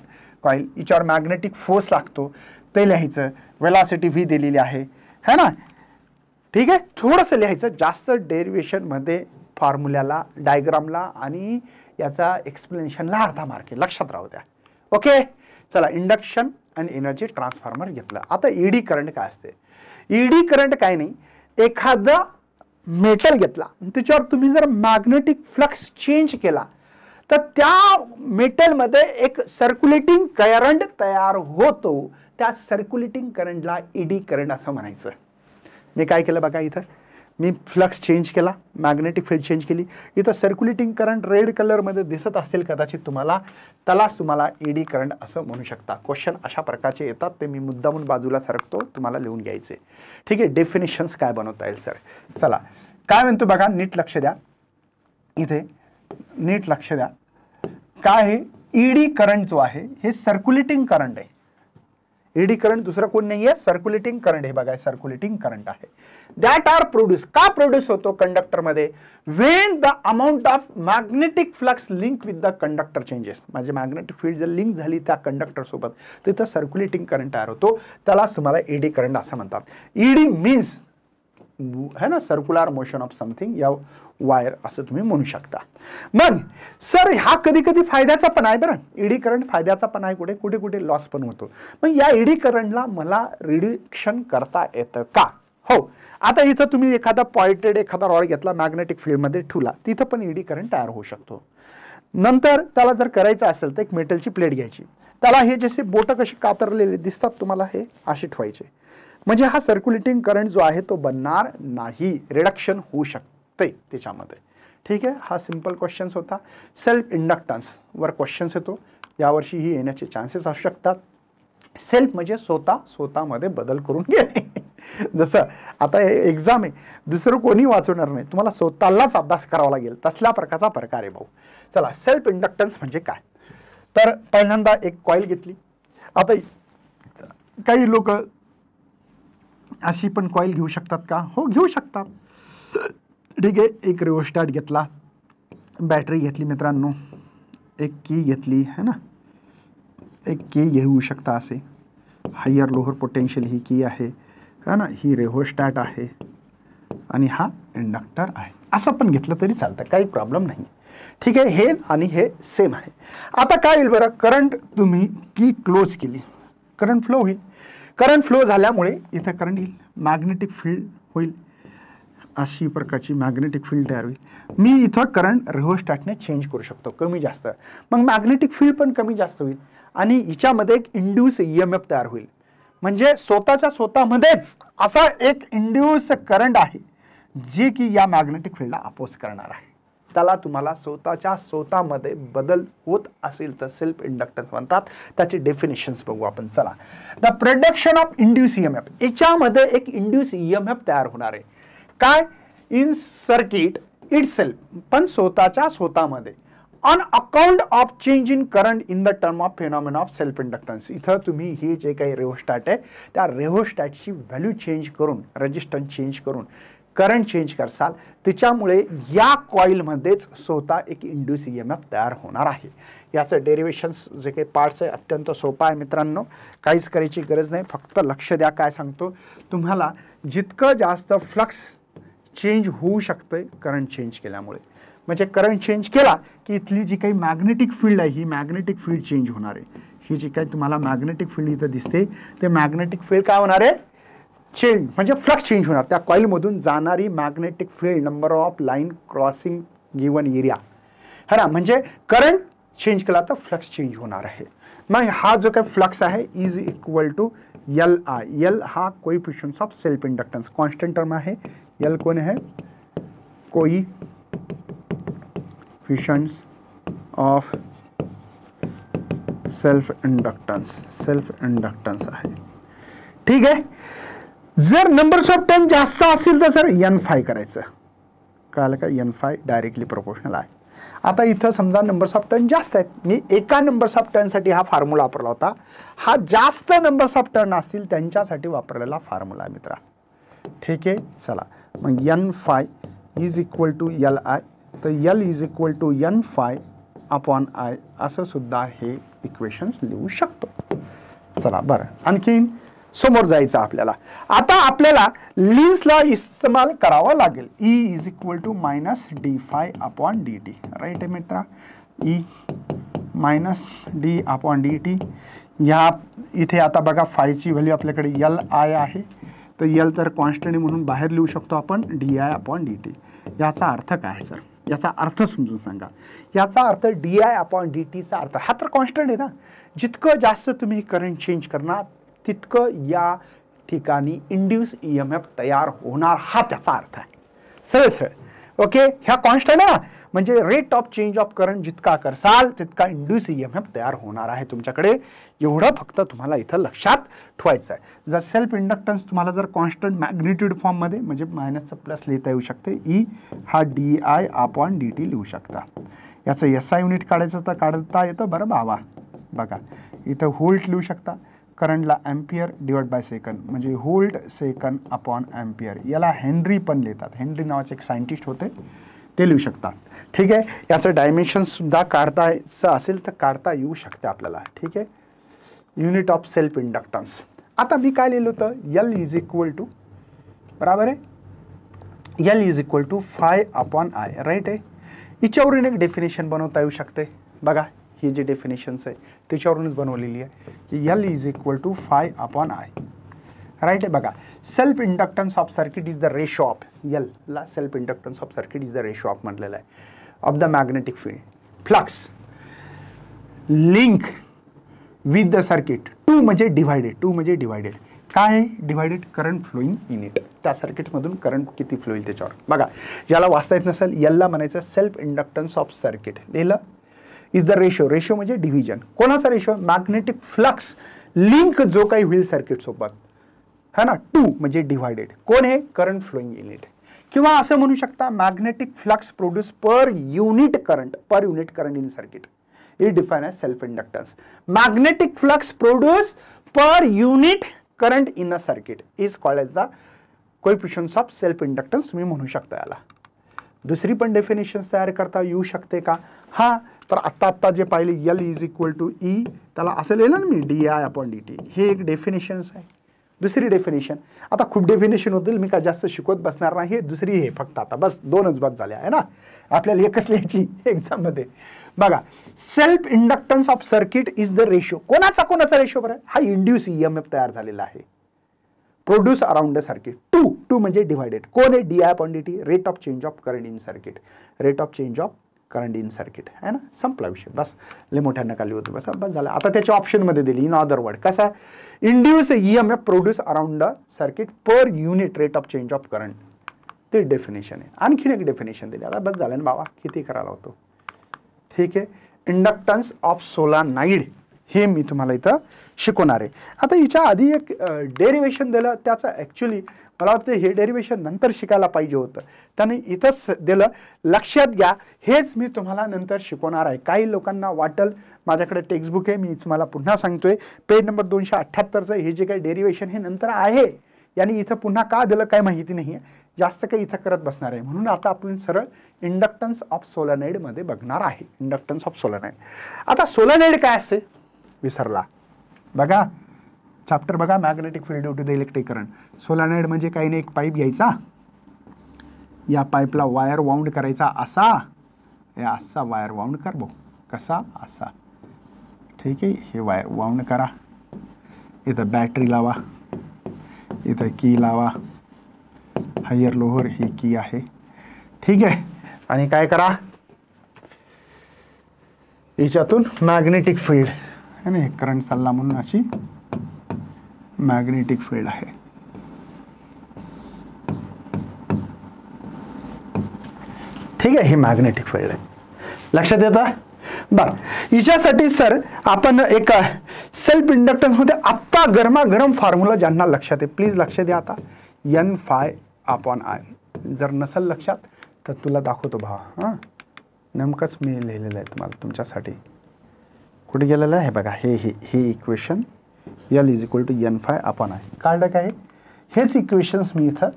coil, याच्यावर मॅग्नेटिक फोर्स लागतो ते लिहायचं. वेलॉसिटी व्ही दिलेली आहे है ना. ठीक आहे. थोडंसं लिहायचं, जास्त डेरिवेशनमध्ये फॉर्म्युल्याला डायग्रामला आणि याचा एक्सप्लेनेशनला अर्धा मार्क आहे, लक्षात राहू द्या. ओके. चला इंडक्शन आणि एनर्जी ट्रान्सफॉर्मर घेतलं. आता ईडी करंट काय असते? ईडी करंट काय नाही, एखादा मेटल घेतला त्याच्यावर तुम्ही जर मॅग्नेटिक फ्लक्स चेंज केला तर त्या मेटलमध्ये एक सर्क्युलेटिंग करंट तयार होतो. त्या सर्क्युलेटिंग करंटला ईडी करंट असं म्हणायचं. मी काय केलं बघा, इथं मी फ्लक्स चेंज केला, मॅग्नेटिक फील्ड चेंज केली. इथं सर्क्युलेटिंग करंट रेड कलरमध्ये दिसत असेल कदाचित तुम्हाला, त्यालाच तुम्हाला ईडी करंट असं म्हणू शकता. क्वेश्चन अशा प्रकारचे येतात, ते मी मुद्दामून बाजूला सरकतो, तुम्हाला लिहून घ्यायचे. ठीक आहे. डेफिनेशन्स काय बनवता येईल सर? चला काय म्हणतो बघा, नीट लक्ष द्या. इथे नीट लक्ष द्या. काय आहे? ईडी करंट जो आहे हे सर्क्युलेटिंग करंट आहे. ईडी करंट दुसरा कोण नाहीये, सर्क्युलेटिंग करंट. हे बघा सर्क्युलेटिंग करंट आहे. That are produce. का प्रोड्यूस होतो कंडक्टरमध्ये? When the amount of magnetic flux link with the conductor changes. म्हणजे मॅग्नेटिक फील्ड जर लिंक झाली त्या कंडक्टर सोबत, तिथं सर्क्युलेटिंग करंट तयार होतो. त्यालाच तुम्हाला ईडी करंट असं म्हणतात. ईडी मीन्स है ना सर्क्युलर मोशन ऑफ समथिंग, या वायर असं तुम्ही म्हणू शकता. मग सर हा कधी कधी फायद्याचा पण आहे बरं. ईडी करंट फायद्याचा पण आहे, कुठे कुठे लॉस पण होतो. मग या ईडी करंटला मला रिडक्शन करता येतं का? हो. आता इथं तुम्ही एखादा पॉइंटेड एखादा रॉड घेतला, मॅग्नेटिक फील्डमध्ये ठेवला, तिथं पण ईडी करंट तयार होऊ शकतो. नंतर त्याला जर करायचं असेल तर एक मेटलची प्लेट घ्यायची, त्याला हे जसे बोटं कसे कातरलेले दिसतात तुम्हाला, हे असे ठेवायचे. म्हणजे हा सर्क्युलेटिंग करंट जो आहे तो बनणार नाही, रिडक्शन होऊ शकते त्याच्यामध्ये. ठीक आहे. हा सिंपल क्वेश्चन्स होता. सेल्फ इंडक्टन्स वर क्वेश्चन्स येतो यावर्षी, ही येण्याचे चान्सेस असू शकतात. सेल्फ म्हणजे स्वतःमध्ये बदल करून घेणे. जसं आता हे एक्झाम आहे, दुसरं कोणी वाचवणार नाही, तुम्हाला स्वतःलाच अभ्यास करावा लागेल, तसल्या प्रकारचा प्रकार आहे भाऊ. चला सेल्फ इंडक्टन्स म्हणजे काय? तर पहिल्यांदा एक कॉईल घेतली. आता काही लोक अशी पण कॉईल घेऊ शकतात का? हो घेऊ शकतात. ठीक आहे. एक रिओस्टॅट घेतला, बॅटरी घेतली मित्रांनो, एक की घेतली है ना, एक की घेऊ शकता असे. हायर लोअर पोटेन्शियल ही की आहे है ना, ही रेहोस्टॅट आहे आणि हा इंडक्टर आहे. असं पण घेतलं तरी चालतं, काही प्रॉब्लेम नाही. ठीक आहे. हे आणि हे सेम आहे. आता काय होईल बरं, करंट तुम्ही की क्लोज केली, करंट फ्लो होईल. करंट फ्लो झाल्यामुळे इथं करंट येईल, मॅग्नेटिक फील्ड होईल, अशी प्रकारची मॅग्नेटिक फील्ड तयार होईल. मी इथं करंट रिओस्टॅटने चेंज करू शकतो, कमी जास्त. मग मॅग्नेटिक फील्ड पण कमी जास्त होईल आणि हिच्यामध्ये एक इंड्यूस EMF तयार होईल. म्हणजे स्वतःमध्येच असा एक इंड्यूस करंट आहे जे की या मॅग्नेटिक फील्डला अपोज करणार आहे. त्याला तुम्हाला स्वतःमध्ये बदल होत असेल तर सेल्फ इंडक्टन्स म्हणतात. त्याचे डेफिनेशन्स बघू आपण. चला, the production of induce EMF. याच्यामध्ये एक इंड्यूस EMF तयार होणार आहे. काय? इन सर्किट इटसेल्फ, पण स्वतःमध्ये, on account of change in current in the term of phenomena of self inductance. इथं तुम्ही ही जे काही रेहोस्टॅट आहे त्या रेहोस्टॅटची व्हॅल्यू चेंज करून, रेजिस्टन्स चेंज करून करंट चेंज करसाल, त्याच्यामुळे या कॉईलमध्येच स्वतः एक इंड्यूस EMF तयार होणार आहे. याचं डेरिवेशन्स जे काही पार्ट्स आहे अत्यंत सोपा आहे मित्रांनो, काहीच करायची गरज नाही. फक्त लक्ष द्या काय सांगतो तुम्हाला. जितकं जास्त फ्लक्स चेंज होऊ शकतं करंट चेंज केल्यामुळे, म्हणजे करंट चेंज केला की इथली जी काही मॅग्नेटिक फील्ड आहे ही मॅग्नेटिक फील्ड चेंज होणार आहे. ही जी काही तुम्हाला मॅग्नेटिक फील्ड इथं दिसते ते मॅग्नेटिक फील्ड काय होणार आहे? चेंज, म्हणजे फ्लक्स चेंज होणार. त्या कॉईलमधून जाणारी magnetic field, number of line crossing given area है ना, म्हणजे करंट चेंज केला तर फ्लक्स चेंज होणार आहे. मग हा जो काही फ्लक्स आहे is equal to L I. L हा coefficient of self inductance, constant term आहे. एल कोण आहे? कोइफिशियंट्स ऑफ सेल्फ इंडक्टन्स आहे. ठीक आहे. जर नंबर्स ऑफ टर्म जास्त असतील तर सर एन फाय करायचं. कळालं का? एन फाय डायरेक्टली प्रोपोर्शनल आहे. आता इथं समजा नंबर्स ऑफ टर्न जास्त आहेत, मी एका नंबर्स ऑफ टर्नसाठी हा फॉर्म्युला वापरला होता. हा जास्त नंबर्स ऑफ टर्न असतील त्यांच्यासाठी वापरलेला फॉर्म्युला आहे मित्रा. ठीक आहे. चला मग N phi is equal to L I. तर L is equal to N phi upon I असं सुद्धा हे इक्वेशन्स लिहू शकतो. चला बरं, आणखीन समोर जायचं आपल्याला. आता आपल्याला लीन्स लॉ इस्तेमाल करावा लागेल. E is equal to minus D phi upon D T. Right आहे मित्रा? E minus D upon D T. ह्या इथे आता बघा फायची व्हॅल्यू आपल्याकडे एल आय आहे, तर एल तर कॉन्स्टंट म्हणून बाहेर लिहू शकतो आपण D I upon D T. याचा अर्थ काय सर? याचा अर्थ समजून सांगा. याचा अर्थ डी आय अपॉन डी टीचा अर्थ, हा तर कॉन्स्टंट आहे ना, जितकं जास्त तुम्ही करंट चेंज करणार तितकं या ठिकाणी इंड्यूस EMF तयार होणार, हा त्याचा अर्थ आहे. सरळ सरळ. ओके. ह्या कॉन्स्टंट आहे ना, म्हणजे rate of change of current जितका करसाल तितका इंड्यूस EMF तयार होणार आहे तुमच्याकडे. एवढं फक्त तुम्हाला इथं लक्षात ठेवायचं आहे. जर सेल्फ इंडक्टन्स तुम्हाला जर कॉन्स्टंट मॅग्निट्यूड फॉर्ममध्ये म्हणजे मायनसचं प्लस लिहिता येऊ शकते. ई हा D I upon D T लिहू शकता. याचं SI युनिट काढायचं तर काढता येतं बरं बाबा. बघा इथं व्होल्ट लिहू शकता, करंटला ॲम्पियर डिवाइड बाय सेकंड म्हणजे व्होल्ट सेकंड अपॉन ॲम्पियर. याला हेनरी पण लिहितात. हेनरी नावाचे एक सायंटिस्ट होते, ते लिहू शकतात. ठीक आहे. याचं डायमेन्शनसुद्धा काढतायचं असेल तर काढता येऊ शकते आपल्याला. ठीक आहे. Unit of self inductance. आता मी काय लिहिलं होतं? एल इज इक्वल टू, बरोबर आहे, L is equal to phi upon I. Right आहे. याच्यावरून एक डेफिनेशन बनवता येऊ शकते. बघा ही जी डेफिनेशन्स आहे त्याच्यावरूनच बनवलेली आहे की L is equal to phi upon I. Right आहे. बघा self inductance of circuit is the ratio of, एलला self inductance of circuit is the ratio of म्हटलेलं आहे, of the magnetic field flux link with the circuit. To म्हणजे divided, to म्हणजे divided. काय आहे divided? Current flowing in it. त्या सर्किटमधून current किती फ्लो होईल त्याच्यावर. बघा ज्याला वाचता येत नसेल, एलला म्हणायचं सेल्फ इंडक्टन्स ऑफ सर्किट. लिहिलं इज द रेशो. रेशो म्हणजे डिव्हिजन. कोणाचा रेशो? मॅग्नेटिक फ्लक्स लिंक जो काही होईल सर्किट सोबत, है ना. टू म्हणजे डिवायडेड. कोण आहे? Current flowing in it. किंवा असं म्हणू शकता magnetic flux produce per unit current in circuit is defined as self inductance. Magnetic flux produce per unit current in a circuit is called as the coefficients of self inductance. तुम्ही म्हणू शकता याला. दुसरी पण डेफिनेशन्स तयार करता येऊ शकते का? हां. तर आत्ता जे पाहिले L is equal to E, त्याला असं लिहिलं ना मी D I upon D T. हे एक डेफिनेशन्स आहे. दुसरी डेफिनेशन, आता खूप डेफिनेशन होतील, मी काय जास्त शिकवत बसणार नाही. हे दुसरी हे फक्त आता बस दोनच बस झाल्या आहे ना, आपल्याला एकच लिहायची एक्झाममध्ये. बघा self inductance of circuit is the ratio. कोणाचा रेशो बरं? हा इंड्यूस EMF तयार झालेला आहे produce around the circuit. To म्हणजे डिवायडेड. कोण आहे? D I upon D T. Rate of change of current in circuit. Rate of change of current in circuit आहे ना. संपला विषय. बस लय मोठ्या नका लिहू बस बस झालं. आता त्याच्या ऑप्शनमध्ये दिली इन अदर वर्ड. कसा? Induce EMF produce around the circuit per unit rate of change of current. ते डेफिनेशन आहे. आणखीन एक डेफिनेशन दिली. आता बस झालं ना बाबा, किती करायला होतो. ठीक आहे. इंडक्टन्स ऑफ सोलेनॉइड हे मी तुम्हाला इथं शिकवणार आहे. आता हिच्या आधी एक डेरिवेशन दिलं, त्याचं ॲक्च्युली मला वाटतं हे डेरिवेशन नंतर शिकायला पाहिजे होतं, त्याने इथंच दिलं. लक्षात घ्या, हेच मी तुम्हाला नंतर शिकवणार आहे. काही लोकांना वाटेल माझ्याकडे टेक्स्टबुक आहे, मी तुम्हाला पुन्हा सांगतोय पेज नंबर 278चं हे जे काही डेरिवेशन हे नंतर आहे, यांनी इथं पुन्हा का दिलं काय माहिती नाही आहे, जास्त काही इथं करत बसणार आहे. म्हणून आता आपण सरळ इंडक्टन्स ऑफ सोलेनॉइडमध्ये बघणार आहे. Inductance of solenoid. आता सोलेनॉइड काय असते विसरला. बघा चॅप्टर बघा, magnetic field due to the electric current. Solenoid म्हणजे काही नाही, एक पाईप घ्यायचा, या पाईपला वायर वाउंड करायचा असा, या असा वायर वाउंड कर भाऊ. कसा? असा. ठीक आहे. हे वायर वाउंड करा, इथं बॅटरी लावा, इथं की लावा, हायर लोअर ही की आहे. ठीक आहे. आणि काय करा, याच्यातून मॅग्नेटिक फील्ड है ना, हे करंट चालला म्हणून अशी मॅग्नेटिक फील्ड आहे. ठीक आहे, हे मॅग्नेटिक फील्ड आहे. लक्षात येतं. बर, हिच्यासाठी सर आपण एक सेल्फ इंडक्टन्समध्ये आत्ता गरमागरम फॉर्म्युला ज्यांना लक्षात आहे प्लीज लक्ष द्या. आता N∅/I. जर नसेल लक्षात तर तुला दाखवतो भावा. हां, नेमकंच मी लिहिलेलं आहे तुम्हाला तुमच्यासाठी. कुठे गेलेलं आहे बघा, हे इक्वेशन L=N∅/I. काढलं काय? हेच इक्वेशन्स मी इथं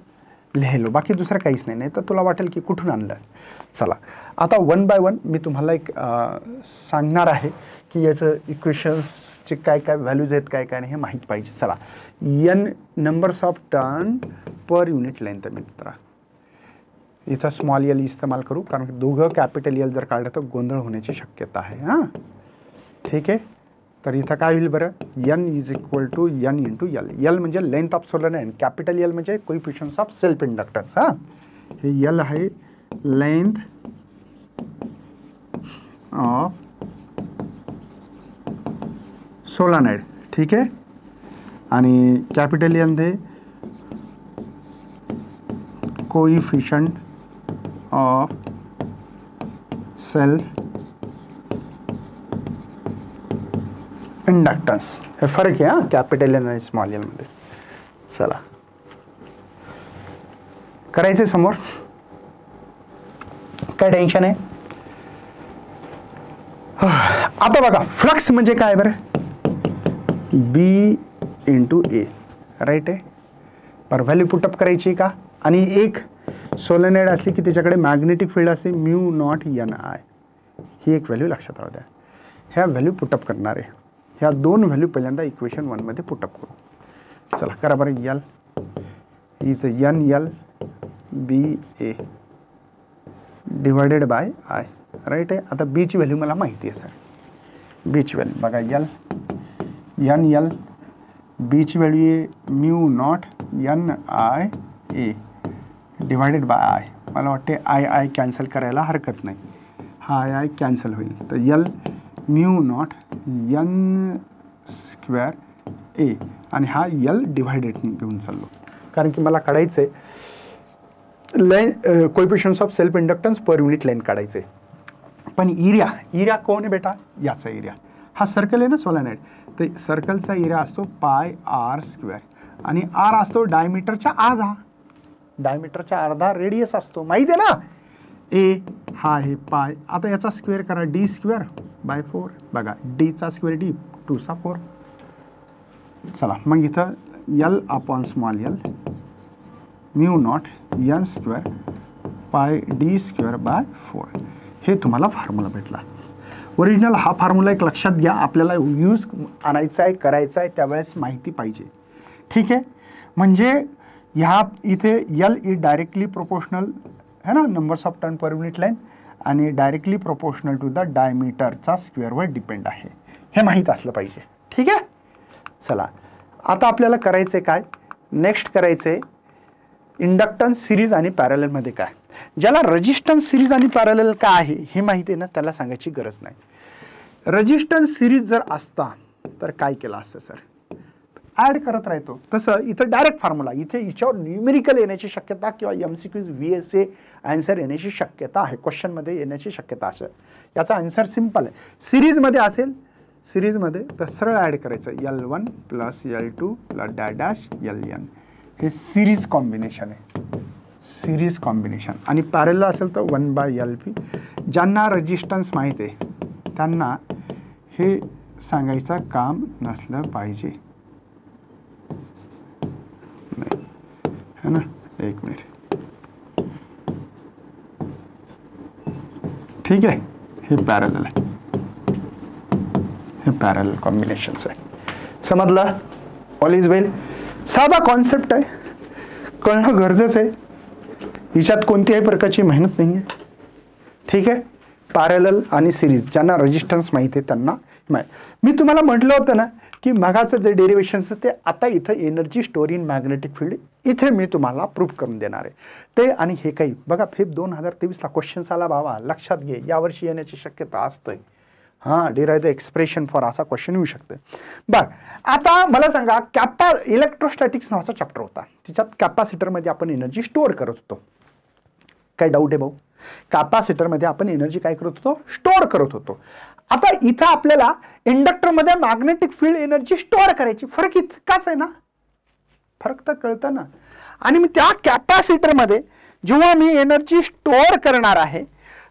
लिहिलो, बाकी दुसरं काहीच नाही. नाही तर तुला वाटेल की कुठून आणलं. चला आता 1 बाय 1 मी तुम्हाला एक सांगणार आहे की याचं इक्वेशन्सचे काय काय व्हॅल्यूज आहेत, काय काय नाही हे माहीत पाहिजे. चला, N numbers of turn per unit length मित्रा. इथं स्मॉल एल इस्तेमाल करू कारण दोघं कॅपिटल एल जर काढलं तर गोंधळ होण्याची शक्यता आहे. हां, ठीक आहे. तर इथं काय होईल बरं, N=N × L. L म्हणजे length of solenoid, capital L म्हणजे कोइफिशियंट्स ऑफ सेल्फ इंडक्टन्स. हां, हे L आहे लेंथ ऑफ सोलेनॉइड. ठीक आहे. आणि कॅपिटल एल मध्ये कोइफिशियंट ऑफ सेल्फ इंडक्टन्स. हे फरक आहे हां, कॅपिटल एल आणि स्मॉल एल मध्ये. चला करायचे समोर, काय टेन्शन आहे. आता बघा, फ्लक्स म्हणजे काय बरं, B × A. राईट आहे. पर व्हॅल्यू पुटअप करायची का. आणि एक सोलेनॉइड असली की त्याच्याकडे मॅग्नेटिक फील्ड असते μ0 Ni. ही एक व्हॅल्यू लक्षात राहू द्या. ह्या व्हॅल्यू पुटअप करणार आहे. ह्या दोन व्हॅल्यू पहिल्यांदा इक्वेशन 1 मध्ये पुटअप करू. चला करा बरं. L इथं NL BA divided by I. Right आहे. आता बीची व्हॅल्यू मला माहिती आहे सर. बीची व्हॅल्यू बघा, NL बीची व्हॅल्यू आहे μ0 Ni डिवायडेड बाय I. मला वाटते I कॅन्सल करायला हरकत नाही. हा I कॅन्सल होईल. तर L μ0 N² A आणि हा L डिवायडेड घेऊन चाललो कारण की मला काढायचं आहे लेन coefficients of self inductance per unit length काढायचे. पण एरिया कोण आहे बेटा, याचा एरिया. हा सर्कल आहे ना सोलेनॉइड, तर सर्कलचा एरिया असतो πr² आणि R असतो डायमीटरच्या अर्धा रेडियस असतो, माहिती आहे ना. ए हा आहे पाय. आता याचा स्क्वेअर करा, D²/4. बघा, डीचा स्क्वेअर D 2×4. चला मग इथं L/l μ0 N² πd²/4. हे तुम्हाला फॉर्म्युला भेटला. ओरिजिनल हा फॉर्म्युला एक लक्षात घ्या, आपल्याला यूज आणायचा आहे, करायचा आहे, त्यावेळेस माहिती पाहिजे. ठीक आहे. म्हणजे ह्या इथे L इज डायरेक्टली प्रोपोर्शनल है ना, numbers of turn per unit line, आणि डायरेक्टली प्रोपोर्शनल टू द डायमीटरचा स्क्वेअरवर डिपेंड आहे. हे माहीत असलं पाहिजे. ठीक आहे. चला आता आपल्याला करायचं काय, नेक्स्ट करायचं आहे इंडक्टन्स सिरीज आणि पॅरललमध्ये काय. ज्याला रेजिस्टन्स सिरीज आणि पॅरलल काय आहे हे माहिती आहे ना, त्याला सांगायची गरज नाही. रेजिस्टन्स सिरीज जर असता तर काय केलं असतं सर, ॲड करत राहतो. तसं इथं डायरेक्ट फॉर्म्युला, इथे हिच्यावर न्यूमेरिकल येण्याची शक्यता किंवा MCQ VSA आन्सर येण्याची शक्यता आहे, क्वेश्चनमध्ये येण्याची शक्यता असेल. याचा आन्सर सिम्पल आहे. सिरीजमध्ये असेल, सिरीजमध्ये तर सरळ ॲड करायचं L1 + L2 + LN. हे सिरीज कॉम्बिनेशन आहे, सिरीज कॉम्बिनेशन. आणि पॅरलल असेल तर 1/LP. ज्यांना रेजिस्टन्स माहीत आहे त्यांना हे सांगायचं काम नसलं पाहिजे, है ना. एक मिनिट. ठीक आहे. हे पॅरलल आहे, हे पॅरलल कॉम्बिनेशन्स आहे. समजलं. ऑल इज वेल. साधा कॉन्सेप्ट आहे, कळणं गरजेचं आहे. हिच्यात कोणत्याही प्रकारची मेहनत नाही आहे. ठीक आहे. पॅरलल आणि सिरीज ज्यांना रेजिस्टन्स माहिती आहे त्यांना मी तुम्हाला म्हटलं होतं ना की मगाचं जे डेरिव्हेशनचं ते आता इथं energy store in magnetic field इथे मी तुम्हाला प्रूफ करून देणार आहे ते. आणि हे काही बघा, फेब 2023ला क्वेश्चन्स आला बाबा, लक्षात घे, यावर्षी येण्याची शक्यता असते. हां, डिराईव्ह द एक्सप्रेशन फॉर असा क्वेश्चन येऊ शकतो. बरं, आता मला सांगा इलेक्ट्रोस्टॅटिक्स नावाचा चॅप्टर होता, त्याच्यात कॅपॅसिटरमध्ये आपण एनर्जी स्टोअर करत होतो. काय डाऊट आहे भाऊ? कॅपॅसिटरमध्ये आपण एनर्जी काय करत होतो? स्टोअर करत होतो. आता इथं आपल्याला इंडक्टरमध्ये मॅग्नेटिक फील्ड एनर्जी स्टोअर करायची. फरक इतकाच आहे ना, फरक तर कळतं ना. आणि मी त्या कॅपॅसिटरमध्ये जेव्हा मी एनर्जी स्टोअर करणार आहे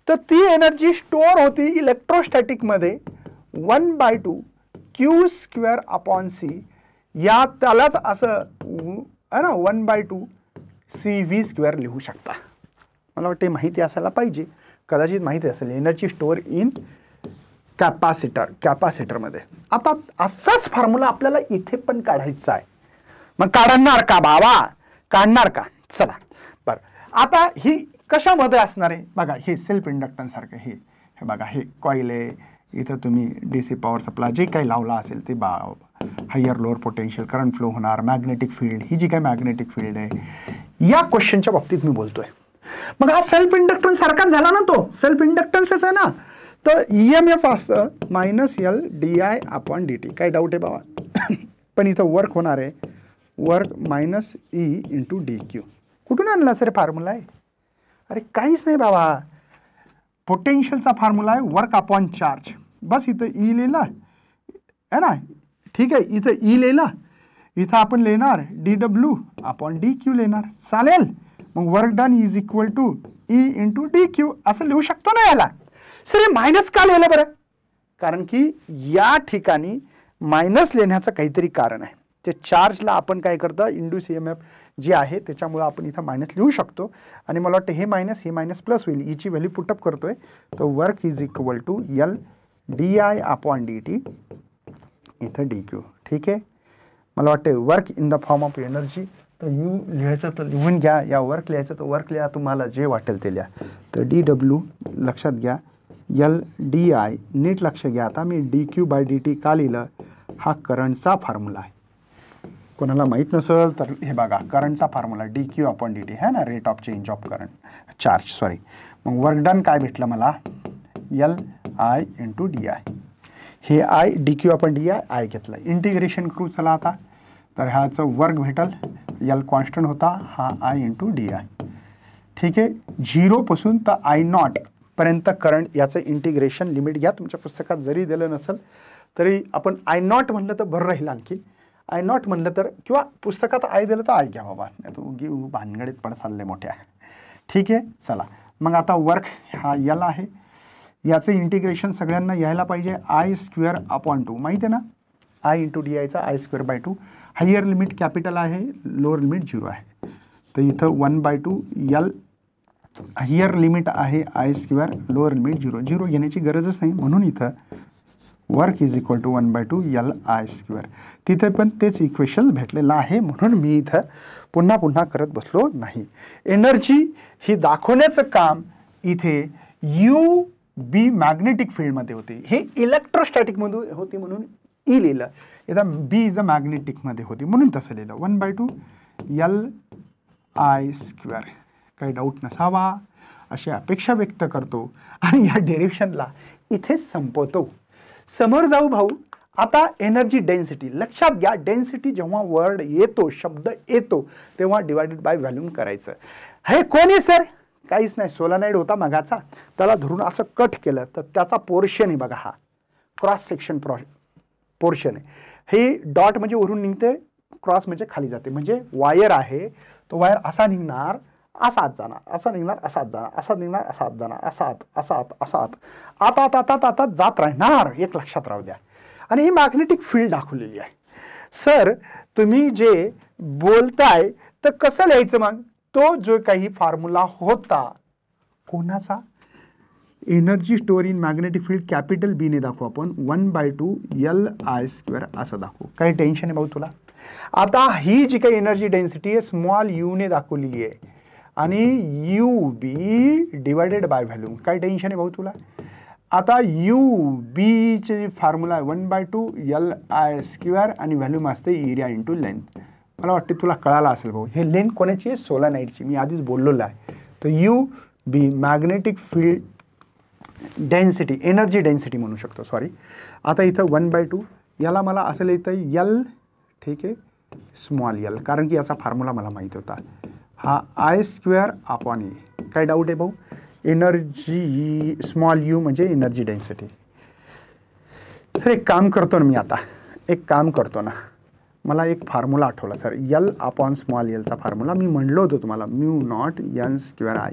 तर ती एनर्जी स्टोअर होती इलेक्ट्रोस्टॅटिकमध्ये 1/2 Q²/C, या त्यालाच असं आहे ना 1/2 CV² लिहू शकता. मला वाटते माहिती असायला पाहिजे, कदाचित माहिती असेल. एनर्जी स्टोअर इन कॅपॅसिटरमध्ये. आता असाच फॉर्म्युला आपल्याला इथे पण काढायचा आहे. मग काढणार का बाबा? काढणार का? चला बरं, आता ही कशामध्ये असणार आहे बघा. हे सेल्फ इंडक्टन्स सारखं हे बघा, हे कॉईल आहे. इथं तुम्ही DC पॉवर सप्लाय जे काही लावला असेल ते higher lower potential current flow होणार. मॅग्नेटिक फील्ड, ही जी काही मॅग्नेटिक फील्ड आहे या क्वेश्चनच्या बाबतीत मी बोलतोय. मग हा सेल्फ इंडक्टन्स सारखाच झाला ना, तो सेल्फ इंडक्टन्सच आहे ना. तर EMF असतं -L/di/dt. काय डाऊट आहे बाबा? पण इथं वर्क होणार आहे, वर्क -E × dq. कुठून आणला सर फॉर्म्युला आहे? अरे काहीच नाही बाबा, पोटेन्शियलचा फॉर्म्युला आहे वर्क अपॉन चार्ज. बस इथं E लिहिला आहे ना, ठीक आहे. इथं E लिहिला, इथं आपण लिहिणार dW/dq लिहिणार, चालेल. मग work done is equal to E × dq असं लिहू शकतो ना याला. सर हे मायनस का लिहिलं बरं? कारण की या ठिकाणी मायनस लिहिण्याचं काहीतरी कारण आहे. ते चार्जला आपण काय करतो, इंड्यूस EMF जे आहे त्याच्यामुळे आपण इथं मायनस लिहू शकतो. आणि मला वाटतं हे मायनस प्लस होईल. ईची व्हॅल्यू पुटअप करतोय, तर work is equal to L/di/dt इथं dq. ठीक आहे. मला वाटते work in the form of energy. तर यू लिहायचं तर लिहून घ्या, या वर्क लिहायचं तर वर्क लिहा, तुम्हाला जे वाटेल ते लिहा. तर dW लक्षात घ्या, L/di नीट लक्ष घ्या. आता मी dq/dt का लिहिलं? हा करंटचा फॉर्म्युला आहे. कोणाला माहीत नसेल तर हे बघा, करंटचा फॉर्म्युला dq/dt है ना, rate of change of current charge, sorry. मग वर्क डन काय भेटलं मला? L/i × di. हे I dq/di I घेतलं, इंटिग्रेशन करू. चला आता, तर ह्याचं वर्क भेटल, L कॉन्स्टंट होता, हा I × di. ठीक आहे. 0 पासून तर I0 पर्यंत करंट, याचं इंटिग्रेशन लिमिट घ्या. तुमच्या पुस्तकात जरी दिलं नसेल तरी आपण I0 म्हणलं तर बरं राहील. आणखी I0 म्हणलं तर, किंवा पुस्तकात I दिलं तर I घ्या बाबा, नाही तर उगी भानगडीत पण चालले मोठ्या. ठीक आहे. चला मग आता वर्क हा L आहे, याचं इंटिग्रेशन सगळ्यांना यायला पाहिजे. I²/2 माहिती आहे ना, I × di I²/2. Higher limit capital आहे, लोअर लिमिट 0 आहे. तर इथं 1/2 L हायर लिमिट आहे I², लोअर लिमिट 0 घेण्याची गरजच नाही. म्हणून इथं work is equal to 1/2 L/I². तिथे पण तेच इक्वेशन भेटलेलं आहे, म्हणून मी इथं पुन्हा करत बसलो नाही. एनर्जी ही दाखवण्याचं काम इथे UB मॅग्नेटिक फील्डमध्ये होते. हे इलेक्ट्रोस्टॅटिकमध्ये होती म्हणून E लिहिलं. इथं B इज अ मॅग्नेटिकमध्ये होती म्हणून तसं लिहिलं 1/2 L/I². काही डाऊट नसावा अशी अपेक्षा व्यक्त करतो आणि या डेरिव्हेशनला इथेच संपवतो. समोर जाऊ भाऊ. आता एनर्जी डेन्सिटी लक्षात घ्या. डेन्सिटी जेव्हा वर्ड येतो, शब्द येतो, तेव्हा डिवायडेड बाय व्हॉल्यूम करायचं. हे कोण आहे सर? काहीच नाही, सोलेनॉइड होता मगाचा, त्याला धरून असं कट केलं तर त्याचा पोर्शन आहे बघा, हा क्रॉस सेक्शन पोर्शन आहे. हे डॉट म्हणजे वरून निघते, क्रॉस म्हणजे खाली जाते. म्हणजे वायर आहे, तो वायर असा निघणार, असा आत जाणार, असा निघणार, असा आत जाणार, असा निघणार, असा आत जाणार, असा आत, असा आत, असा आत, आता जात राहणार. एक लक्षात राहू द्या. आणि ही मॅग्नेटिक फील्ड दाखवलेली आहे. सर तुम्ही जे बोलताय तर कसं लिहायचं मग? तो जो काही फॉर्म्युला होता कोणाचा? Energy store in magnetic field capital B ने दाखवू आपण, 1/2 L/I² असं दाखवू. काही टेन्शन आहे भाऊ तुला? आता ही जी काही एनर्जी डेन्सिटी आहे स्मॉल u ने दाखवलेली आहे आणि UB डिवायडेड बाय व्हॉल्यूम. काही टेन्शन आहे भाऊ तुला? आता UB चे फॉर्म्युला आहे 1/2 L/I² आणि व्हॉल्यूम असते एरिया इंटू लेंथ. मला वाटते तुला कळालं असेल भाऊ. हे लेंथ कोणाची आहे? सोलेनॉइडची. मी आधीच बोललेलो आहे. तर UB magnetic field density, energy density म्हणू शकतो, सॉरी. आता इथं 1/2, याला मला असं लिहिता येईल यल, ठीक आहे, स्मॉल यल, कारण की याचा फॉर्म्युला मला माहीत होता. हा I² अपॉन E. काय डाऊट आहे भाऊ? एनर्जी स्मॉल यू म्हणजे एनर्जी डेन्सिटी. सर एक काम करतो ना मी आता, एक काम करतो ना, मला एक फॉर्म्युला आठवला सर, यल अपॉन स्मॉल यलचा फॉर्म्युला मी म्हणलो होतो तुम्हाला, μ0 n²I.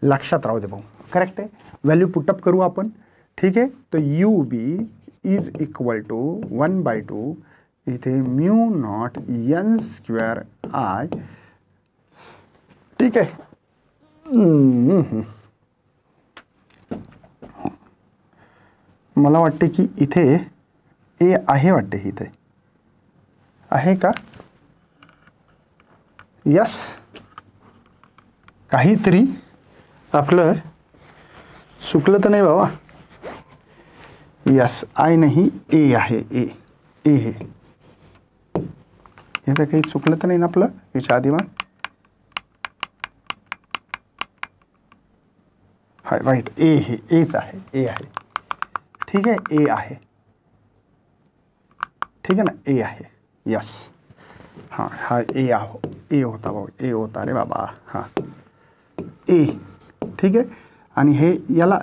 लक्षात राहू दे भाऊ, करेक्ट आहे. व्हॅल्यू पुटअप करू आपण, ठीक आहे. तर UB इज इक्वल टू 1/2 इथे μ0 n²I, ठीक आहे. मला वाटते की इथे ए आहे, वाटते इथे आहे का? यस, काहीतरी आपलं चुकलं तर नाही बाबा. यस, आय नाही, ए आहे, ए ए हे इथं काही चुकलं तर नाही ना आपलं याच्या आधी मग? हा राईट, ए हे एच आहे, ए आहे, ठीक आहे, ए आहे, ठीक आहे ना, ए आहे. यस, हां हा ए आहो, ए होता भाऊ, ए होता रे बाबा. हां ए, ठीक आहे. आणि हे याला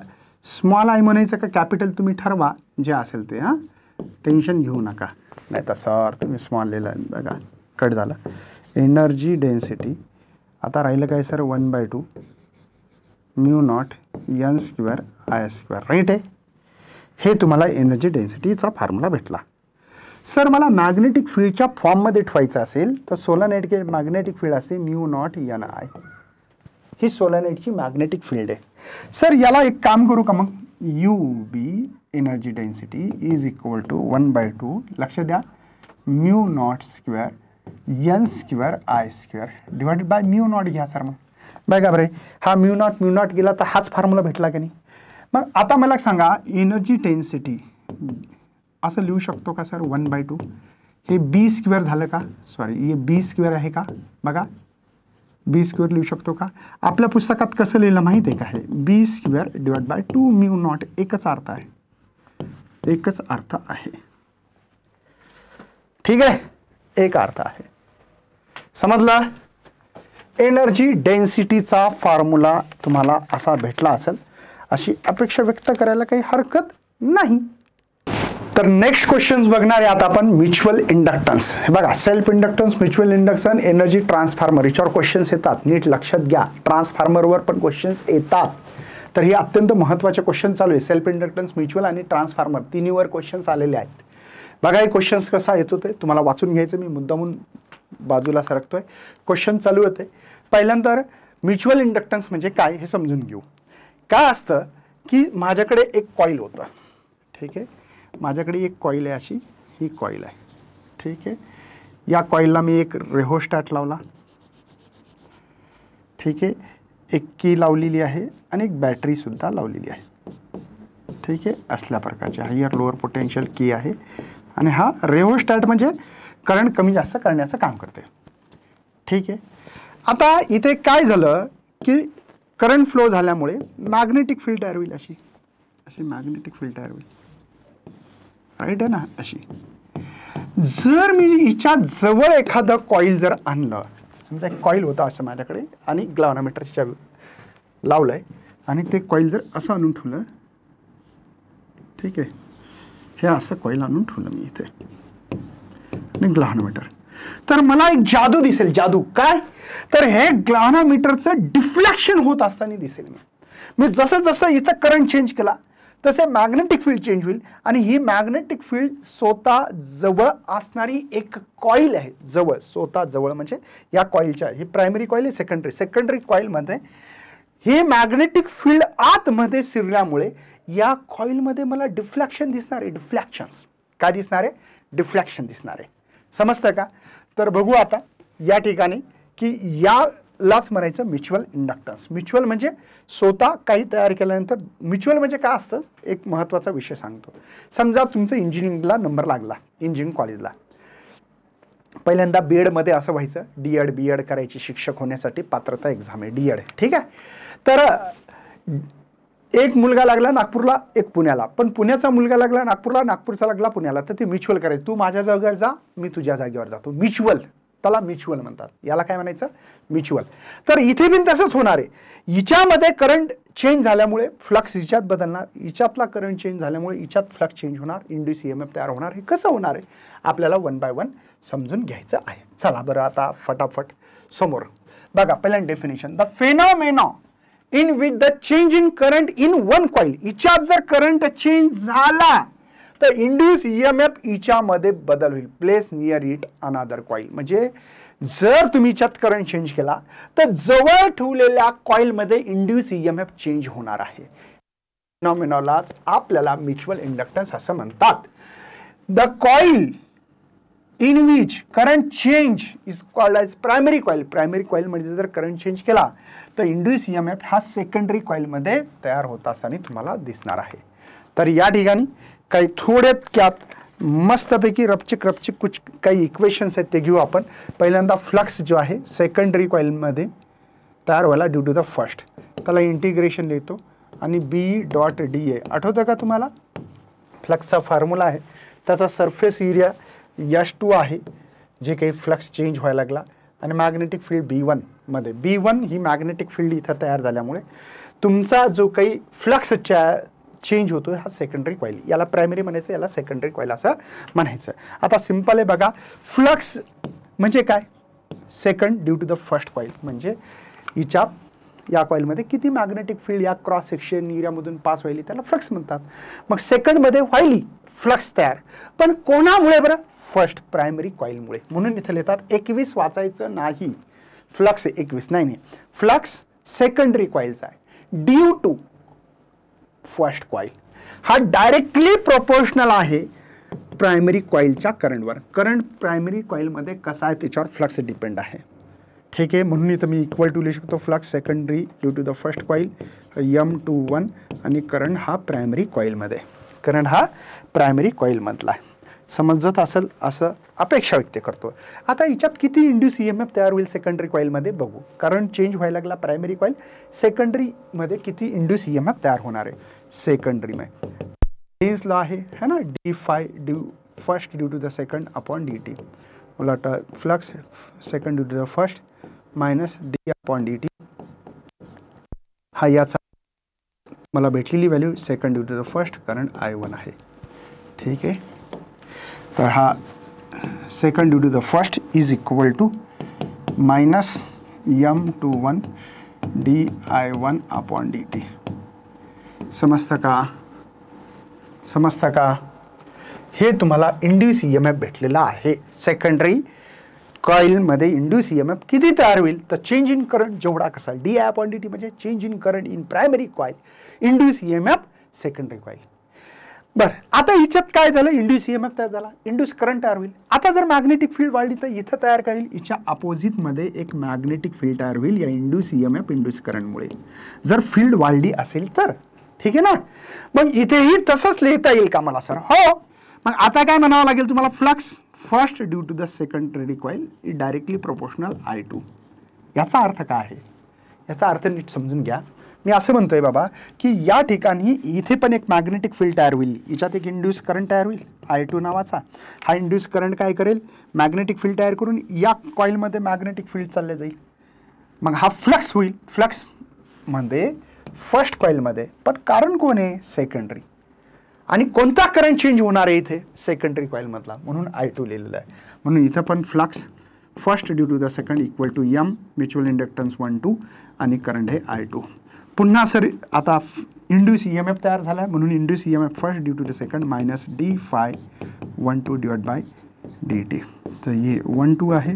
स्मॉल आय म्हणायचं का कॅपिटल तुम्ही ठरवा, जे असेल ते. हां, टेन्शन घेऊ नका, नाही तर सर तुम्ही स्मॉल लिहिलं बघा, कट झालं. एनर्जी डेन्सिटी आता राहिलं काय सर? 1/2 μ0 n²I², राईट आहे. हे तुम्हाला एनर्जी डेन्सिटीचा फॉर्म्युला भेटला. सर मला मॅग्नेटिक फील्डच्या फॉर्ममध्ये ठेवायचं असेल तर सोलनॉइडची मॅग्नेटिक फील्ड असते μ0 ni. ही सोलनॉइडची मॅग्नेटिक फील्ड आहे. सर याला एक काम करू का मग? UB energy density is equal to 1/2, लक्ष द्या, μ0² n²I² डिवायडेड बाय μ0 घ्या सर. मग बघा बरे, हा μ0 गेला तर हाच फॉर्म्युला भेटला की नाही. मग आता मला सांगा, एनर्जी डेन्सिटी असं लिहू शकतो का सर? 1/2 हे B² झालं का? सॉरी, हे B² आहे का? बघा, B² लिहू शकतो का? आपल्या पुस्तकात कसं लिहिलं माहिती आहे का? हे B² डिवाइड बाय 2 μ0, एकच अर्थ आहे, एकच अर्थ आहे, ठीक आहे, एक अर्थ आहे. समजला? एनर्जी डेन्सिटीचा फॉर्म्युला तुम्हाला असा भेटला असेल अशी अपेक्षा व्यक्त करायला काही हरकत नाही. तर नेक्स्ट क्वेश्चन्स बघणार आहे आता आपण म्युच्युअल इंडक्टन्स. हे बघा, self inductance, mutual inductance, energy transformer, याच्यावर क्वेश्चन्स येतात. नीट लक्षात घ्या, ट्रान्सफॉर्मरवर पण क्वेश्चन्स येतात. तर हे अत्यंत महत्त्वाचे क्वेश्चन चालू आहे. सेल्फ इंडक्टन्स, म्युच्युअल आणि ट्रान्सफॉर्मर तिन्हीवर क्वेश्चन्स आलेले आहेत. बघा हे क्वेश्चन्स कसा येतो ते तुम्हाला वाचून घ्यायचं. मी मुद्दामून बाजूला सरकतोय, क्वेश्चन चालू होते. पहिल्यांदा म्युच्युअल इंडक्टन्स म्हणजे काय हे समजून घेऊ. काय असतं की माझ्याकडे एक कॉईल होतं, ठीक आहे, माझ्याकडे एक कॉईल आहे, अशी ही कॉईल आहे, ठीक आहे. या कॉईलला मी एक रेहोस्टॅट लावला, ठीक आहे, एक की लावलेली आहे आणि एक बॅटरीसुद्धा लावलेली आहे, ठीक आहे. असल्या प्रकारचे हायर लोअर पोटेन्शियल की आहे आणि हा रेहोस्टॅट म्हणजे करंट कमी जास्त करण्याचं काम करते, ठीक आहे. आता इथे काय झालं की करंट फ्लो झाल्यामुळे मॅग्नेटिक फील्ड तयार होईल, अशी अशी मॅग्नेटिक फील्ड तयार होईल, राईट आहे ना, अशी. जर मी हिच्या जवळ एखादं कॉईल जर आणलं, समजा एक कॉईल होता असं माझ्याकडे आणि ग्लाव्हनोमीटरच्या लावलंय आणि ते कॉईल जर असं आणून ठेवलं, ठीक आहे, हे असं कॉईल आणून ठेवलं मी इथे आणि ग्लाव्हनोमीटर, तर मला एक जादू दिसेल. जादू काय? तर हे ग्लाव्हनोमीटरचं डिफ्लेक्शन होत असताना दिसेल. मी जसं जसं इथं करंट चेंज केला तसे मॅग्नेटिक फील्ड चेंज होईल आणि ही मॅग्नेटिक फील्ड स्वतः जवळ असणारी एक कॉईल आहे, जवळ, स्वतः जवळ म्हणजे या कॉईलच्या, ही प्रायमरी कॉईल आहे, सेकंडरी कॉईलमध्ये हे मॅग्नेटिक फील्ड आतमध्ये शिरल्यामुळे या कॉईलमध्ये मला डिफ्लेक्शन दिसणार आहे. डिफ्लेक्शन्स काय दिसणार आहे? डिफ्लेक्शन दिसणार आहे. समजतं का? तर बघू आता या ठिकाणी की यालाच म्हणायचं म्युच्युअल इंडक्टन्स. म्युच्युअल म्हणजे स्वतः काही तयार केल्यानंतर, म्युच्युअल म्हणजे काय असतं, एक महत्त्वाचा विषय सांगतो. समजा तुमचं इंजिनिअरिंगला नंबर लागला, इंजिनिअरिंग कॉलेजला, पहिल्यांदा बीएडमध्ये असं व्हायचं, डीएड बीएड करायची, शिक्षक होण्यासाठी पात्रता एक्झाम आहे डीएड, ठीक आहे. तर एक मुलगा लागला नागपूरला, एक पुण्याला, पण पुण्याचा मुलगा लागला नागपूरला, नागपूरचा लागला पुण्याला, तर ते म्युच्युअल करायचं. तू माझ्या जागेवर जा, मी तुझ्या जागेवर जातो. म्युच्युअल, त्याला म्युच्युअल म्हणतात. याला काय म्हणायचं? म्युच्युअल. तर इथे पण तसंच होणार आहे. हिच्यामध्ये करंट चेंज झाल्यामुळे फ्लक्स हिच्यात बदलणार, हिच्यातला करंट चेंज झाल्यामुळे हिच्यात फ्लक्स चेंज होणार, इंड्यूस ईएमएफ तयार होणार. हे कसं होणार आहे आपल्याला वन बाय वन समजून घ्यायचं आहे. चला बरं आता फटाफट समोर बघा. पहिल्यांदा definition, the phenomena in which the change in current in one coil. हिच्यात जर करंट चेंज झाला तर इंड्यूस ईएमएफ हिच्यामध्ये बदल होईल. प्लेस नियर इट अनादर कॉइल. म्हणजे जर तुम्ही हिच्यात करंट चेंज केला तर जवळ ठेवलेल्या कॉइलमध्ये इंड्यूस ईएमएफ चेंज होणार आहे. फेनॉमेनालाच आपल्याला म्युच्युअल इंडक्टन्स असं म्हणतात. The coil in which current change is called as primary coil. Primary कॉइलमध्ये जर करंट चेंज केला तर इंड्यूस ईएमएफ हा सेकंडरी कॉइलमध्ये तयार होत असताना तुम्हाला दिसणार आहे. तर या ठिकाणी काही थोड्यात मस्तपैकी रपचिक कुछ काही इक्वेशन्स आहेत ते घेऊ आपण. पहिल्यांदा फ्लक्स जो आहे सेकंडरी कॉइलमध्ये तयार व्हायला ड्यू टू द फर्स्ट, त्याला इंटिग्रेशन लिहितो आणि बी डॉट डी ए. आठवतं का तुम्हाला? फ्लक्सचा फॉर्म्युला आहे, त्याचा सरफेस एरिया H2 आहे, जे काही फ्लक्स चेंज व्हायला लागला, आणि मॅग्नेटिक फील्ड B1 मध्ये. B1 ही मॅग्नेटिक फील्ड इथं तयार झाल्यामुळे तुमचा जो काही फ्लक्स चेंज होतो हा सेकंडरी कॉइल. याला प्रायमरी म्हणायचं, याला सेकंडरी कॉइल असं म्हणायचं. आता सिंपल आहे बघा. फ्लक्स म्हणजे काय? Second due to the first coil. म्हणजे हिच्यात या कॉइलमध्ये किती मॅग्नेटिक फील्ड या क्रॉस सेक्शन एरियामधून पास व्हायली त्याला फ्लक्स म्हणतात. मग सेकंडमध्ये व्हायली फ्लक्स तयार, पण कोणामुळे बरं? फर्स्ट प्रायमरी कॉइलमुळे. म्हणून इथे लिहितात 21 वाचायचं नाही. फ्लक्स 21 नाही, फ्लक्स सेकंडरी कॉइलचा आहे ड्यू टू फर्स्ट कॉइल. हा डायरेक्टली प्रोपोर्शनल आहे प्रायमरी कॉइलच्या करंटवर. करंट प्रायमरी कॉइलमध्ये कसा आहे त्याच्यावर फ्लक्स डिपेंड आहे. ठीक आहे, म्हणून इथं मी इक्वल टू लिहू शकतो flux secondary due to the first coil M21 आणि करंट हा प्रायमरी कॉइलमध्ये. करंट हा प्रायमरी कॉइलमधला आहे. समजत असेल असं अपेक्षा व्यक्त करतो. आता हिच्यात किती इंड्यूस ईएमएफ तयार होईल सेकंडरी कॉइलमध्ये बघू. करंट चेंज व्हायला लागला प्रायमरी कॉइल, सेकंडरीमध्ये किती इंड्यूस ईएमएफ तयार होणार आहे सेकंडरीमध्ये. लॉ आहे है ना, d∅ due first due to the second upon dt. उलट flux second due to the first minus D upon dt. हा याचा मला भेटलेली value second due to the first current I1 आहे. ठीक आहे, तर हा second due to the first is equal to minus M21 dI1 upon dt. समजतं का? समजतं का? हे तुम्हाला इंड्यूस ईएमएफ भेटलेला आहे. सेकंडरी कॉइलमध्ये इंड्यूस ईएमएफ किती तयार होईल तर चेंज इन करंट जेवढा Kasal D I upon dt म्हणजे change in current in primary coil, induce EMF secondary coil. बरं, आता हिच्यात काय झालं? इंड्यूस ईएमएफ तयार झाला, इंड्यूस करंट तयार होईल. आता जर मॅग्नेटिक फील्ड वाढली तर इथं तयार काय होईल? हिच्या अपोजिटमध्ये एक मॅग्नेटिक फील्ड तयार होईल या इंड्यूस ईएमएफ इंड्यूस करंटमुळे. जर फील्ड वाढली असेल तर. ठीक आहे ना? मग इथेही तसंच लिहिता येईल का मला सर? हो. मग आता काय म्हणावं लागेल तुम्हाला? Flux first due to the secondary coil is directly proportional I2. याचा अर्थ काय आहे? याचा अर्थ नीट समजून घ्या. मी असं म्हणतोय बाबा की या ठिकाणी इथे पण एक मॅग्नेटिक फील्ड तयार होईल, हिच्यात एक इंड्यूस करंट तयार होईल I2 नावाचा. हा इंड्यूस करंट काय करेल? मॅग्नेटिक फील्ड तयार करून या कॉइलमध्ये मॅग्नेटिक फील्ड चालले जाईल. मग हा फ्लक्स होईल. फ्लक्स मध्ये फर्स्ट कॉइलमध्ये, पण कारण कोण आहे? सेकंडरी. आणि कोणता करंट चेंज होणार आहे इथे? सेकंडरी कॉइलमधला, म्हणून I2 लिहिलेला आहे. म्हणून इथं पण flux first due to the second equal to M mutual inductance 1 2 आणि करंट हे I2. पुन्हा सर आता इंड्यूस ईएमएफ तयार झाला आहे, म्हणून induce EMF first due to the second minus d∅ 1 2 divide by dt. तर हे 1 2 आहे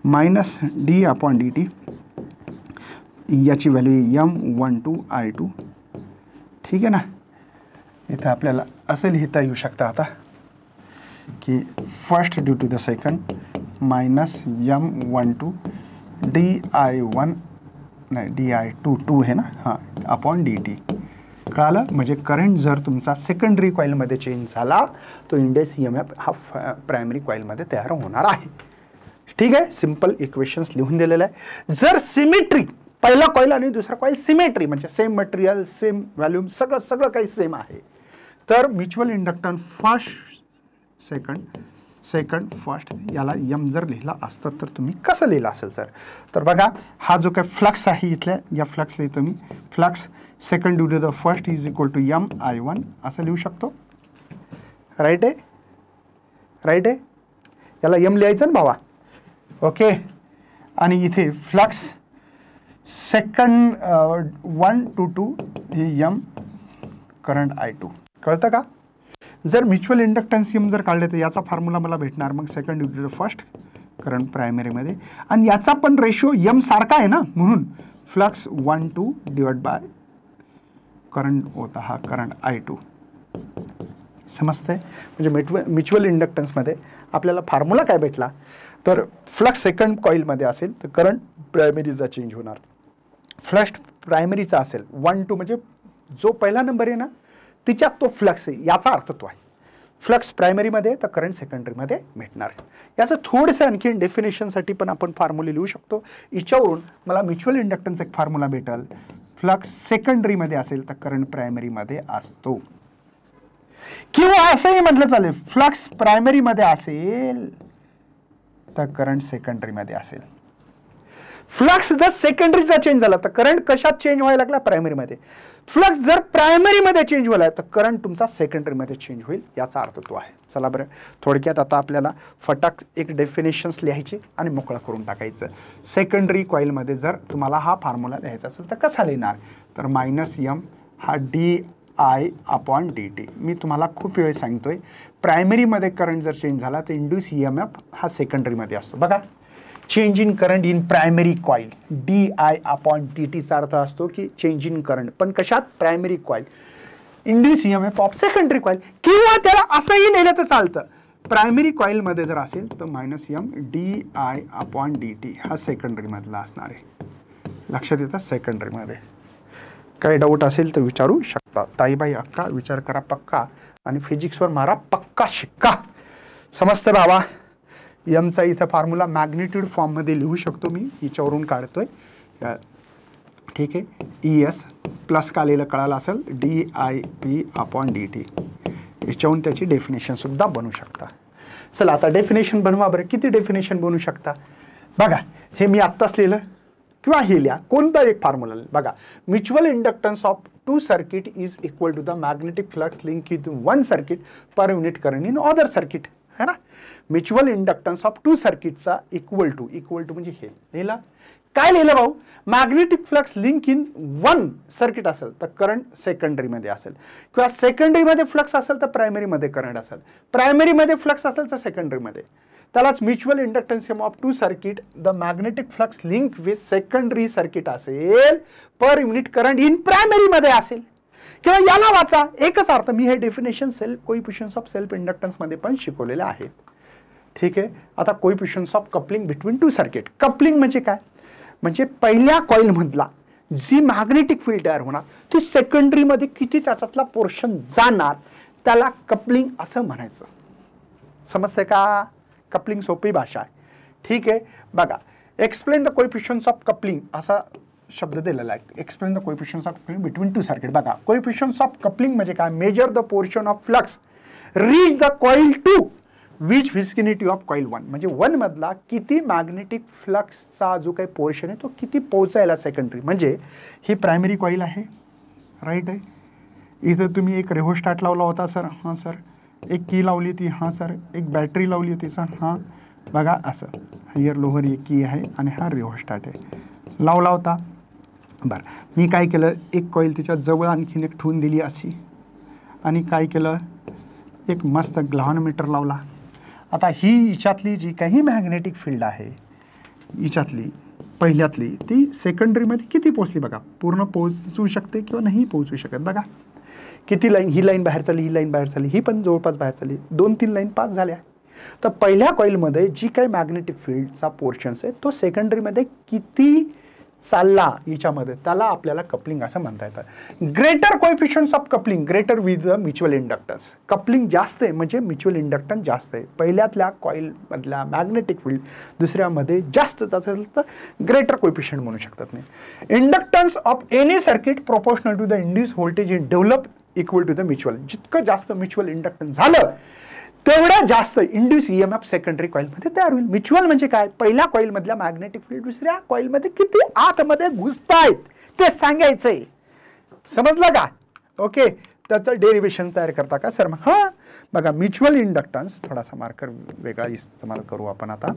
मायनस d अपॉन dt. याची व्हॅल्यू M12 I2. ठीक आहे ना? इथं आपल्याला असं लिहिता येऊ शकतं आता की first due to the second minus M12 dI1 नाही dI2 2 आहे ना, हां, अपॉन dt. कळालं? म्हणजे करंट जर तुमचा सेकंडरी कॉइलमध्ये चेंज झाला तो इंड्यूस ईएमएफ हा प्रायमरी कॉइलमध्ये तयार होणार आहे. ठीक आहे, सिंपल इक्वेशन्स लिहून दिलेलं आहे. जर सिमेट्री पहिला कॉईल आणि दुसरा कॉईल सिमेट्री, म्हणजे सेम मटेरियल, सेम व्हॉल्यूम, सगळं काही सेम आहे. तर म्युच्युअल इंडक्टन्स सेकंड फर्स्ट याला एम जर लिहिला असतं तर तुम्ही कसं लिहिलं असेल सर? तर बघा, हा जो काही फ्लक्स आहे इथल्या, या फ्लक्स लिहितो मी. Flux second due to the first is equal to MI1 असं लिहू शकतो. राईट आहे. याला एम लिहायचं ना भावा. ओके. आणि इथे फ्लक्स सेकंड 1 to 2 हे एम करंट I2. कळतं का? जर म्युच्युअल इंडक्टन्स एम जर काढले तर याचा फॉर्म्युला मला भेटणार मग second due to the first current प्रायमरीमध्ये, आणि याचा पण रेशो एम सारखा आहे ना, म्हणून फ्लक्स 1/2 डिवाइड बाय करंट होता हा करंट I2. समजतंय? म्हणजे म्युच्युअल इंडक्टन्समध्ये आपल्याला फॉर्म्युला काय भेटला, तर फ्लक्स सेकंड कॉईलमध्ये असेल तर करंट प्रायमरीचा चेंज होणार. फ्लक्स प्रायमरीचा असेल 1/2 म्हणजे जो पहिला नंबर आहे ना तिच्यात तो फ्लक्स आहे, याचा अर्थ तो आहे. फ्लक्स प्रायमरीमध्ये तर करंट सेकंडरीमध्ये भेटणार. याचं थोडंसं आणखी डेफिनेशनसाठी पण आपण फॉर्म्युला लिहू शकतो. याच्यावरून मला म्युच्युअल इंडक्टन्स एक फॉर्म्युला भेटेल. फ्लक्स सेकंडरीमध्ये असेल तर करंट प्रायमरीमध्ये असतो, किंवा असंही म्हटलं चालेल, फ्लक्स प्रायमरीमध्ये असेल तर करंट सेकंडरीमध्ये असेल. फ्लक्स जर सेकंडरीचा चेंज झाला तर करंट कशात चेंज व्हायला लागला? प्रायमरीमध्ये. फ्लक्स जर प्रायमरीमध्ये चेंज व्हायला तर करंट तुमचा सेकंडरीमध्ये चेंज होईल, याचा अर्थ तो आहे. चला बरं, थोडक्यात आता आपल्याला फटाक एक डेफिनेशन्स लिहायचे आणि मोकळं करून टाकायचं. सेकंडरी कॉईलमध्ये जर तुम्हाला हा फॉर्म्युला लिहायचा असेल तर कसा लिहिणार? तर -M हा DI/dt. मी तुम्हाला खूप वेळ सांगतोय, प्रायमरीमध्ये करंट जर चेंज झाला तर इंड्यूस EMF हा सेकंडरीमध्ये असतो. बघा, change in current in primary coil, DI/dt चा अर्थ असतो की चेंज इन करंट, पण कशात? Primary coil. Induce EMF of secondary coil, किंवा त्याला असंही लिहिलं तर चालतं. प्रायमरी कॉईलमध्ये जर असेल तर -M DI/dt हा सेकंडरीमधला असणार आहे. लक्षात येतं? सेकंडरीमध्ये. काही डाऊट असेल तर विचारू शकता. ताईबाई अक्का विचार करा पक्का, आणि फिजिक्सवर मारा पक्का शिक्का. समजतं भावा? एमचा इथं फॉर्म्युला मॅग्निट्यूड फॉर्ममध्ये लिहू शकतो मी, हिच्यावरून काढतोय. ठीक आहे. ES प्लस का लिहिलं कळालं असेल, DIP/dt. याच्यावरून त्याची डेफिनेशनसुद्धा बनवू शकता. चला आता डेफिनेशन बनवा बरं. किती डेफिनेशन बनवू शकता? बघा, हे मी आत्ताच लिहिलं, किंवा हे लिहा, कोणता एक फॉर्म्युला. बघा, mutual inductance of 2 circuit is equal to the magnetic flux link in 1 circuit per unit current in other circuit, है ना. म्युच्युअल इंडक्टन्स ऑफ 2 सर्किटचा इक्वल टू म्हणजे हे लिहिला. काय लिहिलं भाऊ? Magnetic flux link in 1 circuit असेल तर करंट सेकंडरीमध्ये असेल, किंवा सेकंडरीमध्ये फ्लक्स असेल तर प्रायमरीमध्ये करंट असेल, प्रायमरीमध्ये फ्लक्स असेल तर सेकंडरीमध्ये. त्यालाच mutual inductance of 2 circuit the magnetic flux link with secondary circuit असेल पर युनिट करंट इन प्रायमरीमध्ये असेल, किंवा याला वाचा. एकच अर्थ. मी हे definition self coefficients of self इंडक्टन्समध्ये पण शिकवलेले आहेत. ठीक आहे. आता coefficients of coupling between 2 circuit. Coupling म्हणजे काय? म्हणजे पहिल्या कॉईलमधला जी मॅग्नेटिक फील्ड तयार होणार ती सेकंडरीमध्ये किती त्याच्यातला पोर्शन जाणार, त्याला कपलिंग असं म्हणायचं. समजतंय का? कपलिंग सोपी भाषा आहे. ठीक आहे. बघा, explain the coefficients of coupling असा शब्द दिलेला आहे. Explain the coefficients of coupling between 2 circuit. बघा, कोइफिशियंट्स ऑफ कपलिंग म्हणजे काय? Major the portion of flux reach the coil 2 which vicinity of coil 1. म्हणजे 1 मधला किती मॅग्नेटिक फ्लक्सचा जो काही पोर्शन आहे तो किती पोहोचायला सेकंडरी. म्हणजे ही प्रायमरी कॉईल आहे, राईट आहे. इथं तुम्ही एक रेहोस्टॅट लावला होता सर. हां सर. एक की लावली होती. हां सर. एक बॅटरी लावली होती सर. हां. बघा असं, हियर लोअर एक की आहे आणि हा रेहोस्टॅट आहे, लावला होता. बरं, मी काय केलं, एक कॉईल तिच्या जवळ आणखीन एक ठेवून दिली अशी, आणि काय केलं, एक मस्त ग्लाव्हनोमीटर लावला. आता ही हिच्यातली जी काही मॅग्नेटिक फील्ड आहे हिच्यातली पहिल्यातली ती सेकंडरीमध्ये किती पोहोचली बघा. पूर्ण पोहोचू शकते किंवा नाही पोहोचू शकत. बघा किती लाईन, ही लाईन बाहेर चालली, ही लाईन बाहेर चालली, ही पण जवळपास बाहेर चालली, 2-3 लाईन पास झाल्या. तर पहिल्या कॉईलमध्ये जी काही मॅग्नेटिक फील्डचा पोर्शन्स आहे तो सेकंडरीमध्ये किती चालला हिच्यामध्ये त्याला आपल्याला कपलिंग असं म्हणता येतं. Greater coefficients of coupling greater with the mutual inductance. Coupling जास्त आहे म्हणजे म्युच्युअल इंडक्टन्स जास्त आहे. पहिल्यातल्या कॉइलमधल्या मॅग्नेटिक फील्ड दुसऱ्यामध्ये जास्त असेल तर ग्रेटर कोएफिशियंट म्हणू शकतात नाही. Inductance of any circuit proportional to the induce voltage in develop equal to the mutual. जितकं जास्त म्युच्युअल इंडक्टन्स झालं तेवढा जास्त इंड्यूस ईएमएफ सेकंडरी कॉइलमध्ये तयार होईल. म्युच्युअल म्हणजे काय, पहिल्या कॉइलमधल्या मॅग्नेटिक फील्ड दुसऱ्या कॉइलमध्ये किती आतमध्ये घुसतायत ते सांगायचंय. समजलं का? ओके, त्याचं डेरिव्हेशन तयार करता का सर? मग हां बघा, म्युच्युअल इंडक्टन्स थोडासा मार्कर वेगळा इस्तेमाल करू आपण आता.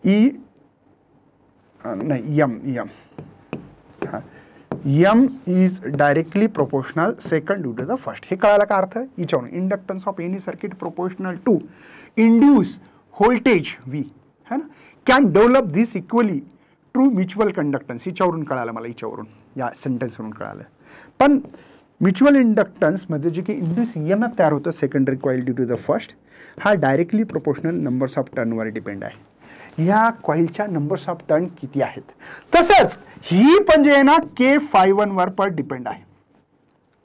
एम हां, M is directly proportional second due to the first. हे कळायला का अर्थ? हिच्यावरून inductance of any circuit proportional to induce voltage V है ना can develop this equally true mutual conductance. हिच्यावरून कळालं मला, हिच्यावरून या सेंटेन्सवरून कळालं. पण म्युच्युअल इंडक्टन्समध्ये जे काही इंड्यूस ईएमएफ तयार होतं secondary coil due to the first, हा डायरेक्टली प्रोपोर्शनल नंबर्स ऑफ टर्नवर डिपेंड आहे. ह्या कॉइलच्या नंबर्स ऑफ टर्न किती आहेत. तसंच ही पण जे आहे ना K∅1 वर पण डिपेंड आहे.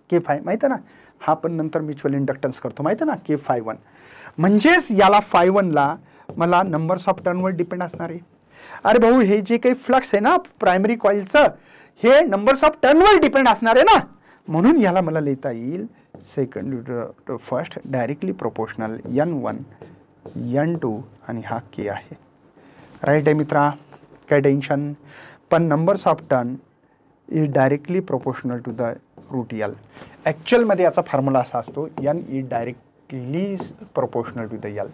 K∅ माहिती आहे ना, हा पण नंतर म्युच्युअल इंडक्टन्स करतो माहिती आहे ना K∅1. म्हणजेच याला ∅1ला मला नंबर्स ऑफ टर्नवर डिपेंड असणार आहे. अरे भाऊ, हे जे काही फ्लक्स आहे ना प्रायमरी कॉइलचं, हे नंबर्स ऑफ टर्नवर डिपेंड असणार आहे ना, म्हणून याला मला लिहिता येईल second to first directly proportional N1 N2 आणि हा K आहे. राईट आहे मित्रा, काय टेन्शन. पण numbers of turn is directly proportional to the root L. ॲक्च्युअलमध्ये याचा फॉर्म्युला असा असतो, N is directly proportional to the L.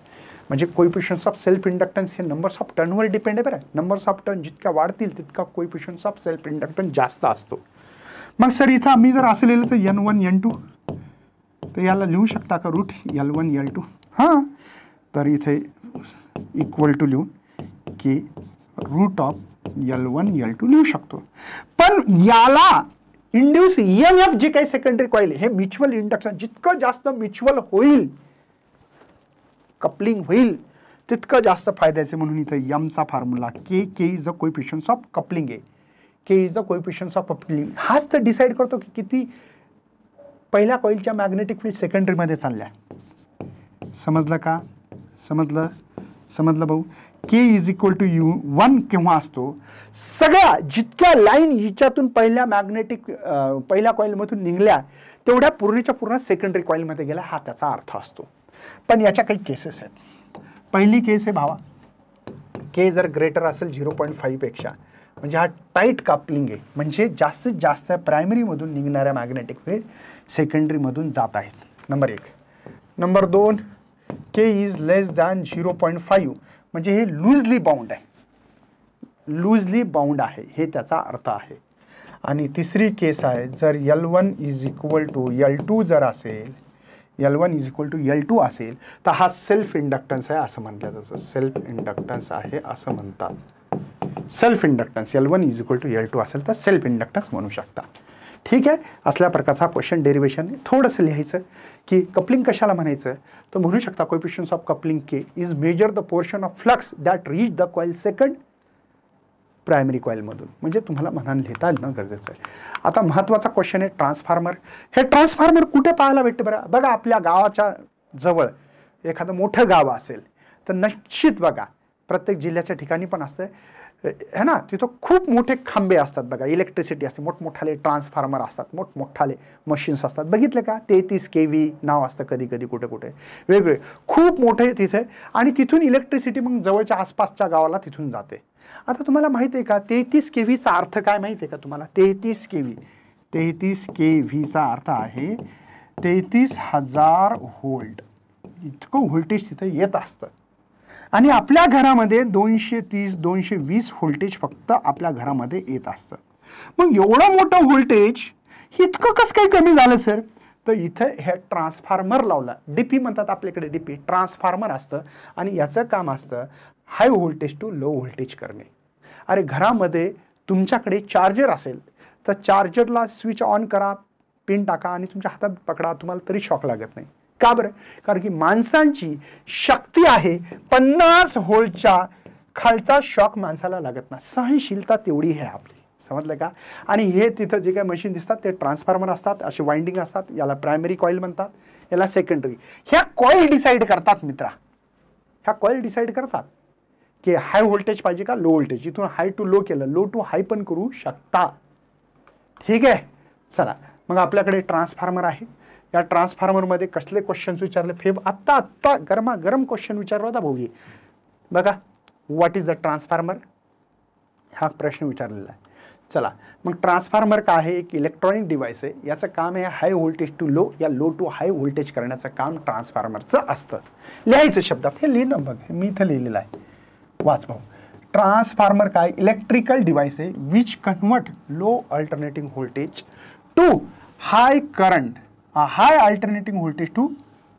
म्हणजे कोएफिशियंट्स ऑफ सेल्फ इंडक्टन्स हे नंबर्स ऑफ टर्नवर डिपेंड आहे बरं. नंबर्स ऑफ टर्न जितक्या वाढतील तितका कोएफिशियंट्स ऑफ सेल्फ इंडक्टन्स जास्त असतो. मग सर इथं आम्ही जर असं लिहिलं तर N1 N2 तर याला लिहू शकता का रूट L1 L2? हां, तर इथे इक्वल टू लिहून की रूट ऑफ L1 L2 लिहू शकतो. पण याला इंड्यूस ईएमएफ जे काही सेकंडरी कॉइल हे म्युच्युअल इंडक्शन जितकं जास्त म्युच्युअल होईल, कपलिंग होईल तितकं जास्त फायद्याचे. म्हणून इथं एमचा formula K is the coefficients of coupling आहे. K is the coefficients of coupling. हाच तर डिसाईड करतो की किती पहिल्या कॉइलच्या मॅग्नेटिक फील्ड सेकंडरीमध्ये चालल्या. समजलं का? समजलं भाऊ. के इज इक्वल टू U1 केव्हा असतो? सगळ्या जितक्या लाईन हिच्यातून पहिल्या कॉइलमधून निघल्या तेवढ्या पूर्णच्या पूर्ण सेकंडरी कॉइलमध्ये गेल्या, हा त्याचा अर्थ असतो. पण याच्या काही केसेस आहेत. पहिली केस आहे भावा, के जर ग्रेटर असेल 0.5 पेक्षा म्हणजे हा टाईट कपलिंग आहे, म्हणजे जास्तीत जास्त प्रायमरीमधून निघणाऱ्या मॅग्नेटिक फील्ड सेकंडरीमधून जात आहेत. Number 1. Number 2, K is less than 0.5 म्हणजे हे लूजली बाउंड आहे, हे त्याचा अर्थ आहे. आणि तिसरी केस आहे, जर L1 is equal to L2 जर असेल, L1 is equal to L2 असेल तर हा सेल्फ इंडक्टन्स आहे असं म्हटलं जातं. सेल्फ इंडक्टन्स आहे असं म्हणतात. Self inductance L1 is equal to L2 असेल तर सेल्फ इंडक्टन्स म्हणू शकता. ठीक आहे. असल्या प्रकारचा क्वेश्चन डेरिव्हेशन थोडंसं लिहायचं की कपलिंग कशाला म्हणायचं, तर म्हणू शकता coefficients of coupling K is major the portion of flux that reach the coil second primary कॉइलमधून. म्हणजे तुम्हाला म्हणान लिहिता येणं गरजेचं आहे. आता महत्त्वाचा क्वेश्चन आहे ट्रान्सफॉर्मर. हे ट्रान्सफॉर्मर कुठे पाहायला भेटते बरं? बघा, आपल्या गावाच्या जवळ एखादं मोठं गाव असेल तर निश्चित बघा प्रत्येक जिल्ह्याच्या ठिकाणी पण असतं है ना, तिथं खूप मोठे खांबे असतात बघा, इलेक्ट्रिसिटी असते, मोठमोठाले ट्रान्सफॉर्मर असतात, मोठमोठाले मशीन्स असतात. बघितले का? 33 kV नाव असतं कधी कधी, कुठे कुठे वेगळे खूप मोठे तिथे. आणि तिथून इलेक्ट्रिसिटी मग जवळच्या आसपासच्या गावाला तिथून जाते. आता तुम्हाला माहिती आहे का 33 kVचा अर्थ काय माहिती आहे का तुम्हाला? 33 kVचा अर्थ आहे 33,000 व्होल्ट इतकं व्होल्टेज तिथे येत असतं. आणि आपल्या घरामध्ये 230-220 व्होल्टेज फक्त आपल्या घरामध्ये येत असतं. मग एवढं मोठं व्होल्टेज इतकं कसं काही कमी झालं सर? तर इथं हे ट्रान्सफॉर्मर लावला, डीपी म्हणतात आपल्याकडे, डीपी ट्रान्सफॉर्मर असतं आणि याचं काम असतं high voltage to low voltage करणे. अरे घरामध्ये तुमच्याकडे चार्जर असेल तर चार्जरला स्विच ऑन करा, पिन टाका आणि तुमच्या हातात पकडा, तुम्हाला तरी शॉक लागत नाही. का बरं? कारण की माणसांची शक्ती आहे 50 व्होल्टच्या खालचा शॉक माणसाला लागत नाही. सहनशीलता तेवढी आहे आपली, समजलं का? आणि हे तिथं जे काही मशीन दिसतात ते ट्रान्सफॉर्मर असतात, असे वाइंडिंग असतात, याला प्रायमरी कॉईल म्हणतात, याला सेकंडरी. ह्या कॉईल डिसाईड करतात मित्रा, ह्या कॉईल डिसाईड करतात की हाय व्होल्टेज पाहिजे का लो व्होल्टेज. इथून हाय टू लो केलं, लो टू हाय पण करू शकता. ठीक आहे. चला मग आपल्याकडे ट्रान्सफॉर्मर आहे. या ट्रान्सफॉर्मरमध्ये कसले क्वेश्चन्स विचारले, फेब आत्ता गरमागरम क्वेश्चन विचारला होता भाऊ. बघा, व्हॉट इज द ट्रान्सफॉर्मर, हा प्रश्न विचारलेला आहे. चला मग ट्रान्सफॉर्मर काय आहे, एक इलेक्ट्रॉनिक डिव्हाइस आहे. याचं काम आहे हाय व्होल्टेज टू लो या लो टू हाय व्होल्टेज करण्याचं काम ट्रान्सफॉर्मरचं असतं. लिहायचं शब्दात, हे लिहिणं बघ, मी इथं लिहिलेलं आहे, वाच भाऊ. ट्रान्सफॉर्मर काय, इलेक्ट्रिकल डिव्हाइस आहे which convert low alternating voltage to high current, high alternating voltage to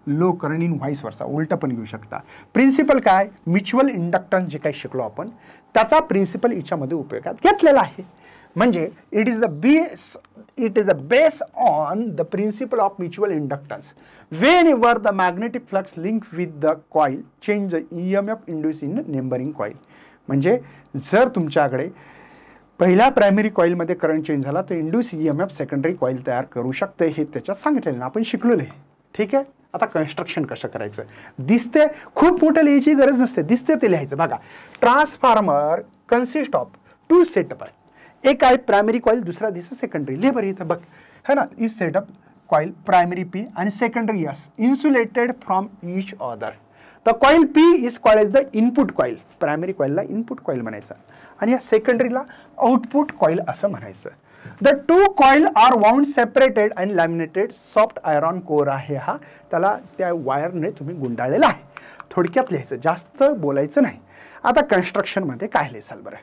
low current in vice versa. उलट पण घेऊ शकता. प्रिन्सिपल काय, म्युच्युअल इंडक्टन्स जे काही शिकलो आपण त्याचा प्रिन्सिपल याच्यामध्ये उपयोगात घेतलेला आहे. म्हणजे it is the base on the principle of mutual inductance whenever the magnetic flux link with the coil change the EMF induce in neighbouring coil. म्हणजे जर तुमच्याकडे पहिल्या प्रायमरी कॉईलमध्ये करंट चेंज झाला तर इंड्यूस EMF सेकंडरी कॉईल तयार करू शकते. हे त्याच्यात सांगितलेलं आपण शिकलेलं आहे. ठीक आहे. आता कन्स्ट्रक्शन कसं करायचं, दिसते, खूप मोठं लिहायची गरज नसते, दिसते ते लिहायचं. बघा, transformer consist of two setup आहे. एक आहे प्रायमरी कॉईल, दुसरा दिसतं सेकंडरी. लेबर इथं बघ है ना, is setup coil primary P आणि secondary S insulated from each other. The coil P is called as the input coil. Primary कॉईलला इनपुट कॉईल म्हणायचं आणि या सेकंडरीला आउटपुट कॉईल असं म्हणायचं. The two coil are wound separated and laminated soft iron core आहे हा, त्याला त्या वायरने तुम्ही गुंडाळलेला आहे. थोडक्यात लिहायचं, जास्त बोलायचं नाही. आता कन्स्ट्रक्शनमध्ये काय लिहाल बरं,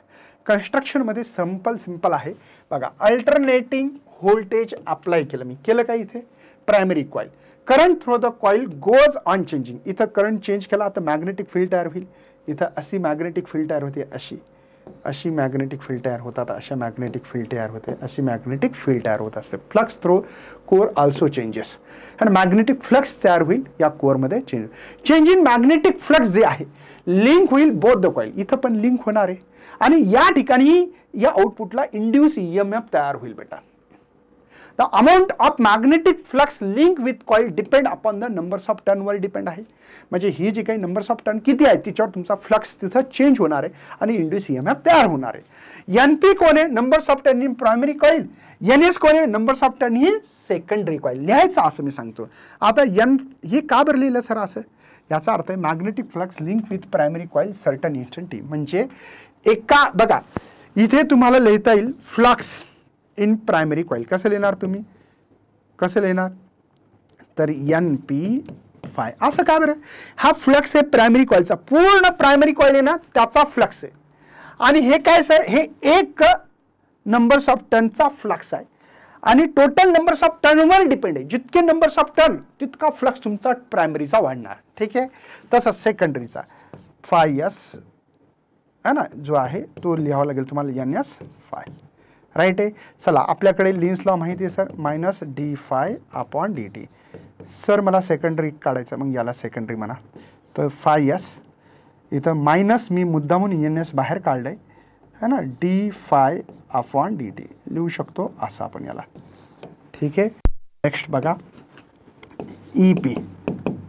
कन्स्ट्रक्शनमध्ये सिंपल आहे. बघा, अल्टरनेटिंग व्होल्टेज अप्लाय केलं मी, केलं काय इथे, primary coil current through the coil goes on changing. इथं करंट चेंज केला तर मॅग्नेटिक फील्ड तयार होईल. इथं अशी मॅग्नेटिक फील्ड तयार होते, अशी मॅग्नेटिक फील्ड तयार होतात, अशा मॅग्नेटिक फील्ड तयार होते, अशी मॅग्नेटिक फील्ड तयार होत असते. Flux through core also changes आणि मॅग्नेटिक फ्लक्स तयार होईल या कोरमध्ये. चेंज इन मॅग्नेटिक फ्लक्स जे आहे लिंक होईल बोथ द कॉईल. इथं पण लिंक होणार आहे आणि या ठिकाणी या आउटपुटला इंड्यूस EMF तयार होईल बेटा. The amount of magnetic flux link with coil depend upon the numbers of टर्नवर डिपेंड आहे. म्हणजे ही जी काही नंबर्स ऑफ टर्न किती आहे तिच्यावर तुमचा फ्लक्स तिथं चेंज होणार आहे आणि इंड्यूस EMF तयार होणार आहे. NP कोण आहे, numbers of turn in primary coil. NS कोण आहे, numbers of turn in secondary coil. लिहायचं असं मी सांगतो. आता हे का बरं लिहिलं सर असं, याचा अर्थ आहे magnetic flux link with primary coil certain instant T. म्हणजे एका, बघा इथे तुम्हाला लिहिता येईल फ्लक्स इन प्रायमरी कॉईल. कसं लिहिणार तुम्ही, कसं लिहिणार, तर NP फाय असं का बरं. हा फ्लक्स आहे प्रायमरी कॉईलचा, पूर्ण प्रायमरी कॉईल आहे ना त्याचा फ्लक्स आहे. आणि हे काय सर, हे एक नंबर्स ऑफ टर्नचा फ्लक्स आहे आणि टोटल नंबर्स ऑफ टर्नवर डिपेंड आहे. जितके नंबर्स ऑफ टर्न तितका फ्लक्स तुमचा प्रायमरीचा वाढणार. ठीक आहे. तसंच सेकंडरीचा फाय S है ना जो आहे तो लिहावा लागेल तुम्हाला NS फाय. राईट आहे. चला आपल्याकडे लिन्स लॉ माहिती आहे सर, मायनस d∅/dt. सर मला सेकंडरी काढायचं, मग याला सेकंडरी म्हणा. तर फाय S इथं मायनस मी मुद्दामून NS बाहेर काढलं आहे है ना, d∅/dt लिहू शकतो असं आपण याला. ठीक आहे. नेक्स्ट बघा, EP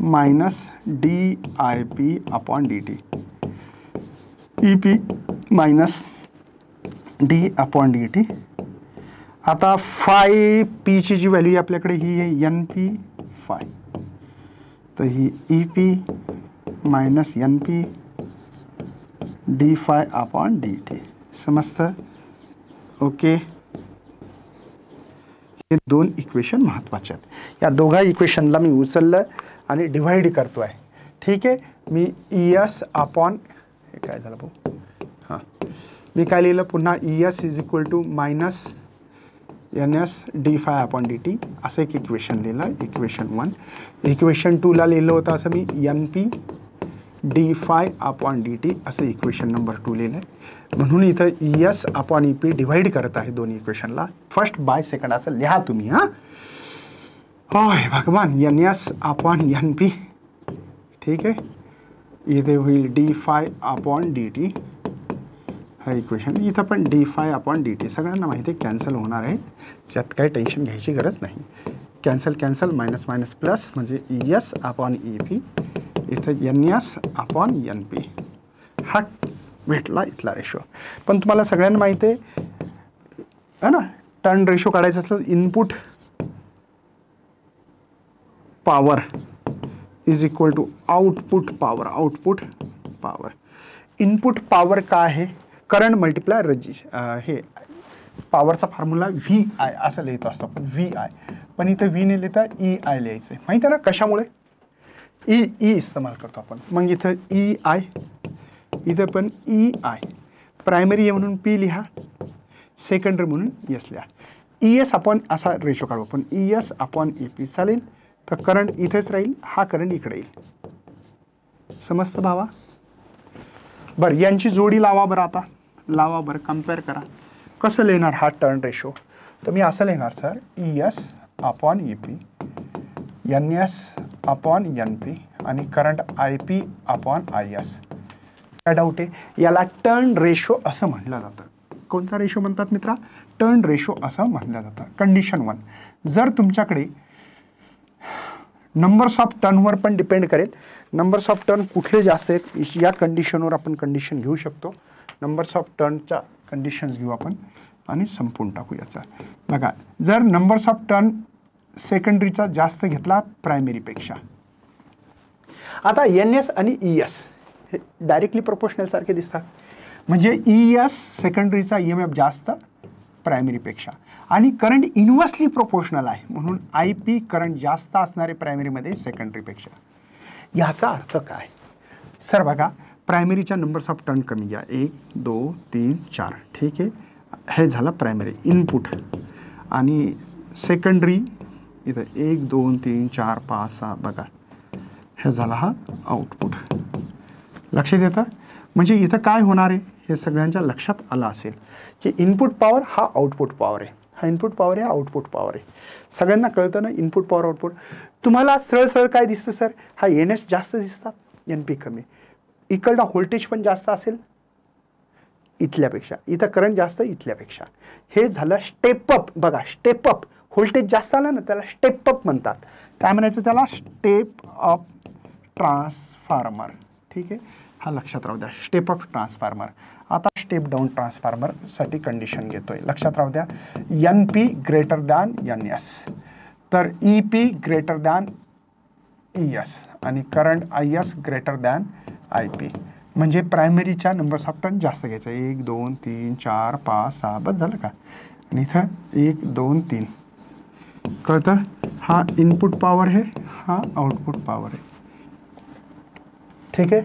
minus dIP/dt. EP minus d/dt. आता फाय P ची जी व्हॅल्यू आहे आपल्याकडे ही आहे NP फाय. तर ही EP मायनस NP d∅/dt. समजतं. ओके. हे दोन इक्वेशन महत्त्वाचे आहेत. या दोघा इक्वेशनला मी उचललं आणि डिव्हाइड करतो आहे. ठीक आहे. मी ES अपॉन, हे काय झालं भाऊ, हां मी काय लिहिलं पुन्हा, ES is equal to minus NS d∅/dt असं एक इक्वेशन लिहिलं, इक्वेशन 1. इक्वेशन 2ला लिहिलं होतं असं मी NP d∅/dt असं इक्वेशन नंबर 2 लिहिलं आहे. म्हणून इथं ES/EP डिव्हाइड करत आहे दोन्ही इक्वेशनला. फर्स्ट बाय सेकंड असं लिहा तुम्ही. हां होय भगवान, NS/NP. ठीक आहे. इथे होईल d∅/dt हा इक्वेशन. इथं पण d∅/dt सगळ्यांना माहिती आहे कॅन्सल होणार आहे, त्यात काही टेन्शन घ्यायची गरज नाही. Cancel cancel, minus minus plus, म्हणजे ES/EP, इथं NS/NP. हा भेटला इथला रेशो. पण तुम्हाला सगळ्यांना माहिती आहे ना, टर्न रेशो काढायचं असलं input power is equal to output power. Output power, input power काय आहे, करंट मल्टिप्लाय हे पॉवरचा फॉर्म्युला VI असं लिहितो असतो आपण, VI. पण इथं V ने लिहिता EI लिहायचं आहे. माहिती आहे ना कशामुळे, ई इस्तेमाल करतो आपण. मग इथं EI, इथं पण EI. प्रायमरी म्हणून P लिहा, सेकंडरी म्हणून S लिहा. ES आपण असा रेशो काढू आपण, ES/EP चालेल. तर करंट इथेच राहील, हा करंट इकडे येईल. समजतं भावा? बरं, यांची जोडी लावा बरं, आता लावा बरं, कम्पेअर करा. कसं लिहिणार हा टर्न रेशो, तर मी असं लिहिणार सर, ES/EP, NS/NP आणि करंट IP/IS. काय डाऊट आहे? याला टर्न रेशो असं म्हटलं जातं. कोणता रेशो म्हणतात मित्रा? टर्न रेशो असं म्हटलं जातं. कंडिशन 1, जर तुमच्याकडे नंबर्स ऑफ टर्नवर पण डिपेंड करेल. नंबर्स ऑफ टर्न कुठले जास्त आहेत या कंडिशनवर आपण कंडिशन घेऊ शकतो. नंबर्स ऑफ टर्नच्या कंडिशन्स घेऊ आपण आणि संपून टाकू याचा. बघा, जर नंबर्स ऑफ टर्न सेकंडरीचा जास्त घेतला प्रायमरीपेक्षा, आता NS आणि ES हे डायरेक्टली प्रोपोर्शनल सारखे दिसतात. म्हणजे ES सेकंडरीचा EMF जास्त प्रायमरीपेक्षा, आणि करंट इन्व्हर्सली प्रोपोर्शनल आहे म्हणून IP करंट जास्त असणारे प्रायमरीमध्ये सेकंडरीपेक्षा. याचा अर्थ काय सर? बघा, प्रायमरीच्या नंबर्स ऑफ टर्न कमी घ्या, 1 2 3 4, ठीक आहे. हे झालं प्रायमरी इनपुट, आणि सेकंडरी इथं 1 2 3 4 5 6, बघा हे झाला हा आउटपुट. लक्षात येतं? म्हणजे इथं काय होणार आहे हे सगळ्यांच्या लक्षात आलं असेल की इनपुट पॉवर हा आउटपुट पॉवर आहे, हा इनपुट पॉवर आहे, आउटपुट पॉवर आहे. सगळ्यांना कळतं ना इनपुट पॉवर आउटपुट. तुम्हाला सरळ सरळ काय दिसतं सर? हा NS जास्त दिसतात, NP कमी. इकडला व्होल्टेज पण जास्त असेल इथल्यापेक्षा, इथं करंट जास्त इथल्यापेक्षा. हे झालं स्टेप अप. बघा, स्टेप अप, व्होल्टेज जास्त आलं ना त्याला स्टेप अप म्हणतात. काय म्हणायचं त्याला? Step up transformer. ठीक आहे, हा लक्षात राहू द्या, स्टेप अप ट्रान्सफॉर्मर. आता स्टेप डाऊन ट्रान्सफॉर्मरसाठी कंडिशन घेतोय, लक्षात राहू द्या. NP ग्रेटर दॅन NS, तर EP ग्रेटर दॅन ES आणि current IS greater than IP. म्हणजे प्रायमरीच्या नंबर्स ऑफ टर्न जास्त घ्यायचं, 1 2 3 4 5 6, बस झालं का? आणि इथं 1 2 3, कळतं? हा इनपुट पॉवर आहे, हा आउटपुट पॉवर आहे. ठीक आहे,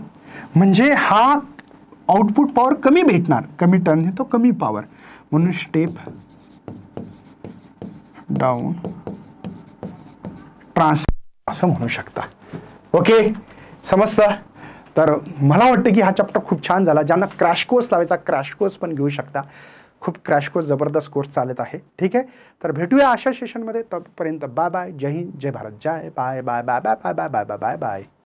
म्हणजे हा आउटपुट पॉवर कमी भेटणार, कमी टर्न आहे तो कमी पॉवर, म्हणून स्टेप डाऊन ट्रान्सफॉर्मर असं म्हणू शकता. ओके, समजतं? तर मला वाटतं की हा चॅप्टर खूप छान झाला. ज्यांना क्रॅश कोर्स लावायचा, क्रॅश कोर्स पण घेऊ शकता. खूप क्रॅश कोर्स जबरदस्त कोर्स चालत आहे. ठीक आहे, तर भेटूया अशा सेशनमध्ये. तोपर्यंत बाय बाय. जय हिंद, जय भारत, जय bye bye bye bye bye bye bye bye bye bye.